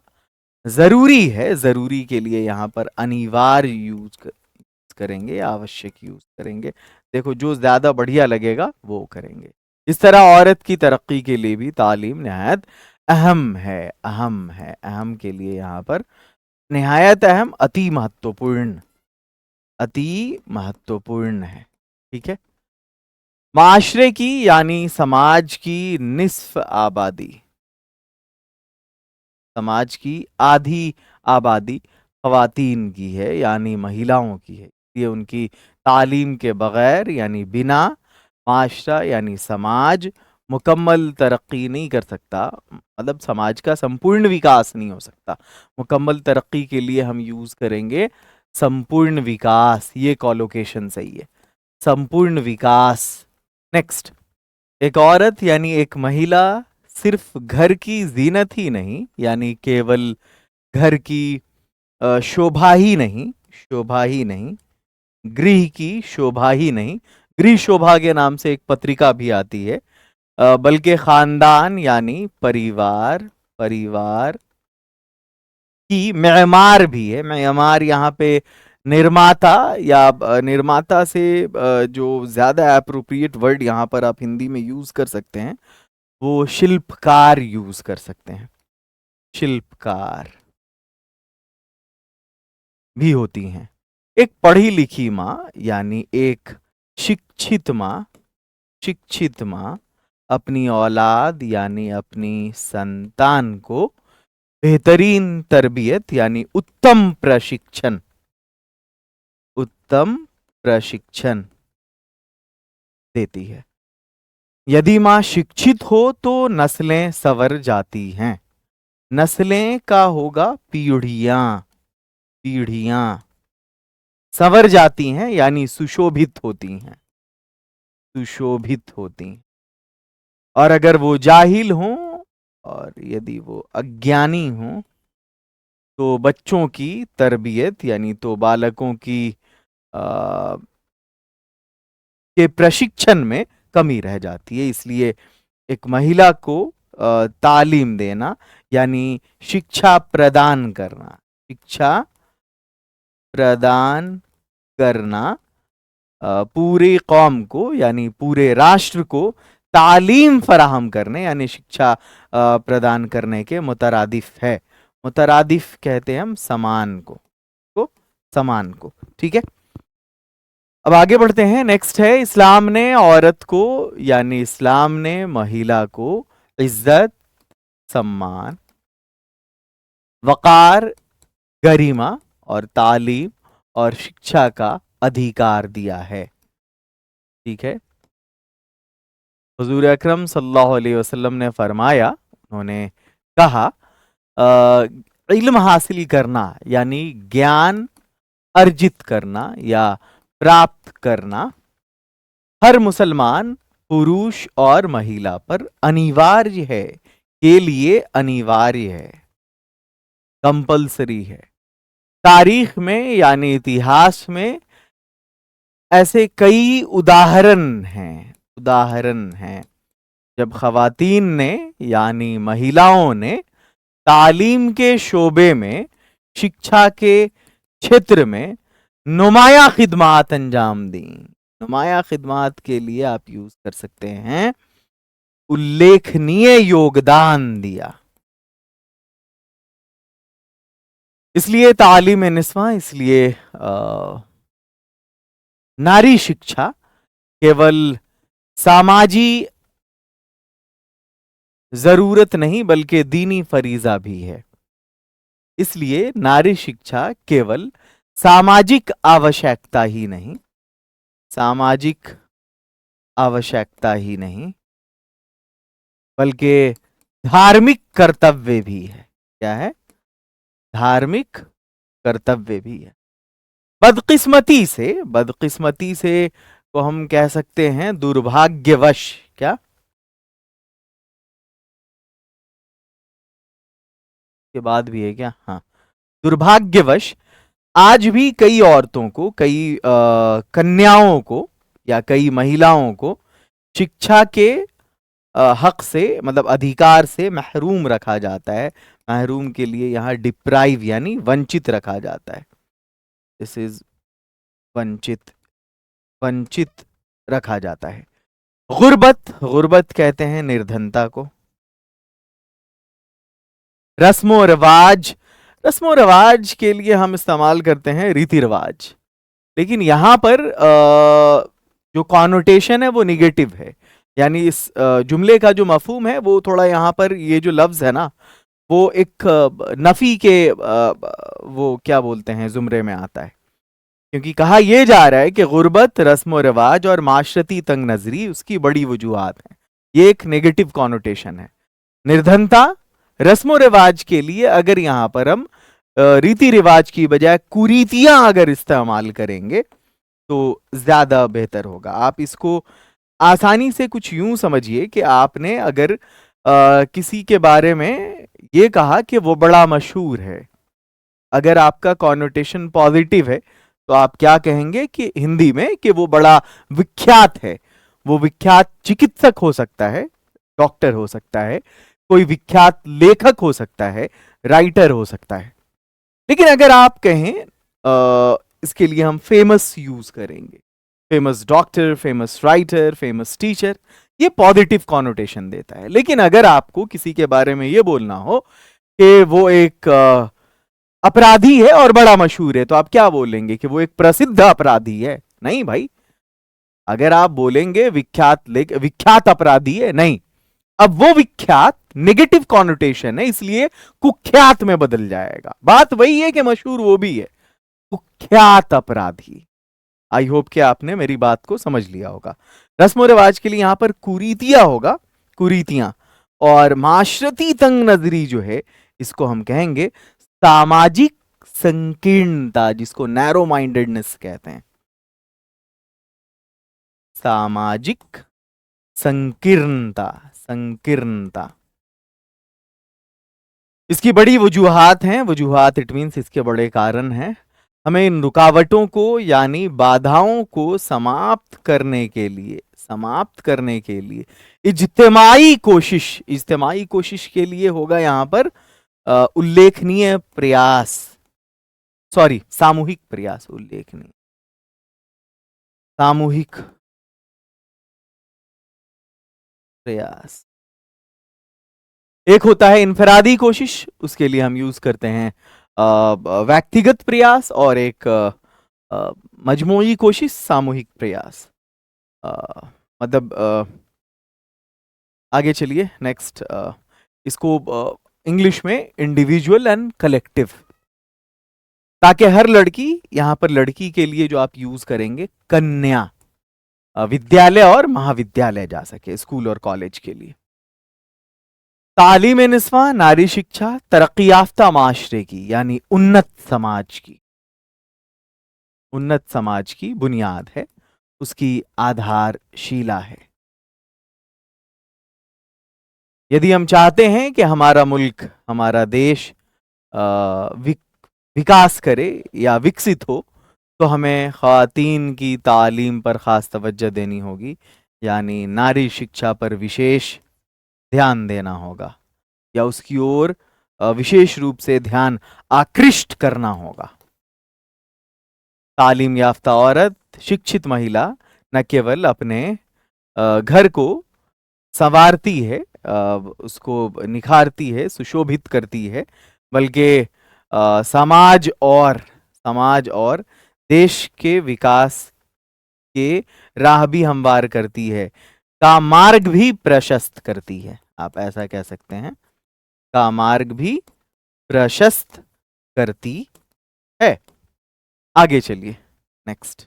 Speaker 1: जरूरी है, जरूरी के लिए यहाँ पर अनिवार्य करेंगे, आवश्यक यूज करेंगे। देखो जो ज्यादा बढ़िया लगेगा वो करेंगे। इस तरह औरत की तरक्की के लिए भी तालीम निहायत अहम है, अहम है, अहम के लिए यहाँ पर निहायत अहम, अति महत्वपूर्ण, अति महत्वपूर्ण है। ठीक है। माशरे की यानी समाज की निस्फ आबादी, समाज की आधी आबादी खवातीन की है यानी महिलाओं की है। ये उनकी तालीम के बगैर यानी बिना माशरा यानी समाज मुकम्मल तरक्की नहीं कर सकता, मतलब समाज का संपूर्ण विकास नहीं हो सकता। मुकम्मल तरक्की के लिए हम यूज करेंगे संपूर्ण विकास, ये कॉलोकेशन सही है, संपूर्ण विकास। नेक्स्ट, एक औरत यानी एक महिला सिर्फ घर की जीनत ही नहीं, यानी केवल घर की शोभा ही नहीं, शोभा ही नहीं, गृह की शोभा ही नहीं, गृह शोभा के नाम से एक पत्रिका भी आती है, बल्कि खानदान यानी परिवार, परिवार की मेमार भी है। मेमार यहाँ पे निर्माता या निर्माता से जो ज्यादा अप्रोप्रिएट वर्ड यहाँ पर आप हिंदी में यूज कर सकते हैं वो शिल्पकार यूज कर सकते हैं, शिल्पकार भी होती हैं। एक पढ़ी लिखी माँ यानी एक शिक्षित माँ, शिक्षित माँ अपनी औलाद यानी अपनी संतान को बेहतरीन तरबियत यानी उत्तम प्रशिक्षण, उत्तम प्रशिक्षण देती है। यदि माँ शिक्षित हो तो नस्लें संवर जाती हैं, नस्लें का होगा पीढ़ियां, पीढ़ियां संवर जाती हैं यानी सुशोभित होती हैं, सुशोभित होती हैं। और अगर वो जाहिल हों और यदि वो अज्ञानी हों तो बच्चों की तरबियत यानी तो बालकों की आ, के प्रशिक्षण में कमी रह जाती है। इसलिए एक महिला को तालीम देना यानी शिक्षा प्रदान करना, शिक्षा प्रदान करना पूरे कौम को यानी पूरे राष्ट्र को तालीम फराहम करने यानी शिक्षा प्रदान करने के मुतरादिफ है। मुतरादिफ कहते हैं हम समान को समान को। ठीक है, अब आगे बढ़ते हैं। नेक्स्ट है इस्लाम ने औरत को यानी इस्लाम ने महिला को इज्जत, सम्मान, वकार, गरिमा और तालीम और शिक्षा का अधिकार दिया है। ठीक है, हुजूर अकरम सल्लल्लाहु अलैहि वसल्लम ने फरमाया, उन्होंने कहा इल्म हासिल करना यानी ज्ञान अर्जित करना या प्राप्त करना हर मुसलमान पुरुष और महिला पर अनिवार्य है, के लिए अनिवार्य है, कंपलसरी है। तारीख में यानी इतिहास में ऐसे कई उदाहरण हैं, उदाहरण हैं जब खवातीन ने यानी महिलाओं ने तालीम के शोबे में, शिक्षा के क्षेत्र में नुमाया खिदमात अंजाम दी। नुमाया खिदमात के लिए आप यूज कर सकते हैं उल्लेखनीय योगदान दिया। इसलिए तालीम निस्वा, इसलिए नारी शिक्षा केवल सामाजी जरूरत नहीं बल्कि दीनी फरीजा भी है। इसलिए नारी शिक्षा केवल सामाजिक आवश्यकता ही नहीं, सामाजिक आवश्यकता ही नहीं बल्कि धार्मिक कर्तव्य भी है। क्या है? धार्मिक कर्तव्य भी है। बदकिस्मती से को हम कह सकते हैं दुर्भाग्यवश। क्या के बाद भी है क्या? हाँ, दुर्भाग्यवश आज भी कई औरतों को, कई कन्याओं को या कई महिलाओं को शिक्षा के हक से, मतलब अधिकार से महरूम रखा जाता है। महरूम के लिए यहाँ डिप्राइव यानी वंचित रखा जाता है। दिस इज वंचित, वंचित रखा जाता है। गुर्बत, गुर्बत कहते हैं निर्धनता को। रस्मो रिवाज, रस्मो रिवाज के लिए हम इस्तेमाल करते हैं रीति रिवाज, लेकिन यहां पर जो कॉनोटेशन है वो निगेटिव है। यानी इस जुमले का जो मफहूम है वो थोड़ा यहाँ पर, ये जो लफ्ज है ना, वो एक नफी के वो क्या बोलते हैं जुमरे में आता है। क्योंकि कहा यह जा रहा है कि गुर्बत, रस्म व रिवाज और माशरती तंग नजरी उसकी बड़ी वजूहात हैं। ये एक नेगेटिव कॉनोटेशन है। निर्धनता, रस्म व रिवाज के लिए अगर यहां पर हम रीति रिवाज की बजाय कुरीतियां अगर इस्तेमाल करेंगे तो ज्यादा बेहतर होगा। आप इसको आसानी से कुछ यूं समझिए कि आपने अगर किसी के बारे में ये कहा कि वो बड़ा मशहूर है, अगर आपका कॉनोटेशन पॉजिटिव है तो आप क्या कहेंगे कि हिंदी में कि वो बड़ा विख्यात है। वो विख्यात चिकित्सक हो सकता है, डॉक्टर हो सकता है, कोई विख्यात लेखक हो सकता है, राइटर हो सकता है। लेकिन अगर आप कहें इसके लिए हम फेमस यूज करेंगे, famous doctor, famous writer, famous teacher, ये पॉजिटिव कॉनोटेशन देता है। लेकिन अगर आपको किसी के बारे में ये बोलना हो कि वो एक अपराधी है और बड़ा मशहूर है, तो आप क्या बोलेंगे कि वो एक प्रसिद्ध अपराधी है? नहीं भाई। अगर आप बोलेंगे विख्यात अपराधी है, नहीं, अब वो विख्यात नेगेटिव कॉनोटेशन है, इसलिए कुख्यात में बदल जाएगा। बात वही है कि मशहूर वो भी है, कुख्यात अपराधी। आई होप कि आपने मेरी बात को समझ लिया होगा। रस्म रिवाज के लिए यहां पर कुरीतियां होगा, कुरीतियां। और माशरती तंग नजरी जो है, इसको हम कहेंगे सामाजिक संकीर्णता, जिसको नैरो माइंडेडनेस कहते हैं। सामाजिक संकीर्णता, संकीर्णता। इसकी बड़ी वजूहात हैं। वजूहात इट मीन्स इसके बड़े कारण हैं। हमें इन रुकावटों को यानी बाधाओं को समाप्त करने के लिए, समाप्त करने के लिए इज्तिमाई कोशिश, इज्तिमाई कोशिश के लिए होगा यहां पर उल्लेखनीय प्रयास, सॉरी सामूहिक प्रयास, उल्लेखनीय सामूहिक प्रयास। एक होता है इनफरादी कोशिश, उसके लिए हम यूज करते हैं व्यक्तिगत प्रयास, और एक मजमूई कोशिश, सामूहिक प्रयास। मतलब आगे चलिए नेक्स्ट, इसको इंग्लिश में इंडिविजुअल एंड कलेक्टिव, ताकि हर लड़की, यहां पर लड़की के लिए जो आप यूज करेंगे कन्या, विद्यालय और महाविद्यालय जा सके, स्कूल और कॉलेज के लिए। तालीम निस्वां, नारी शिक्षा तरक्की याफ्ता माशरे की यानी उन्नत समाज की, उन्नत समाज की बुनियाद है, उसकी आधारशिला है। यदि हम चाहते हैं कि हमारा मुल्क, हमारा देश विकास करे या विकसित हो, तो हमें ख़वातीन की तालीम पर ख़ास तवज्जो देनी होगी, यानी नारी शिक्षा पर विशेष ध्यान देना होगा, या उसकी ओर विशेष रूप से ध्यान आकृष्ट करना होगा। तालीम याफ्ता औरत, शिक्षित महिला न केवल अपने घर को संवारती है, उसको निखारती है, सुशोभित करती है, बल्कि समाज और देश के विकास के राह भी हमवार करती है, का मार्ग भी प्रशस्त करती है। आप ऐसा कह सकते हैं, का मार्ग भी प्रशस्त करती है। आगे चलिए नेक्स्ट।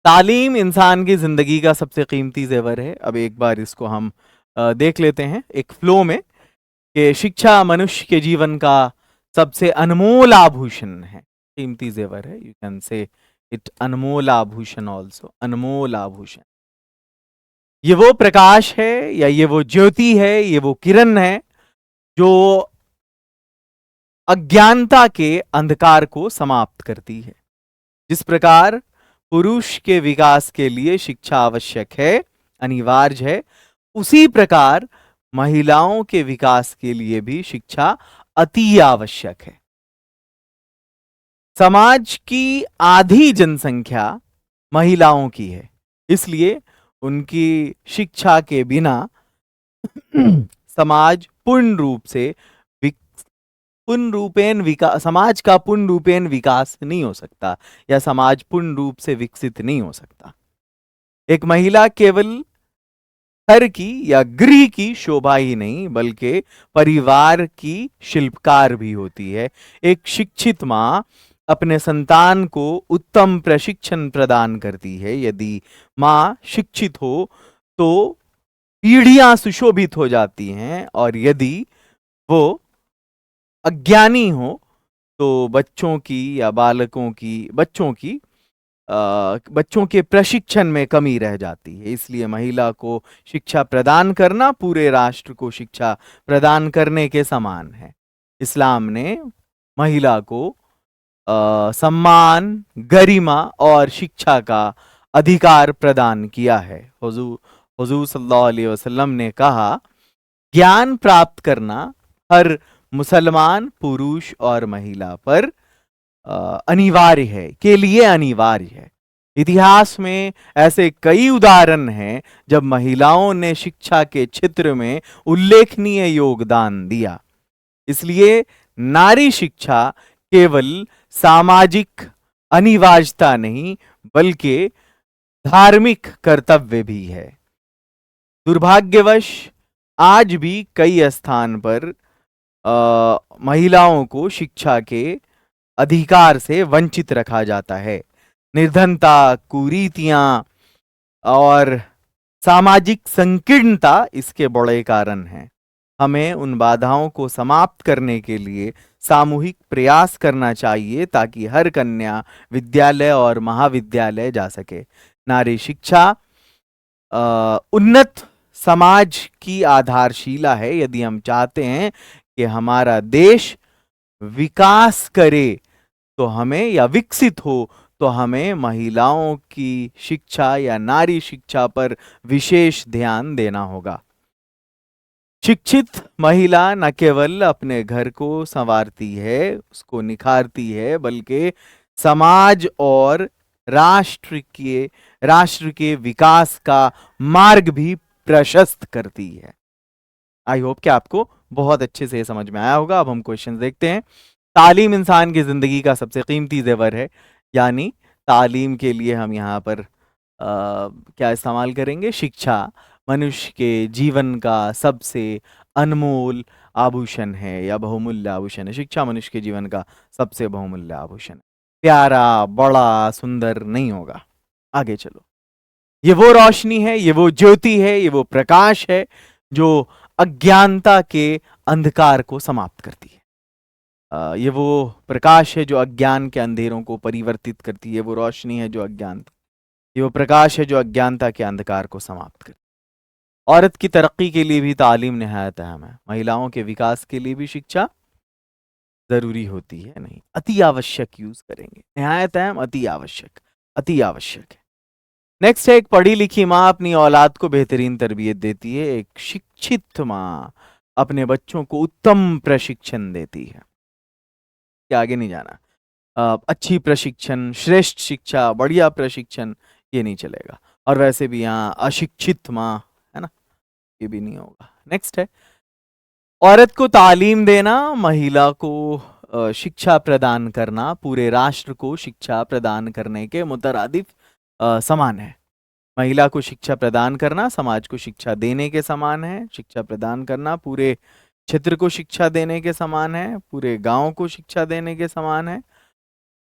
Speaker 1: तालीम इंसान की जिंदगी का सबसे कीमती जेवर है। अब एक बार इसको हम देख लेते हैं एक फ्लो में, कि शिक्षा मनुष्य के जीवन का सबसे अनमोल आभूषण है, कीमती जेवर है। यू कैन से इट अनमोल आभूषण ऑल्सो, अनमोल आभूषण। ये वो प्रकाश है या ये वो ज्योति है, ये वो किरण है जो अज्ञानता के अंधकार को समाप्त करती है। जिस प्रकार पुरुष के विकास के लिए शिक्षा आवश्यक है, अनिवार्य है, उसी प्रकार महिलाओं के विकास के लिए भी शिक्षा अति आवश्यक है। समाज की आधी जनसंख्या महिलाओं की है, इसलिए उनकी शिक्षा के बिना समाज पूर्ण रूप से समाज का पूर्ण रूपेण विकास नहीं हो सकता, या समाज पूर्ण रूप से विकसित नहीं हो सकता। एक महिला केवल घर की या गृह की शोभा ही नहीं, बल्कि परिवार की शिल्पकार भी होती है। एक शिक्षित मां अपने संतान को उत्तम प्रशिक्षण प्रदान करती है। यदि मां शिक्षित हो तो पीढ़ियां सुशोभित हो जाती हैं, और यदि वो अज्ञानी हो तो बच्चों की या बच्चों के प्रशिक्षण में कमी रह जाती है। इसलिए महिला को शिक्षा प्रदान करना पूरे राष्ट्र को शिक्षा प्रदान करने के समान है। इस्लाम ने महिला को सम्मान, गरिमा और शिक्षा का अधिकार प्रदान किया है। हुजूर सल्लल्लाहु अलैहि वसल्लम ने कहा, ज्ञान प्राप्त करना हर मुसलमान पुरुष और महिला पर अनिवार्य है, के लिए अनिवार्य है। इतिहास में ऐसे कई उदाहरण हैं जब महिलाओं ने शिक्षा के क्षेत्र में उल्लेखनीय योगदान दिया। इसलिए नारी शिक्षा केवल सामाजिक अनिवार्यता नहीं, बल्कि धार्मिक कर्तव्य भी है। दुर्भाग्यवश आज भी कई स्थान पर महिलाओं को शिक्षा के अधिकार से वंचित रखा जाता है। निर्धनता, कुरीतियां और सामाजिक संकीर्णता इसके बड़े कारण हैं। हमें उन बाधाओं को समाप्त करने के लिए सामूहिक प्रयास करना चाहिए, ताकि हर कन्या विद्यालय और महाविद्यालय जा सके। नारी शिक्षा उन्नत समाज की आधारशिला है। यदि हम चाहते हैं कि हमारा देश विकास करे तो हमें, या विकसित हो तो हमें महिलाओं की शिक्षा या नारी शिक्षा पर विशेष ध्यान देना होगा। शिक्षित महिला न केवल अपने घर को संवारती है, उसको निखारती है, बल्कि समाज और राष्ट्र के विकास का मार्ग भी प्रशस्त करती है। आई होप कि आपको बहुत अच्छे से समझ में आया होगा। अब हम क्वेश्चन देखते हैं। तालीम इंसान की जिंदगी का सबसे कीमती जेवर है, यानी तालीम के लिए हम यहाँ पर क्या इस्तेमाल करेंगे? शिक्षा मनुष्य के जीवन का सबसे अनमोल आभूषण है या बहुमूल्य आभूषण है। शिक्षा मनुष्य के जीवन का सबसे बहुमूल्य आभूषण है। प्यारा, बड़ा, सुंदर नहीं होगा। आगे चलो। ये वो रोशनी है, ये वो ज्योति है, ये वो प्रकाश है जो अज्ञानता के अंधकार को समाप्त करती है। ये वो प्रकाश है जो अज्ञान के अंधेरों को परिवर्तित करती है। वो रोशनी है जो ये वो प्रकाश है जो अज्ञानता के अंधकार को समाप्त करती है। औरत की तरक्की के लिए भी तालीम निहायत अहम है। महिलाओं के विकास के लिए भी शिक्षा जरूरी होती है, नहीं अति आवश्यक यूज करेंगे। निहायत अहम, अति आवश्यक, अति आवश्यक है। नेक्स्ट है, एक पढ़ी लिखी माँ अपनी औलाद को बेहतरीन तरबियत देती है। एक शिक्षित माँ अपने बच्चों को उत्तम प्रशिक्षण देती है। क्या आगे नहीं जाना? अच्छी प्रशिक्षण, श्रेष्ठ शिक्षा, बढ़िया प्रशिक्षण, ये नहीं चलेगा। और वैसे भी यहाँ अशिक्षित माँ है ना, ये भी नहीं होगा। नेक्स्ट है, औरत को तालीम देना, महिला को शिक्षा प्रदान करना पूरे राष्ट्र को शिक्षा प्रदान करने के मुतरादिफ समान है। महिला को शिक्षा प्रदान करना समाज को शिक्षा देने के समान है। शिक्षा प्रदान करना पूरे क्षेत्र को शिक्षा देने के समान है, पूरे गांव को शिक्षा देने के समान है।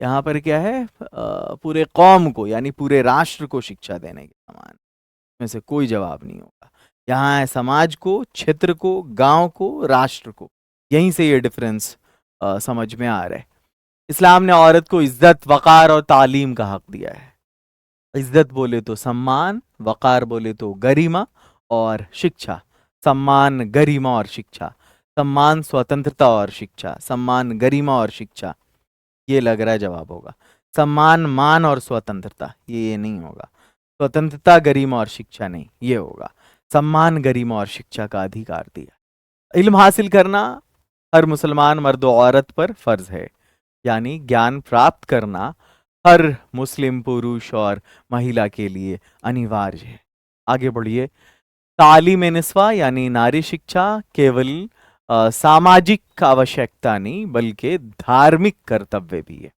Speaker 1: यहाँ पर क्या है? पूरे कौम को यानी पूरे राष्ट्र को शिक्षा देने के समान। इसमें से कोई जवाब नहीं होगा। यहाँ है समाज को, क्षेत्र को, गांव को, राष्ट्र को। यहीं से ये डिफरेंस समझ में आ रहा है। इस्लाम ने औरत को इज्जत, वकार और तालीम का हक दिया है। इज्जत बोले तो सम्मान, वकार बोले तो गरिमा और शिक्षा। सम्मान, गरिमा और शिक्षा। सम्मान, स्वतंत्रता और शिक्षा। सम्मान, गरिमा और शिक्षा। ये लग रहा है जवाब होगा। सम्मान, मान और स्वतंत्रता, ये नहीं होगा। स्वतंत्रता, गरिमा और शिक्षा नहीं, ये होगा। सम्मान, गरिमा और शिक्षा का अधिकार दिया। इल्म हासिल करना हर मुसलमान मर्द और औरत पर फर्ज है, यानी ज्ञान प्राप्त करना हर मुस्लिम पुरुष और महिला के लिए अनिवार्य है। आगे बढ़िए। तालीम निस्वा यानी नारी शिक्षा केवल सामाजिक आवश्यकता नहीं बल्कि धार्मिक कर्तव्य भी है।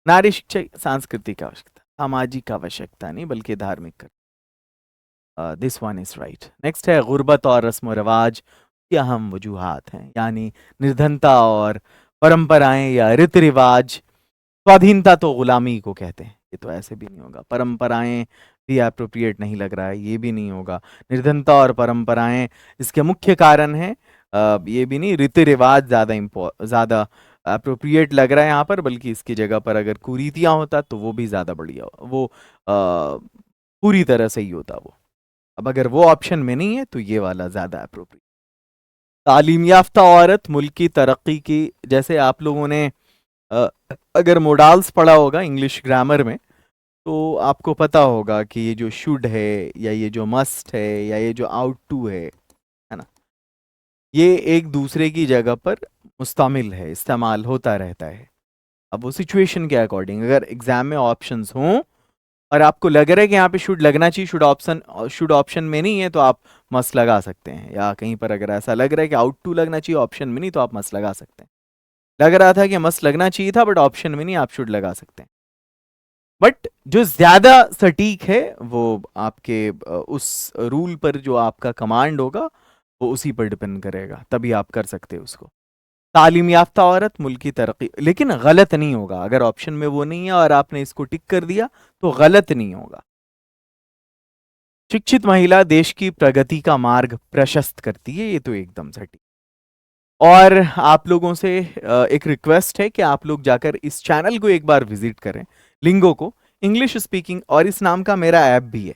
Speaker 1: नारी शिक्षा सांस्कृतिक आवश्यकता, सामाजिक आवश्यकता नहीं बल्कि धार्मिक कर्तव्य। This one is right. Next है गुर्बत और रस्म रिवाज की अहम वजूहात हैं, यानी निर्धनता और परंपराएं या रीति रिवाज। स्वाधीनता तो गुलामी को कहते हैं, ये तो ऐसे भी नहीं होगा। परंपराएं भी अप्रोप्रिएट नहीं लग रहा है, ये भी नहीं होगा। निर्धनता और परंपराएं इसके मुख्य कारण हैं, ये भी नहीं। रीति रिवाज ज्यादा अप्रोप्रिएट लग रहा है यहाँ पर, बल्कि इसकी जगह पर अगर कुरीतियां होता तो वो भी ज्यादा बढ़िया, वो पूरी तरह सही होता वो। अब अगर वो ऑप्शन में नहीं है तो ये वाला ज्यादा अप्रोप्रिएट। तालीम याफ्ता औरत मुल्क की तरक्की की, जैसे आप लोगों ने अगर मोडाल्स पढ़ा होगा इंग्लिश ग्रामर में, तो आपको पता होगा कि ये जो शुड है या ये जो मस्ट है या ये जो आउट टू है ना, ये एक दूसरे की जगह पर मुस्तमिल है, इस्तेमाल होता रहता है। अब वो सिचुएशन के अकॉर्डिंग, अगर एग्जाम में ऑप्शंस हों और आपको लग रहा है कि यहाँ पे शुड लगना चाहिए, शुड ऑप्शन में नहीं है, तो आप मस्ट लगा सकते हैं। या कहीं पर अगर ऐसा लग रहा है कि आउट टू लगना चाहिए ऑप्शन में नहीं, तो आप मस्ट लगा सकते हैं। लग रहा था कि मस्ट लगना चाहिए था बट ऑप्शन में नहीं, आप शुड लगा सकते हैं। बट जो ज्यादा सटीक है वो आपके उस रूल पर जो आपका कमांड होगा वो उसी पर डिपेंड करेगा, तभी आप कर सकते हैं उसको। तालीम याफ्ता औरत मुल्क की तरक्की, लेकिन गलत नहीं होगा। अगर ऑप्शन में वो नहीं है और आपने इसको टिक कर दिया तो गलत नहीं होगा। शिक्षित महिला देश की प्रगति का मार्ग प्रशस्त करती है, ये तो एकदम सटीक। और आप लोगों से एक रिक्वेस्ट है कि आप लोग जाकर इस चैनल को एक बार विजिट करें, लिंगो को, इंग्लिश स्पीकिंग। और इस नाम का मेरा ऐप भी है,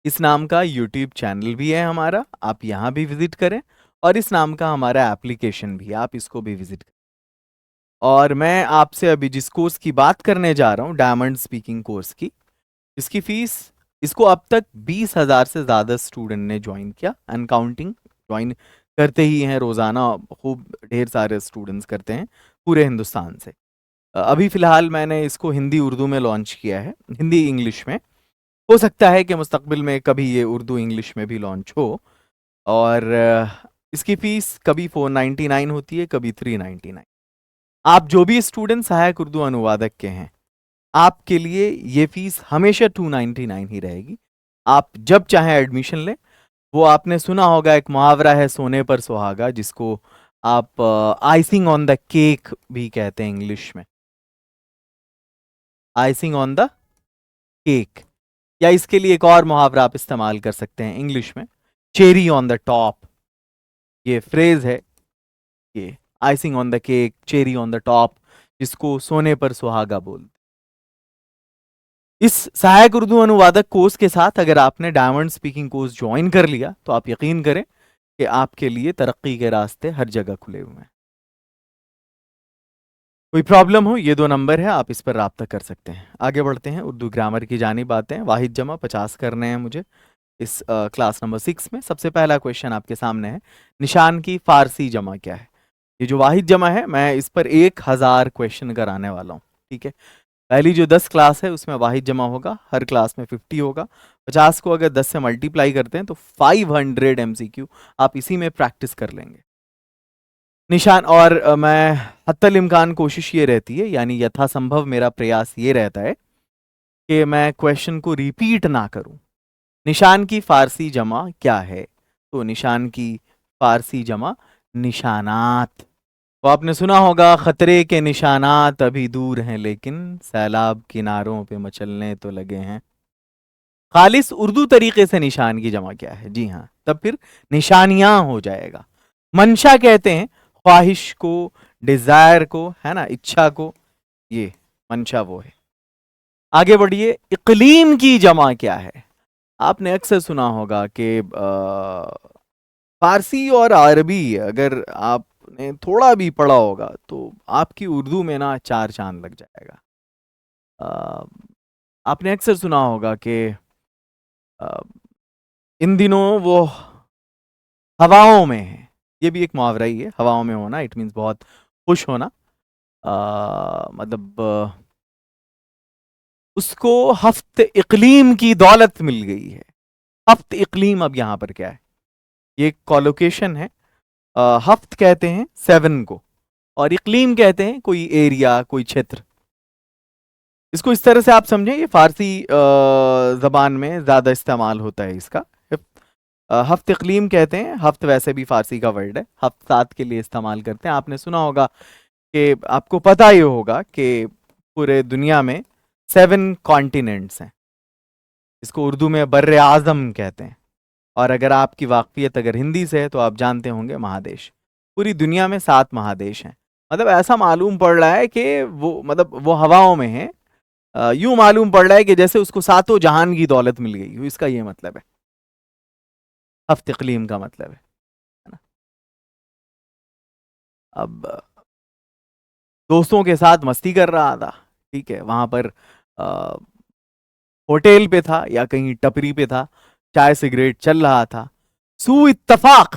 Speaker 1: इस नाम का यूट्यूब चैनल भी है हमारा, आप यहाँ भी विजिट करें। और इस नाम का हमारा एप्लीकेशन भी है, आप इसको भी विजिट करें। और मैं आपसे अभी जिस कोर्स की बात करने जा रहा हूँ, डायमंड स्पीकिंग कोर्स की, इसकी फीस, इसको अब तक 20,000 से ज़्यादा स्टूडेंट ने ज्वाइन किया, अनकाउंटिंग। ज्वाइन करते ही हैं रोज़ाना, खूब ढेर सारे स्टूडेंट्स करते हैं पूरे हिंदुस्तान से। अभी फ़िलहाल मैंने इसको हिंदी उर्दू में लॉन्च किया है, हिंदी इंग्लिश में। हो सकता है कि मुस्तकबिल में कभी ये उर्दू इंग्लिश में भी लॉन्च हो। और इसकी फ़ीस कभी 499 होती है, कभी 399। आप जो भी स्टूडेंट सहायक उर्दू अनुवादक के हैं, आपके लिए ये फीस हमेशा 299 ही रहेगी। आप जब चाहें एडमिशन लें। वो आपने सुना होगा, एक मुहावरा है सोने पर सुहागा, जिसको आप आइसिंग ऑन द केक भी कहते हैं इंग्लिश में। आइसिंग ऑन द केक, या इसके लिए एक और मुहावरा आप इस्तेमाल कर सकते हैं इंग्लिश में, चेरी ऑन द टॉप। ये फ्रेज है, ये icing on the cake, cherry on the top, जिसको सोने पर सुहागा बोलते। इस सहायक उर्दू अनुवादक कोर्स के साथ अगर आपने डायमंड स्पीकिंग कोर्स ज्वाइन कर लिया तो आप यकीन करें कि आपके लिए तरक्की के रास्ते हर जगह खुले हुए हैं। कोई प्रॉब्लम हो, ये 2 नंबर है, आप इस पर राब्ता कर सकते हैं। आगे बढ़ते हैं, उर्दू ग्रामर की जानिब आते हैं। वाहिद जमा 50 करने हैं मुझे इस क्लास नंबर 6 में। सबसे पहला क्वेश्चन आपके सामने है, निशान की फारसी जमा क्या है? ये जो वाहिद जमा है, मैं इस पर 1000 क्वेश्चन कराने वाला हूँ, ठीक है। पहली जो 10 क्लास है उसमें वाहिद जमा होगा, हर क्लास में 50 होगा। 50 को अगर 10 से मल्टीप्लाई करते हैं तो 500 MCQ आप इसी में प्रैक्टिस कर लेंगे। निशान, और मैं हत्तल इम्कान कोशिश ये रहती है, यानी यथासंभव मेरा प्रयास ये रहता है कि मैं क्वेश्चन को रिपीट ना करूं। निशान की फारसी जमा क्या है? तो निशान की फारसी जमा निशानात। तो आपने सुना होगा, खतरे के निशानात अभी दूर हैं लेकिन सैलाब किनारों पे मचलने तो लगे हैं। खालिस उर्दू तरीके से निशान की जमा क्या है? जी हाँ, तब फिर निशानियां हो जाएगा। मंशा कहते हैं ख्वाहिश को डिजायर को, है ना, इच्छा को, ये मंशा वो है। आगे बढ़िए, इकलीम की जमा क्या है? आपने अक्सर सुना होगा कि फारसी और अरबी अगर आपने थोड़ा भी पढ़ा होगा तो आपकी उर्दू में ना चार चांद लग जाएगा। अ, आपने अक्सर सुना होगा कि अ, इन दिनों वो हवाओं में है। ये भी एक मुहावरा ही है, हवाओं में होना, इट मीन्स बहुत खुश होना। मतलब उसको हफ्त इकलीम की दौलत मिल गई है। हफ्त इकलीम अब यहाँ पर क्या है? ये कॉलोकेशन है। हफ्त कहते हैं 7 को, और इकलीम कहते हैं कोई एरिया, कोई क्षेत्र। इसको इस तरह से आप समझें, ये फारसी जबान में ज्यादा इस्तेमाल होता है इसका। हफ्त इकलीम कहते हैं, हफ्त वैसे भी फारसी का वर्ड है, हफ्त सात के लिए इस्तेमाल करते हैं। आपने सुना होगा कि, आपको पता ही होगा कि पूरे दुनिया में 7 कॉन्टिनेंट्स हैं। इसको उर्दू में बर्रे आज़म कहते हैं। और अगर आपकी वाकफियत अगर हिंदी से है तो आप जानते होंगे महादेश। पूरी दुनिया में 7 महादेश हैं। मतलब ऐसा मालूम पड़ रहा है कि वो, मतलब वो हवाओं में है। यूं मालूम पड़ रहा है कि जैसे उसको सातों जहान की दौलत मिल गई हो, इसका ये मतलब है, हफ्त इकलीम का मतलब है ना। अब दोस्तों के साथ मस्ती कर रहा था, ठीक है, वहां पर होटल पे था या कहीं टपरी पे था, चाय सिगरेट चल रहा था, सू इत्तफाक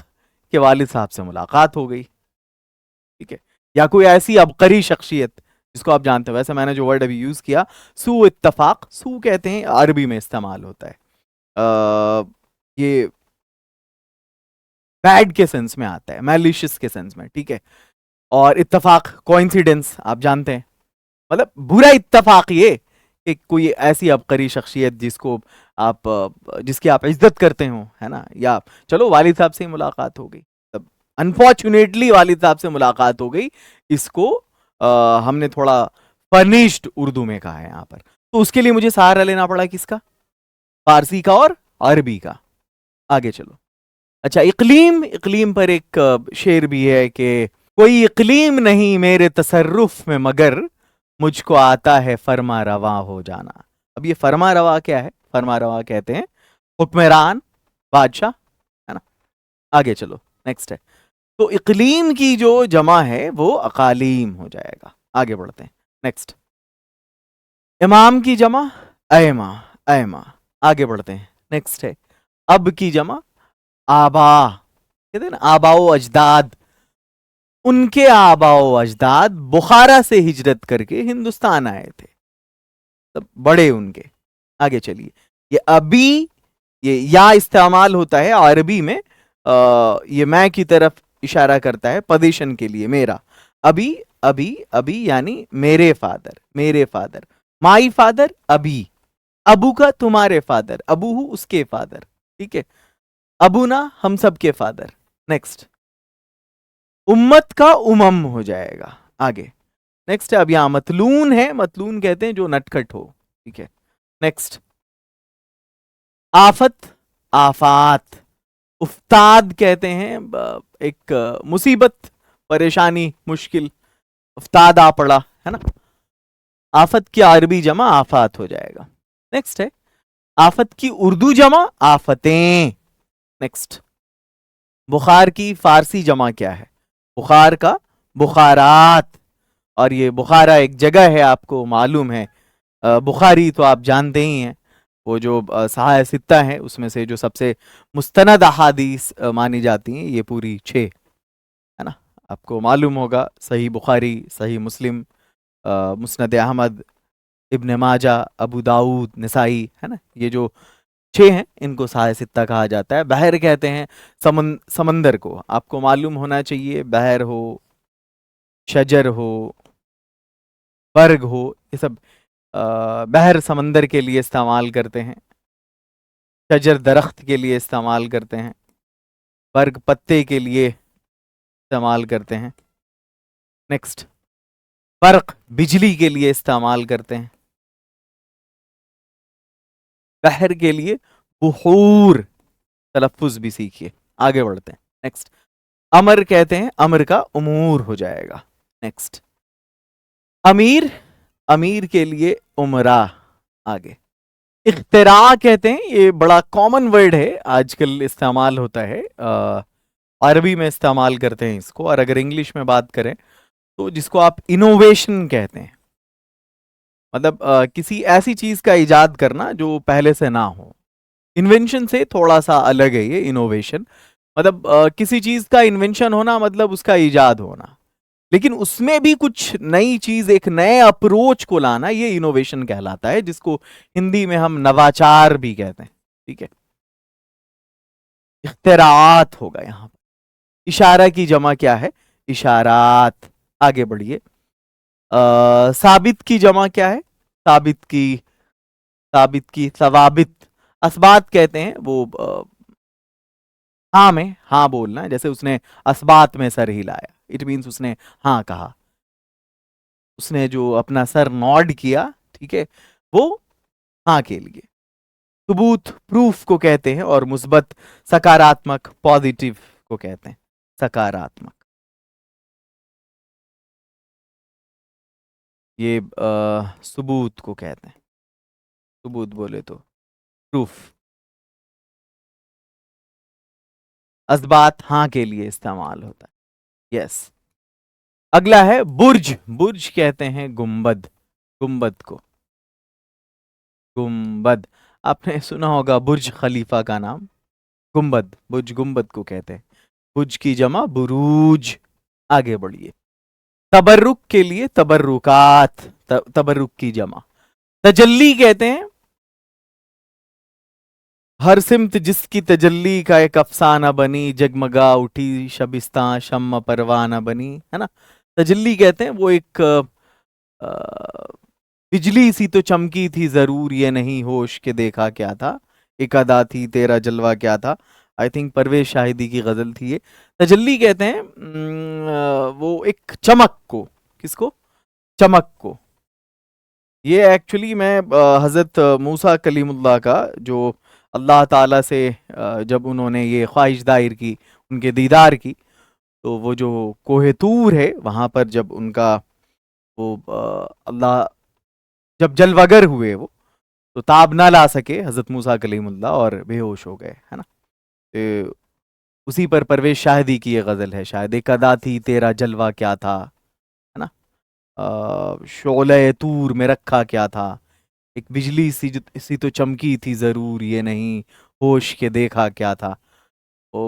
Speaker 1: के वालिद साहब से मुलाकात हो गई, ठीक है। या कोई ऐसी अबकरी शख्सियत जिसको आप जानते हो। वैसे मैंने जो वर्ड अभी यूज किया, सू इत्तफाक, सू कहते हैं, अरबी में इस्तेमाल होता है। ये बैड के सेंस में आता है, मैलिशियस के सेंस में, ठीक है। और इत्तफाक, कोइंसिडेंस, आप जानते हैं, मतलब बुरा इत्तफाक ये कि कोई ऐसी अबकरी शख्सियत जिसको आप, जिसकी आप इज्जत करते हो, है ना, या चलो वालिद साहब से ही मुलाकात हो गई, तब अनफॉर्चुनेटली वालिद साहब से मुलाकात हो गई। इसको हमने थोड़ा फर्निश्ड उर्दू में कहा है यहाँ पर। तो उसके लिए मुझे सहारा लेना पड़ा किसका? फारसी का और अरबी का। आगे चलो। अच्छा, इकलीम, इकलीम पर एक शेर भी है कि कोई इकलीम नहीं मेरे तसर्रुफ में मगर मुझको आता है फरमा रवा हो जाना। अब ये फरमा रवा क्या है? फरमा रवा कहते हैं हुक्मरान, बादशाह, है ना। आगे चलो, नेक्स्ट है। तो इकलीम की जो जमा है वो अकालीम हो जाएगा। आगे बढ़ते हैं, नेक्स्ट। इमाम की जमा ऐमा, ऐमा। आगे बढ़ते हैं, नेक्स्ट है। अब की जमा आबा, कहते हैं ना आबाओ अजदाद। उनके आबाओ अजदाद बुखारा से हिजरत करके हिंदुस्तान आए थे, तब बड़े उनके। आगे चलिए, ये अभी, ये या इस्तेमाल होता है अरबी में, ये मैं की तरफ इशारा करता है, पोजीशन के लिए, मेरा। अभी, अभी, अभी यानी मेरे फादर, मेरे फादर, माई फादर अभी। अबू का तुम्हारे फादर, अबू हूं उसके फादर, ठीक है। अबू ना हम सब के फादर। नेक्स्ट, उम्मत का उमम हो जाएगा। आगे नेक्स्ट है, अब यहां मतलून है, मतलून कहते हैं जो नटखट हो, ठीक है। नेक्स्ट, आफत, आफात। उफ्ताद कहते हैं एक मुसीबत, परेशानी, मुश्किल, उफ्ताद आ पड़ा, है ना। आफत की अरबी जमा आफात हो जाएगा। नेक्स्ट है, आफत की उर्दू जमा आफतें। नेक्स्ट, बुखार की फारसी जमा क्या है? बुखार का बुखारात। और ये बुखारा एक जगह है, आपको मालूम है। बुखारी तो आप जानते ही हैं, वो जो सहाय सित्ता है उसमें से जो सबसे मुस्तनद अहादीस मानी जाती हैं, ये पूरी 6, है ना। आपको मालूम होगा, सही बुखारी, सही मुस्लिम, मुस्नद अहमद, इब्न माजा, अबू दाऊद, नसाई, है ना। ये जो 6 हैं इनको सहाय सित्ता कहा जाता है। बहर कहते हैं समंदर को, आपको मालूम होना चाहिए, बहर हो, शजर हो, बर्ग हो, ये सब बहर समंदर के लिए इस्तेमाल करते हैं, शजर दरख्त के लिए इस्तेमाल करते हैं, बर्ग पत्ते के लिए इस्तेमाल करते हैं। नेक्स्ट, बर्क बिजली के लिए इस्तेमाल करते हैं। बहर के लिए बुहूर, तलफ्फुज भी सीखिए। आगे बढ़ते हैं, नेक्स्ट। अमर कहते हैं, अमर का उमूर हो जाएगा। नेक्स्ट, अमीर, अमीर के लिए उमरा। आगे, इख्तिरा कहते हैं, ये बड़ा कॉमन वर्ड है, आजकल इस्तेमाल होता है, अरबी में इस्तेमाल करते हैं इसको, और अगर इंग्लिश में बात करें तो जिसको आप इनोवेशन कहते हैं, मतलब किसी ऐसी चीज का इजाद करना जो पहले से ना हो। इन्वेंशन से थोड़ा सा अलग है ये इनोवेशन, मतलब किसी चीज का इन्वेंशन होना मतलब उसका इजाद होना, लेकिन उसमें भी कुछ नई चीज, एक नए अप्रोच को लाना, ये इनोवेशन कहलाता है, जिसको हिंदी में हम नवाचार भी कहते हैं। ठीक है, इख्तिरात होगा यहां पर। इशारा की जमा क्या है? इशारात। आगे बढ़िए, साबित की जमा क्या है? साबित की, साबित की सवाबित। असबात कहते हैं वो हाँ में हाँ बोलना, जैसे उसने असबात में सर हिलाया, इट मीन्स उसने हाँ कहा, उसने जो अपना सर नॉड किया, ठीक है, वो हाँ के लिए। सबूत प्रूफ को कहते हैं, और मुस्बत सकारात्मक पॉजिटिव को कहते हैं, सकारात्मक। ये सबूत को कहते हैं, सबूत बोले तो प्रूफ। असबात हाँ के लिए इस्तेमाल होता है, यस। अगला है बुर्ज, बुर्ज कहते हैं गुंबद, गुंबद को, गुंबद। आपने सुना होगा बुर्ज खलीफा का नाम, गुंबद, बुर्ज गुंबद को कहते हैं। बुर्ज की जमा बुरूज। आगे बढ़िए, तबर्रुक के लिए तबर्रुकात, तबर्रुक की जमा। तजल्ली कहते हैं हर सिमत जिसकी तजल्ली का एक अफसाना बनी, जगमगा उठी शबिस्तां शम्म परवाना बनी, है ना। तजल्ली कहते हैं वो एक बिजली सी तो चमकी थी जरूर, ये नहीं होश के देखा क्या था, एक अदा थी तेरा जलवा क्या था। आई थिंक परवेज शाहिदी की गजल थी ये। तजल्ली कहते हैं वो एक चमक को, किसको? चमक को। ये एक्चुअली मैं हजरत मूसा कलीमुल्लाह का, जो अल्लाह ताला से जब उन्होंने ये ख्वाहिश दायर की, उनके दीदार की, तो वो जो कोहे तूर है वहां पर जब उनका वो अल्लाह जब जलवगर हुए वो, तो ताब ना ला सके हजरत मूसा कलीमुल्लाह और बेहोश हो गए, है ना। तो उसी पर परवेज शाहिदी की ये गजल है शायद, एक अदा थी तेरा जलवा क्या था, है ना। शोले तूर में रखा क्या था, एक बिजली सी तो चमकी थी जरूर, ये नहीं होश के देखा क्या था। वो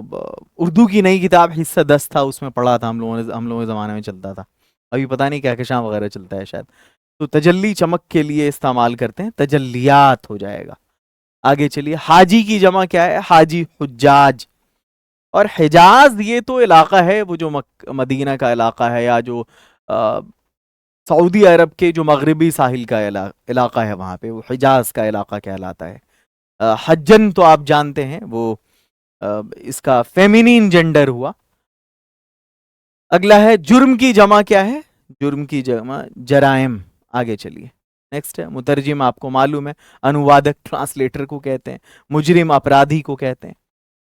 Speaker 1: उर्दू की नई किताब हिस्सा 10 था, उसमें पढ़ा था हम लोगों के ज़माने में चलता था, अभी पता नहीं क्या कहशां वगैरह चलता है शायद। तो तजल्ली चमक के लिए इस्तेमाल करते हैं, तजल्लियात हो जाएगा। आगे चलिए, हाजी की जमा क्या है? हाजी हुज्जाज। और हिजाज ये तो इलाका है, वो जो मदीना का इलाका है, या जो सऊदी अरब के जो मगरबी साहिल का इलाका है, वहाँ पे वो हिजाज का इलाका कहलाता है। हज्जन तो आप जानते हैं, वो इसका फेमिनिन जेंडर हुआ। अगला है जुर्म की जमा क्या है? जुर्म की जमा जराइम। आगे चलिए, नेक्स्ट है मुतरजिम, आपको मालूम है, अनुवादक ट्रांसलेटर को कहते हैं, मुजरिम अपराधी को कहते हैं।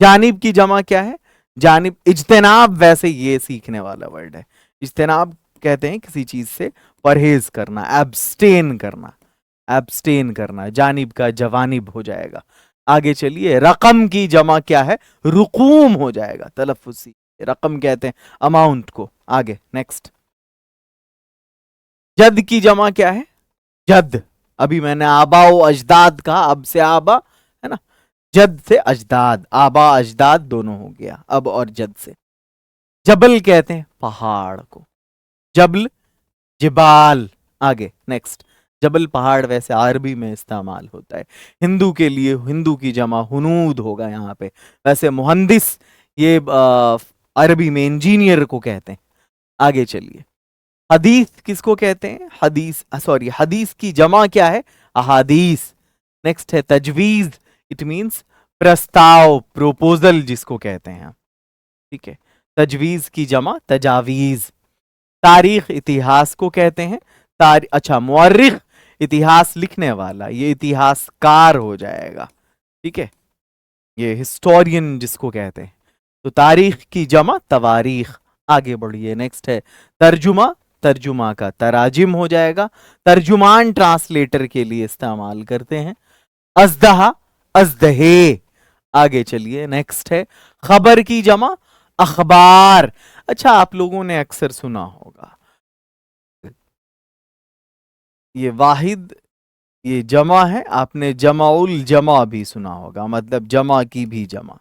Speaker 1: जानिब की जमा क्या है? जानिब इज्तनाब, वैसे ये सीखने वाला वर्ड है। इज्तनाब कहते हैं किसी चीज से परहेज करना, एब्स्टेन करना, एब्स्टेन करना, जानिब का जवानिब हो जाएगा। आगे चलिए, रकम की जमा क्या है? रुकूम हो जाएगा, तलफ्फुज़ सी, रकम कहते हैं अमाउंट को। आगे नेक्स्ट, जद की जमा क्या है? जद। अभी मैंने आबा व अजदाद कहा, अब से आबा, है ना, जद से अजदाद, आबा अजदाद दोनों हो गया, अब और जद से। जबल कहते हैं पहाड़ को, जबल जिबाल। आगे नेक्स्ट, जबल पहाड़ वैसे अरबी में इस्तेमाल होता है। हिंदू के लिए हिंदू की जमा हुनूद होगा यहाँ पे। वैसे मुहंदिस ये अरबी में इंजीनियर को कहते हैं। आगे चलिए, हदीस किसको कहते हैं? हदीस, सॉरी, हदीस की जमा क्या है? अहादीस। नेक्स्ट है तजवीज, इट मींस प्रस्ताव, प्रोपोजल जिसको कहते हैं, ठीक है। तजवीज की जमा तजावीज। तारीख इतिहास को कहते हैं, अच्छा, मुअर्रिख इतिहास लिखने वाला, ये इतिहासकार हो जाएगा, ठीक है, ये हिस्टोरियन जिसको कहते हैं। तो तारीख की जमा तवारीख। आगे बढ़िए, नेक्स्ट है तर्जुमा, तर्जुमा का तराजिम हो जाएगा, तर्जुमान ट्रांसलेटर के लिए इस्तेमाल करते हैं। अजदहा, अजदहे। आगे चलिए, नेक्स्ट है खबर की जमा अखबार। अच्छा, आप लोगों ने अक्सर सुना होगा ये वाहिद, ये जमा है, आपने जमाउल जमा भी सुना होगा, मतलब जमा की भी जमा।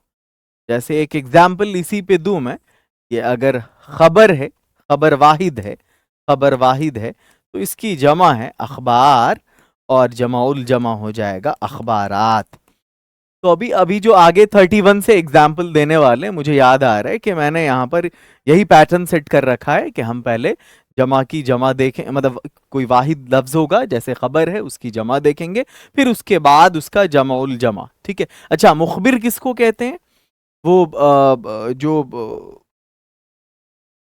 Speaker 1: जैसे एक एग्जाम्पल इसी पे दूं मैं, कि अगर खबर है, खबर वाहिद है, खबर वाहिद है, तो इसकी जमा है अखबार और जमाउल जमा हो जाएगा अखबारात। तो अभी अभी जो आगे 31 से एग्जाम्पल देने वाले हैं, मुझे याद आ रहा है कि मैंने यहाँ पर यही पैटर्न सेट कर रखा है कि हम पहले जमा की जमा देखें, मतलब कोई वाहिद लफ्ज होगा जैसे खबर है उसकी जमा देखेंगे, फिर उसके बाद उसका जमाउल जमा। ठीक है। अच्छा, मुखबिर किसको कहते हैं? वो जो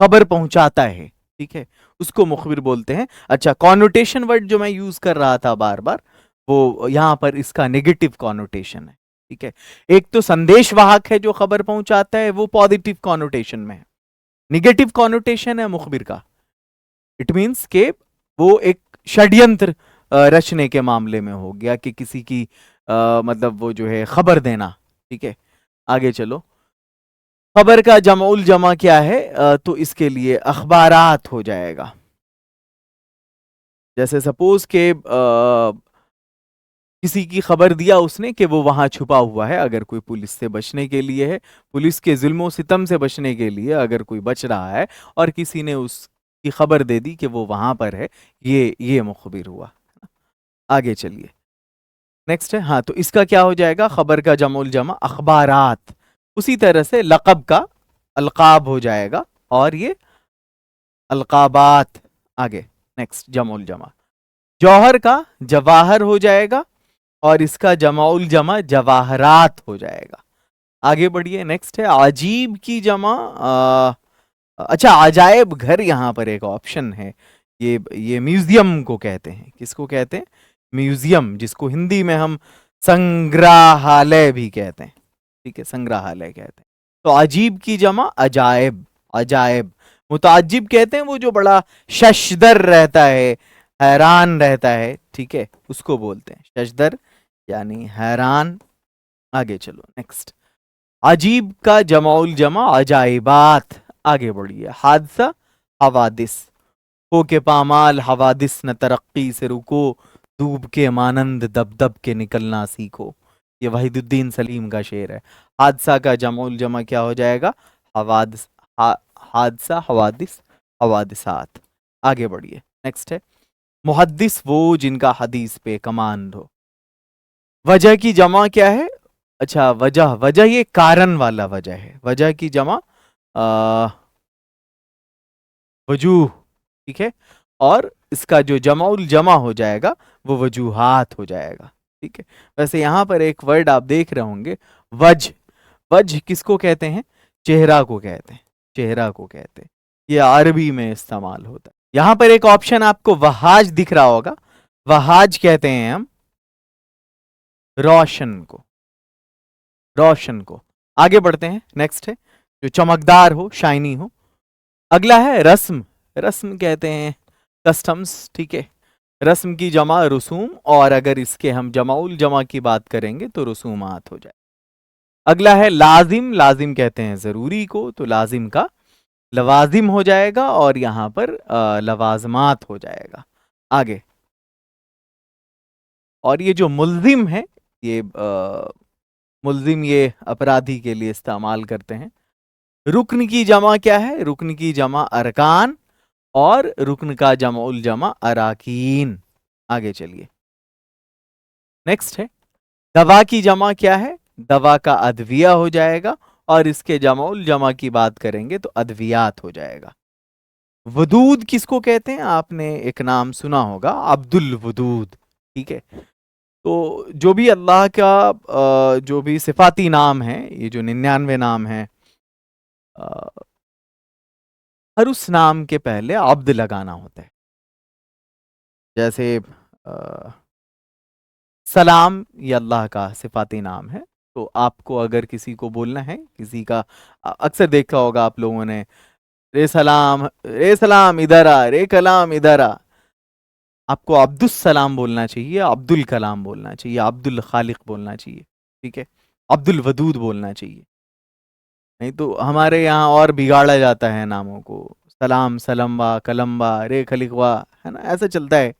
Speaker 1: खबर पहुंचाता है, ठीक है, उसको मुखबिर बोलते हैं। अच्छा, कॉनोटेशन वर्ड जो मैं यूज कर रहा था बार बार, वो यहां पर इसका नेगेटिव कॉनोटेशन है। ठीक है। एक तो संदेश वाहक है जो खबर पहुंचाता है, वो पॉजिटिव कॉनोटेशन में है। निगेटिव कॉनोटेशन है मुखबिर का, इट मीन्स के वो एक षड्यंत्र रचने के मामले में हो गया कि किसी की मतलब वो जो है खबर देना। ठीक है। आगे चलो, खबर का जमाउल जमा क्या है? तो इसके लिए अखबारात हो जाएगा। जैसे सपोज के किसी की खबर दिया उसने कि वो वहां छुपा हुआ है, अगर कोई पुलिस से बचने के लिए है, पुलिस के जुल्मों सितम से बचने के लिए अगर कोई बच रहा है और किसी ने उसकी खबर दे दी कि वो वहां पर है, ये मुखबिर हुआ। आगे चलिए, नेक्स्ट है, हाँ, तो इसका क्या हो जाएगा? खबर का जमुल जमा अखबारात। उसी तरह से लक़ब का अलकाब हो जाएगा और ये अलकाबात। आगे नेक्स्ट, जमुल जमा। जौहर का जवाहर हो जाएगा और इसका जमाउल जमा जवाहरात हो जाएगा। आगे बढ़िए, नेक्स्ट है अजीब की जमा अच्छा, अजायब घर यहाँ पर एक ऑप्शन है। ये म्यूजियम को कहते हैं। किसको कहते हैं? म्यूजियम, जिसको हिंदी में हम संग्रहालय भी कहते हैं। ठीक है, संग्रहालय कहते हैं। तो अजीब की जमा अजायब, अजायब। मुताजिब कहते हैं वो जो बड़ा शशदर रहता है, हैरान रहता है, ठीक है, उसको बोलते हैं शशदर, यानी हैरान। आगे चलो, नेक्स्ट, अजीब का जमाउल जमा अजाइबात। आगे बढ़िए, हादसा हवादिस। हो के पामाल हवादिस न तरक्की से रुको, डूब के मानंद दब दब के निकलना सीखो। ये वहीदुद्दीन सलीम का शेर है। हादसा का जमाउल जमा क्या हो जाएगा? हवादिस, हादसा, हवादिस, हवादिसात। आगे बढ़िए, नेक्स्ट है मुहद्दिस, वो जिनका हदीस पे कमांड हो। वजह की जमा क्या है? अच्छा, वजह, वजह ये कारण वाला वजह है। वजह की जमा वजूह। ठीक है। और इसका जो जमाउल जमा हो जाएगा वो वजूहात हो जाएगा। ठीक है। वैसे यहां पर एक वर्ड आप देख रहे होंगे, वज। वज किसको कहते हैं? चेहरा को कहते हैं, चेहरा को कहते हैं। ये अरबी में इस्तेमाल होता है। यहां पर एक ऑप्शन आपको वहाज दिख रहा होगा, वहाज कहते हैं हम रोशन को, रोशन को। आगे बढ़ते हैं, नेक्स्ट है जो चमकदार हो, शाइनी हो। अगला है रस्म, रस्म कहते हैं कस्टम्स। ठीक है। रस्म की जमा रसूम, और अगर इसके हम जमाउल जमा की बात करेंगे तो रसूमात हो जाए। अगला है लाजिम, लाजिम कहते हैं जरूरी को, तो लाजिम का लवाजिम हो जाएगा और यहां पर लवाजमात हो जाएगा। आगे, और ये जो मुल्जिम है, ये मुल्जिम ये अपराधी के लिए इस्तेमाल करते हैं। रुक्न की जमा क्या है? रुक्न की जमा अरकान और रुक्न का जमाउल जमा अराकीन। आगे चलिए, नेक्स्ट है दवा की जमा क्या है? दवा का अद्विया हो जाएगा और इसके जमाउल जमा की बात करेंगे तो अद्वियात हो जाएगा। वदूद किसको कहते हैं? आपने एक नाम सुना होगा, अब्दुल वदूद। ठीक है। तो जो भी अल्लाह का जो भी सिफाती नाम है, ये जो 99 नाम है, हर उस नाम के पहले अब्द लगाना होता है। जैसे सलाम, ये अल्लाह का सिफाती नाम है। तो आपको अगर किसी को बोलना है, किसी का अक्सर देखा होगा आप लोगों ने, रे सलाम इधर आ, रे कलाम इधर आ। आपको अब्दुल सलाम बोलना चाहिए, अब्दुल कलाम बोलना चाहिए, अब्दुल खालिक बोलना चाहिए, ठीक है, अब्दुल वदूद बोलना चाहिए। नहीं तो हमारे यहाँ और बिगाड़ा जाता है नामों को, सलाम, सलम्बा, कलम्बा, रे खलिकवा, है ना, ऐसे चलता है।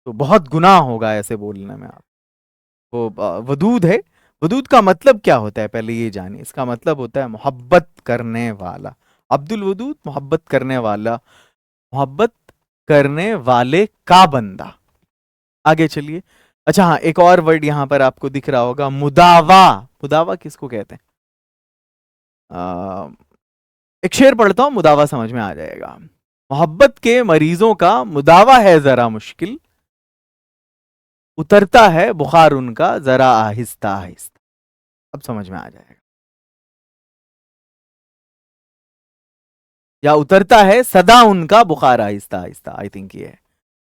Speaker 1: तो बहुत गुनाह होगा ऐसे बोलने में। आपको वदूद है, वदूद का मतलब क्या होता है पहले ये जानिए। इसका मतलब होता है मोहब्बत करने वाला। अब्दुल वदूद मोहब्बत करने वाला, मोहब्बत करने वाले का बंदा। आगे चलिए। अच्छा हाँ, एक और वर्ड यहां पर आपको दिख रहा होगा, मुदावा। मुदावा किसको कहते हैं? एक शेर पढ़ता हूं, मुदावा समझ में आ जाएगा। मोहब्बत के मरीजों का मुदावा है जरा मुश्किल, उतरता है बुखार उनका जरा आहिस्ता आहिस्ता। अब समझ में आ जाएगा। या उतरता है सदा उनका बुखार आहिस्ता आहिस्ता, आई थिंक ये है।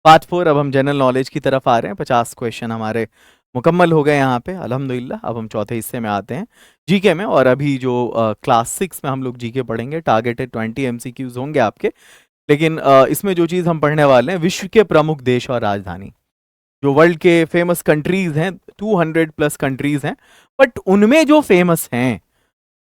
Speaker 1: पार्ट 4। अब हम जनरल नॉलेज की तरफ आ रहे हैं। 50 क्वेश्चन हमारे मुकम्मल हो गए यहाँ पे अल्हम्दुलिल्लाह। अब हम चौथे हिस्से में आते हैं, जीके में। और अभी जो क्लास 6 में हम लोग जीके पढ़ेंगे, टारगेटेड 20 एमसीक्यूज होंगे आपके। लेकिन इसमें जो चीज़ हम पढ़ने वाले हैं, विश्व के प्रमुख देश और राजधानी, जो वर्ल्ड के फेमस कंट्रीज हैं, 200 प्लस कंट्रीज हैं, बट उनमें जो फेमस हैं,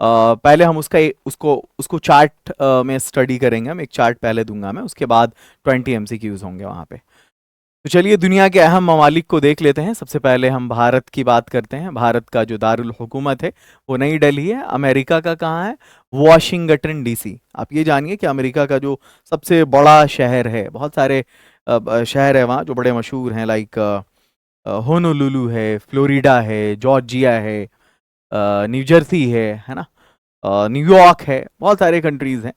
Speaker 1: पहले हम उसको उसको चार्ट में स्टडी करेंगे। हम एक चार्ट पहले दूंगा मैं, उसके बाद 20 एमसीक्यूज होंगे वहाँ पे। तो चलिए दुनिया के अहम ममालिक को देख लेते हैं। सबसे पहले हम भारत की बात करते हैं। भारत का जो दारुल हुकूमत है वो नई दिल्ली है। अमेरिका का कहाँ है? Washington DC. आप ये जानिए कि अमेरिका का जो सबसे बड़ा शहर है, बहुत सारे शहर है वहाँ जो बड़े मशहूर हैं, लाइक होनोलुलु है, फ्लोरिडा है, जॉर्जिया है, न्यू जर्सी है ना, न्यूयॉर्क है, बहुत सारे कंट्रीज हैं।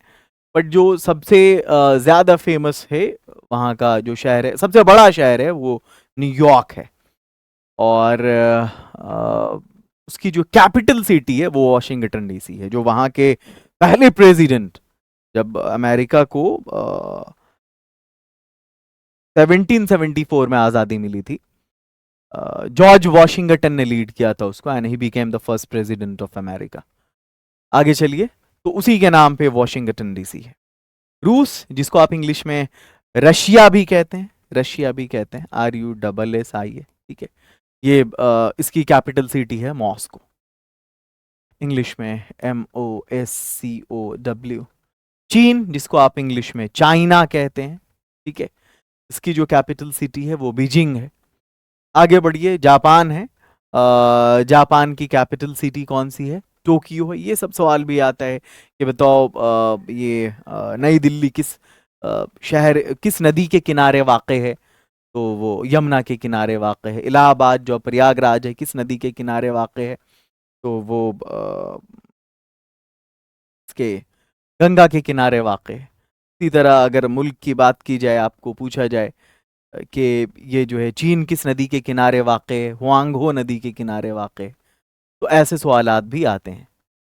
Speaker 1: बट जो सबसे ज़्यादा फेमस है, वहाँ का जो शहर है, सबसे बड़ा शहर है, वो न्यूयॉर्क है। और उसकी जो कैपिटल सिटी है वो वॉशिंगटन डीसी है, जो वहाँ के पहले प्रेसिडेंट, जब अमेरिका को 1774 में आज़ादी मिली थी, जॉर्ज वॉशिंगटन ने लीड किया था उसको, and he became the first president of America. आगे चलिए। तो उसी के नाम पे वॉशिंगटन डीसी है। रूस, जिसको आप इंग्लिश में रशिया भी कहते हैं, रशिया भी कहते हैं, RUSSIA, ठीक है, ये इसकी कैपिटल सिटी है मॉस्को, इंग्लिश में MOSCOW। चीन, जिसको आप इंग्लिश में चाइना कहते हैं, ठीक है, इसकी जो कैपिटल सिटी है वो बीजिंग है। आगे बढ़िए। जापान है। जापान की कैपिटल सिटी कौन सी है? टोक्यो है। ये सब सवाल भी आता है कि बताओ ये नई दिल्ली किस शहर, किस नदी के किनारे वाक़ है? तो वो यमुना के किनारे वाक़ है। इलाहाबाद जो प्रयागराज है, किस नदी के किनारे वाक़ है? तो वो इसके गंगा के किनारे वाक़ है। इसी तरह अगर मुल्क की बात की जाए, आपको पूछा जाए कि ये जो है चीन किस नदी के किनारे वाक़ है? हुआंगहो नदी के किनारे वाक़ है। तो ऐसे सवालात भी आते हैं।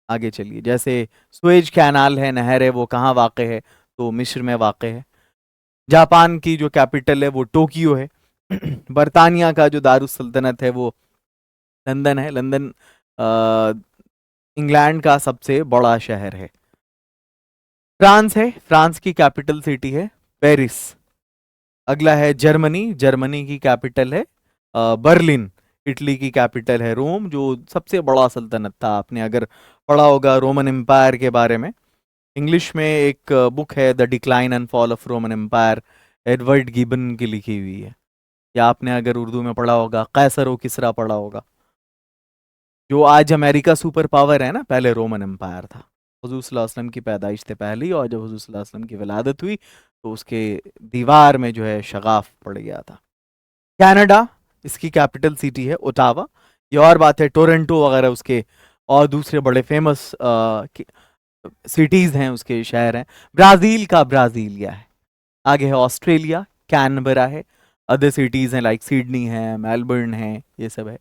Speaker 1: आगे चलिए। जैसे सुएज कैनाल है, नहर है, वो कहाँ वाक़ है? तो मिस्र में वाक़ है। जापान की जो कैपिटल है वो टोक्यो है। बरतानिया का जो दारुस सल्तनत है वो लंदन है। लंदन इंग्लैंड का सबसे बड़ा शहर है। फ्रांस है, फ्रांस की कैपिटल सिटी है पेरिस। अगला है जर्मनी, जर्मनी की कैपिटल है बर्लिन। इटली की कैपिटल है रोम, जो सबसे बड़ा सल्तनत था। आपने अगर पढ़ा होगा रोमन एम्पायर के बारे में, इंग्लिश में एक बुक है the decline and fall of Roman empire, Edward Gibbon की लिखी हुई है। या आपने अगर उर्दू में पढ़ा होगा कैसर व किसरा पढ़ा होगा। जो आज अमेरिका सुपर पावर है ना, पहले रोमन एम्पायर था। हुजूर सल्लल्लाहु अलैहि वसल्लम की पैदाइश से पहले ही, और जब हुजूर सल्लल्लाहु अलैहि वसल्लम की विलादत हुई तो उसके दीवार में जो है शगाफ पड़ गया था। कनाडा, इसकी कैपिटल सिटी है ओटावा। ये और बात है, टोरंटो वगैरह उसके और दूसरे बड़े फेमस सिटीज हैं, उसके शहर हैं। ब्राजील का ब्राजीलिया है। आगे है ऑस्ट्रेलिया, कैनबरा है। अदर सिटीज हैं लाइक सिडनी है, मेलबर्न है, ये सब है।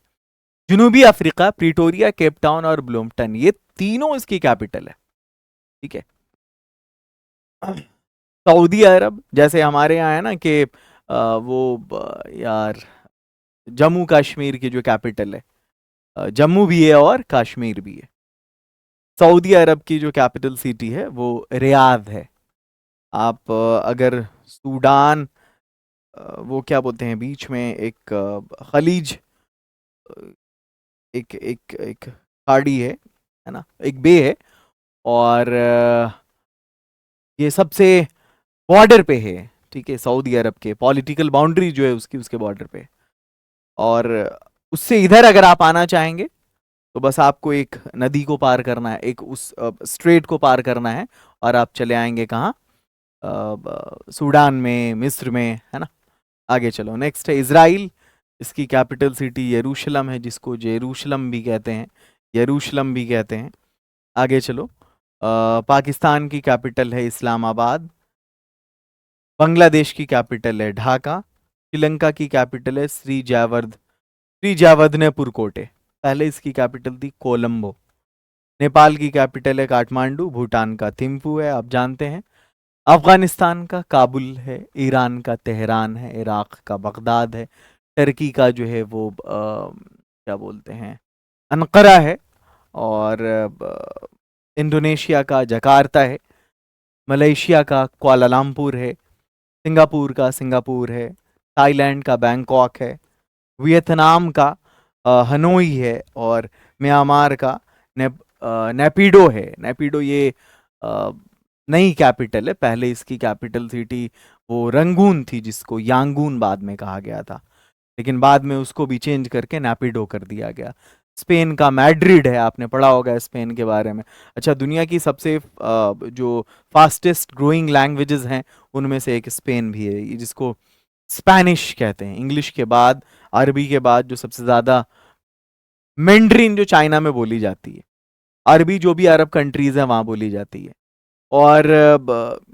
Speaker 1: जनूबी अफ्रीका, प्रिटोरिया, केप टाउन और ब्लूमटन, ये तीनों इसकी कैपिटल है, ठीक है। सऊदी अरब, जैसे हमारे यहाँ है ना कि यार जम्मू कश्मीर की जो कैपिटल है, जम्मू भी है और कश्मीर भी है। सऊदी अरब की जो कैपिटल सिटी है वो रियाद है। आप अगर सूडान, वो क्या बोलते हैं, बीच में एक खलीज, अ, एक एक एक खाड़ी है ना, एक बे है, और ये सबसे बॉर्डर पे है, ठीक है, सऊदी अरब के पॉलिटिकल बाउंड्री जो है उसकी, उसके बॉर्डर पे। और उससे इधर अगर आप आना चाहेंगे तो बस आपको एक नदी को पार करना है, एक उस स्ट्रेट को पार करना है, और आप चले आएंगे कहाँ, सूडान में, मिस्र में, है ना। आगे चलो, नेक्स्ट है इजराइल। इसकी कैपिटल सिटी यरूशलम है, जिसको जेरूशलम भी कहते हैं, यरूशलम भी कहते हैं। आगे चलो, पाकिस्तान की कैपिटल है इस्लामाबाद। बांग्लादेश की कैपिटल है ढाका। श्रीलंका की कैपिटल है श्री जावर्थनेपुर कोटे, पहले इसकी कैपिटल थी कोलंबो। नेपाल की कैपिटल है काठमांडू। भूटान का थिम्पू है, आप जानते हैं। अफगानिस्तान का काबुल है। ईरान का तेहरान है। इराक का बगदाद है। टर्की का जो है वो क्या बोलते हैं, अनकरा है। और इंडोनेशिया का जकार्ता है। मलेशिया का कुआलालंपुर है। सिंगापुर का सिंगापुर है। थाईलैंड का बैंकॉक है। वियतनाम का हनोई है। और म्यांमार का नेपिडो है। नेपिडो ये अ, नई कैपिटल है, पहले इसकी कैपिटल सिटी वो रंगून थी, जिसको यांगून बाद में कहा गया था, लेकिन बाद में उसको भी चेंज करके नेपिडो कर दिया गया। स्पेन का मैड्रिड है, आपने पढ़ा होगा स्पेन के बारे में। अच्छा, दुनिया की सबसे जो फास्टेस्ट ग्रोइंग लैंग्वेजेस हैं उनमें से एक स्पेन भी है, ये जिसको स्पेनिश कहते हैं। इंग्लिश के बाद, अरबी के बाद जो सबसे ज्यादा, मैंड्रीन जो चाइना में बोली जाती है, अरबी जो भी अरब कंट्रीज है वहां बोली जाती है। और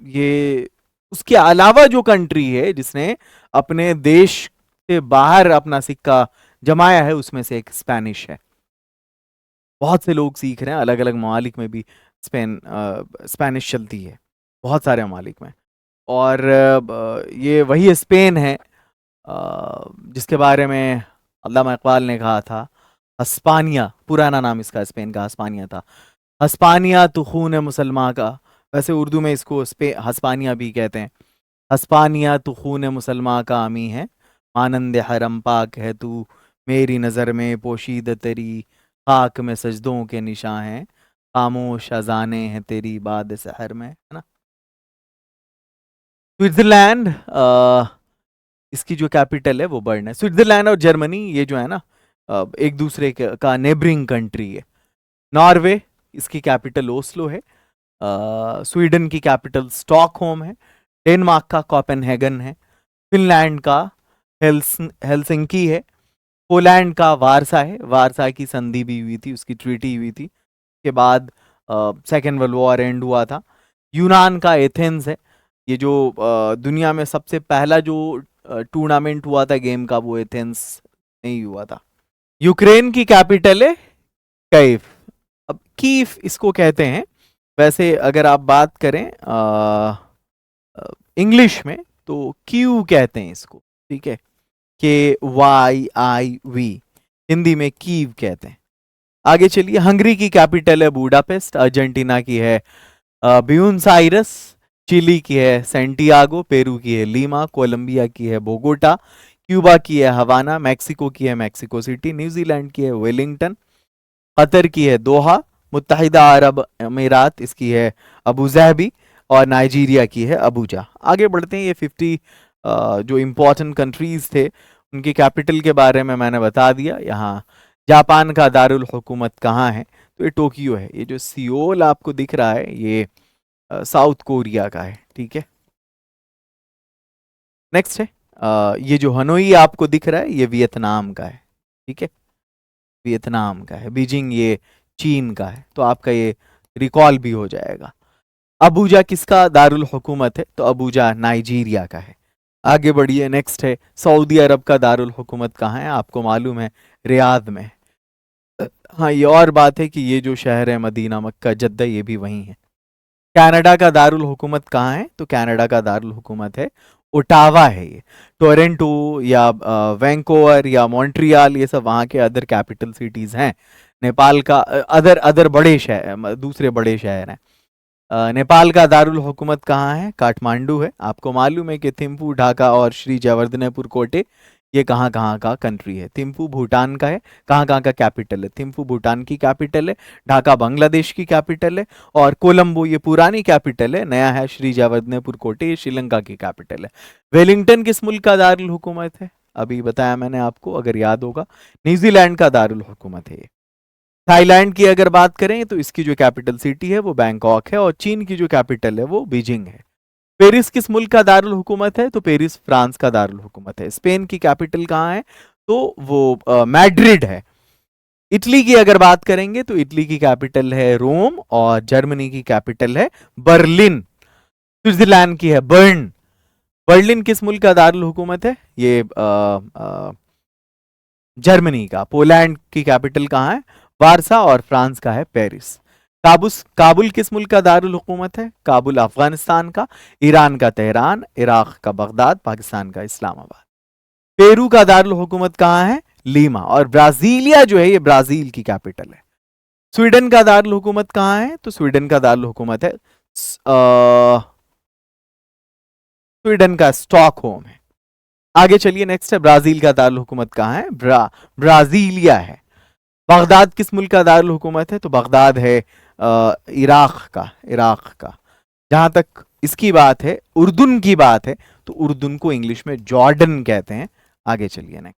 Speaker 1: ये उसके अलावा जो कंट्री है जिसने अपने देश से बाहर अपना सिक्का जमाया है, उसमें से एक स्पेनिश है। बहुत से लोग सीख रहे हैं, अलग अलग ममालिक में भी स्पेनिश चलती है, बहुत सारे ममालिक में। और ये वही स्पेन है जिसके बारे में अल्लामा इकबाल ने कहा था, हस्पानिया, पुराना नाम इसका स्पेन का हस्पानिया था। हस्पानिया तो खून है मुसलमान का। वैसे उर्दू में इसको हस्पानिया भी कहते हैं। हस्पानिया तो खून मुसलमान का आमी है, मानंद हरम पाक है तू, मेरी नज़र में पोशीद तेरी, खाक में सजदों के निशान हैं, खामोश अजाने हैं तेरी बाद सहर में, है ना। स्विट्जरलैंड, इसकी जो कैपिटल है वो बर्न है। स्विट्जरलैंड और जर्मनी ये जो है ना, एक दूसरे का नेबरिंग कंट्री है। नॉर्वे, इसकी कैपिटल ओस्लो है। स्वीडन की कैपिटल स्टॉकहोम है। डेनमार्क का कोपेनहेगन है। फिनलैंड का हेलसिंकी है। पोलैंड का वारसा है, वारसा की संधि भी हुई थी, उसकी ट्रीटी हुई थी, के बाद सेकेंड वर्ल्ड वॉर एंड हुआ था। यूनान का एथेंस है। ये जो दुनिया में सबसे पहला जो टूर्नामेंट हुआ था गेम का, वो एथेंस नहीं हुआ था। यूक्रेन की कैपिटल है कीव। अब कीव इसको कहते हैं, वैसे अगर आप बात करें इंग्लिश में तो क्यू कहते हैं इसको, ठीक है, KYIV, हिंदी में कीव कहते हैं। आगे चलिए, हंगरी की कैपिटल है बुडापेस्ट। अर्जेंटीना की है ब्यूनस आयरस। चिली की है सेंटियागो। पेरू की है लीमा। कोलंबिया की है बोगोटा। क्यूबा की है हवाना। मैक्सिको की है मैक्सिको सिटी। न्यूजीलैंड की है वेलिंगटन। कतर की है दोहा। मुत्तहिदा अरब अमीरात, इसकी है अबू जहबी। और नाइजीरिया की है अबूजा। आगे बढ़ते हैं, ये 50 जो इम्पोर्टेंट कंट्रीज थे उनकी कैपिटल के बारे में मैंने बता दिया। यहाँ जापान का दारुल हुकूमत कहाँ है, तो ये टोक्यो है। ये जो सियोल आपको दिख रहा है ये साउथ कोरिया का है, ठीक है। नेक्स्ट है ये जो हनोई आपको दिख रहा है ये वियतनाम का है, ठीक है, वियतनाम का है। बीजिंग ये चीन का है, तो आपका ये रिकॉल भी हो जाएगा। अबूजा किसका दारुल हुकूमत है, तो अबूजा नाइजीरिया का है। आगे बढ़िए, नेक्स्ट है सऊदी अरब का दारुल हुकूमत कहाँ है, आपको मालूम है रियाद में। हाँ, ये और बात है कि ये जो शहर है मदीना मक्का जद्दा, ये भी वही है। कनाडा का दारुल हुकूमत कहाँ है, तो कनाडा का दारुल हुकूमत है ओटावा है। ये टोरंटो या वैंकोवर या मॉन्ट्रियल, ये सब वहाँ के अदर कैपिटल सिटीज हैं। नेपाल का अदर अदर बड़े शहर, दूसरे बड़े शहर हैं। नेपाल का दारुल हुकूमत कहाँ है? काठमांडू है। आपको मालूम है कि थिम्पू, ढाका और श्री जयवर्धनेपुर कोटे ये कहाँ कहाँ का कंट्री है? थिम्पू भूटान का है। कहाँ कहाँ का कैपिटल है? थिम्पू भूटान की कैपिटल है, ढाका बांग्लादेश की कैपिटल है, और कोलंबो ये पुरानी कैपिटल है, नया है श्री जयवर्धनेपुर कोटे ये श्रीलंका की कैपिटल है। वेलिंगटन किस मुल्क का दारुल हुकूमत है? अभी बताया मैंने आपको, अगर याद होगा। न्यूजीलैंड का दारुल हुकूमत है ये। थाईलैंड की अगर बात करें तो इसकी जो कैपिटल सिटी है वो बैंकॉक है, और चीन की जो कैपिटल है वो बीजिंग है। पेरिस किस मुल्क का दारुल हुकूमत है? तो पेरिस फ्रांस का दारुल हुकूमत है। स्पेन की कैपिटल कहाँ है? तो वो मैड्रिड है। इटली की अगर बात करेंगे तो इटली की कैपिटल है रोम, और जर्मनी की कैपिटल है बर्लिन। स्विट्जरलैंड की है बर्न। बर्लिन किस मुल्क का दारुल हुकूमत है? ये जर्मनी का। पोलैंड की कैपिटल कहाँ है? वारसा, और फ्रांस का है पेरिस। काबुल किस मुल्क का दारुल हुकूमत है? काबुल अफगानिस्तान का। ईरान का तेहरान, इराक का बगदाद, पाकिस्तान का इस्लामाबाद। पेरू का दारुल हुकूमत कहाँ है? लीमा। और ब्राजीलिया जो है ये ब्राजील की कैपिटल है। स्वीडन का दारुल हुकूमत कहाँ है? तो स्वीडन का दारुल हुकूमत है स्वीडन का स्टॉकहोम है। आगे चलिए, नेक्स्ट है ब्राजील का दारुल हुकूमत कहाँ है? ब्राजीलिया है। बगदाद किस मुल्क का दारुल हुकूमत है? तो बगदाद है इराक का। जहां तक इसकी बात है, उर्दून की बात है, तो उर्दून को इंग्लिश में जॉर्डन कहते हैं। आगे चलिए नेक्स्ट।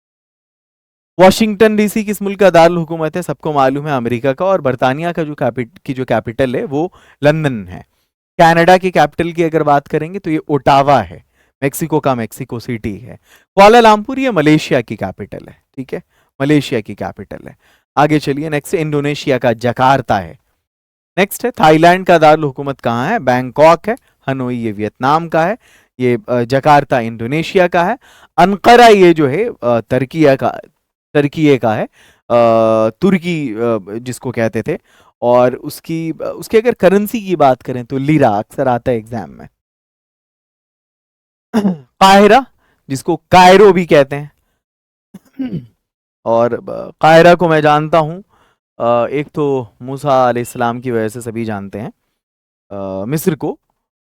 Speaker 1: वॉशिंगटन डीसी किस मुल्क का दारुल हुकूमत है? सबको मालूम है, अमेरिका का। और बर्तानिया का जो कैपिटल है वो लंदन है। कनाडा की कैपिटल की अगर बात करेंगे तो ये ओटावा है। मेक्सिको का मेक्सिको सिटी है। कुआलालंपुर ये मलेशिया की कैपिटल है, ठीक है, मलेशिया की कैपिटल है। आगे चलिए नेक्स्ट, इंडोनेशिया का जकार्ता है। नेक्स्ट है थाईलैंड का दारुल हुकूमत कहाँ है? बैंकॉक है। हनोई ये वियतनाम का है। ये जकार्ता इंडोनेशिया का है। अंकारा ये जो है तुर्की का है। तुर्की जिसको कहते थे। और उसकी अगर करेंसी की बात करें तो लीरा अक्सर आता है एग्जाम में। काहिरा, जिसको कायरो भी कहते हैं। और कायरा को मैं जानता हूं, एक तो मूसा अलैहिस्सलाम की वजह से सभी जानते हैं मिस्र को।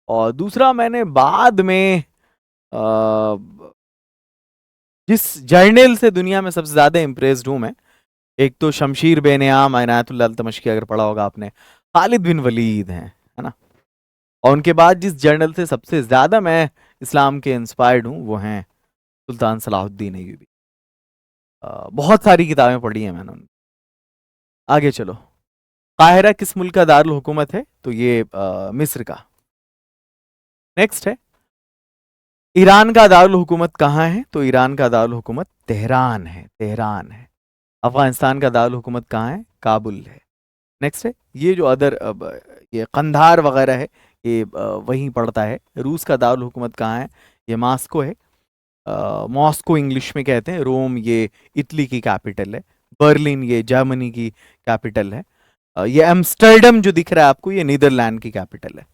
Speaker 1: और दूसरा मैंने बाद में जिस जर्नल से दुनिया में सबसे ज्यादा इम्प्रेस्ड हूं मैं, एक तो शमशीर बेनियाम इनायतुल्लाह तमश्की, अगर पढ़ा होगा आपने, खालिद बिन वलीद हैं, है ना। और उनके बाद जिस जर्नल से सबसे ज्यादा मैं इस्लाम के इंस्पायर्ड हूँ वो हैं सुल्तान सलाहुद्दीन अय्यूबी। बहुत सारी किताबें पढ़ी हैं मैंने उनकी। आगे चलो, काहिरा किस मुल्क का दारुल हुकूमत है? तो ये मिस्र का। नेक्स्ट है, ईरान का दारुल हुकूमत कहाँ है? तो ईरान का दारुल हुकूमत तेहरान है। अफगानिस्तान का दारुल हुकूमत कहाँ है? काबुल है। नेक्स्ट है, ये जो अदर ये कंधार वगैरह है ये वहीं पड़ता है। रूस का दारुल हुकूमत कहाँ है? ये मॉस्को है। मॉस्को इंग्लिश में कहते हैं। रोम ये इटली की कैपिटल है। बर्लिन ये जर्मनी की कैपिटल है। ये एम्स्टर्डम जो दिख रहा है आपको ये नीदरलैंड की कैपिटल है।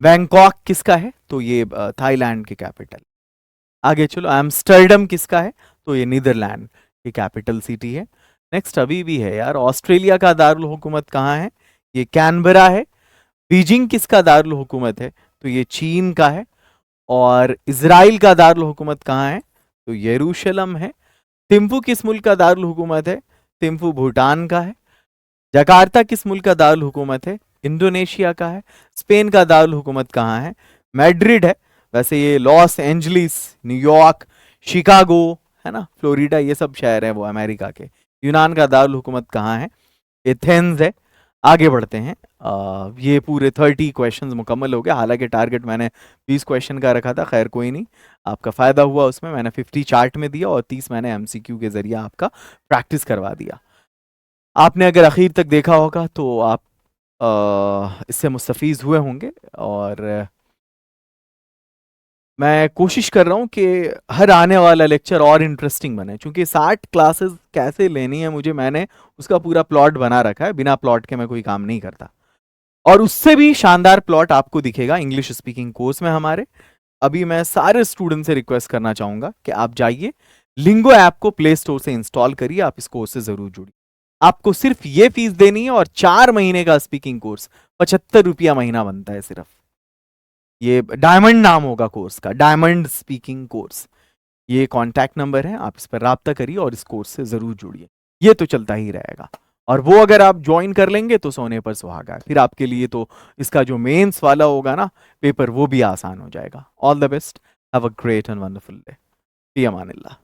Speaker 1: बैंकॉक किसका है? तो ये थाईलैंड की कैपिटल। आगे चलो, एम्स्टर्डम किसका है? तो ये नीदरलैंड की कैपिटल सिटी है। नेक्स्ट अभी भी है यार, ऑस्ट्रेलिया का दारुल हुकूमत कहाँ है? ये कैनबरा है। बीजिंग किसका दारुल हुकूमत है? तो ये चीन का है। और इजराइल का दारुल हुकूमत कहाँ है? तो यरूशलेम है। थिम्पू किस मुल्क का दारुल हुकूमत है? थिम्पू भूटान का है। जकार्ता किस मुल्क का दारुल हुकूमत है? इंडोनेशिया का है। स्पेन का दारुल हुकूमत कहाँ है? मैड्रिड है। वैसे ये लॉस एंजलिस, न्यूयॉर्क, शिकागो, है ना, फ्लोरिडा, ये सब शहर हैं वो अमेरिका के। यूनान का दारुल हुकूमत कहाँ है? एथेंस है। आगे बढ़ते हैं। ये पूरे 30 क्वेश्चंस मुकम्मल हो गए। हालांकि टारगेट मैंने 20 क्वेश्चन का रखा था, खैर कोई नहीं, आपका फ़ायदा हुआ उसमें। मैंने 50 चार्ट में दिया और 30 मैंने एमसीक्यू के ज़रिए आपका प्रैक्टिस करवा दिया। आपने अगर आखिर तक देखा होगा तो आप इससे मुस्तफ़ीज़ हुए होंगे। और मैं कोशिश कर रहा हूँ कि हर आने वाला लेक्चर और इंटरेस्टिंग बने, क्योंकि 60 क्लासेस कैसे लेनी है मुझे, मैंने उसका पूरा प्लॉट बना रखा है। बिना प्लॉट के मैं कोई काम नहीं करता। और उससे भी शानदार प्लॉट आपको दिखेगा इंग्लिश स्पीकिंग कोर्स में हमारे। अभी मैं सारे स्टूडेंट से रिक्वेस्ट करना चाहूंगा कि आप जाइए, लिंगो ऐप को प्ले स्टोर से इंस्टॉल करिए, आप इस कोर्स से जरूर जुड़िए। आपको सिर्फ ये फीस देनी है और 4 महीने का स्पीकिंग कोर्स 75 रुपया महीना बनता है सिर्फ। ये डायमंड नाम होगा कोर्स का, डायमंड स्पीकिंग कोर्स। ये कॉन्टैक्ट नंबर है, आप इस पर राब्ता करिए और इस कोर्स से जरूर जुड़िए। ये तो चलता ही रहेगा, और वो अगर आप ज्वाइन कर लेंगे तो सोने पर सुहागा है। फिर आपके लिए तो इसका जो मेंस वाला होगा ना पेपर, वो भी आसान हो जाएगा। All the best, have a great and wonderful day. फी अमानिल्लाह।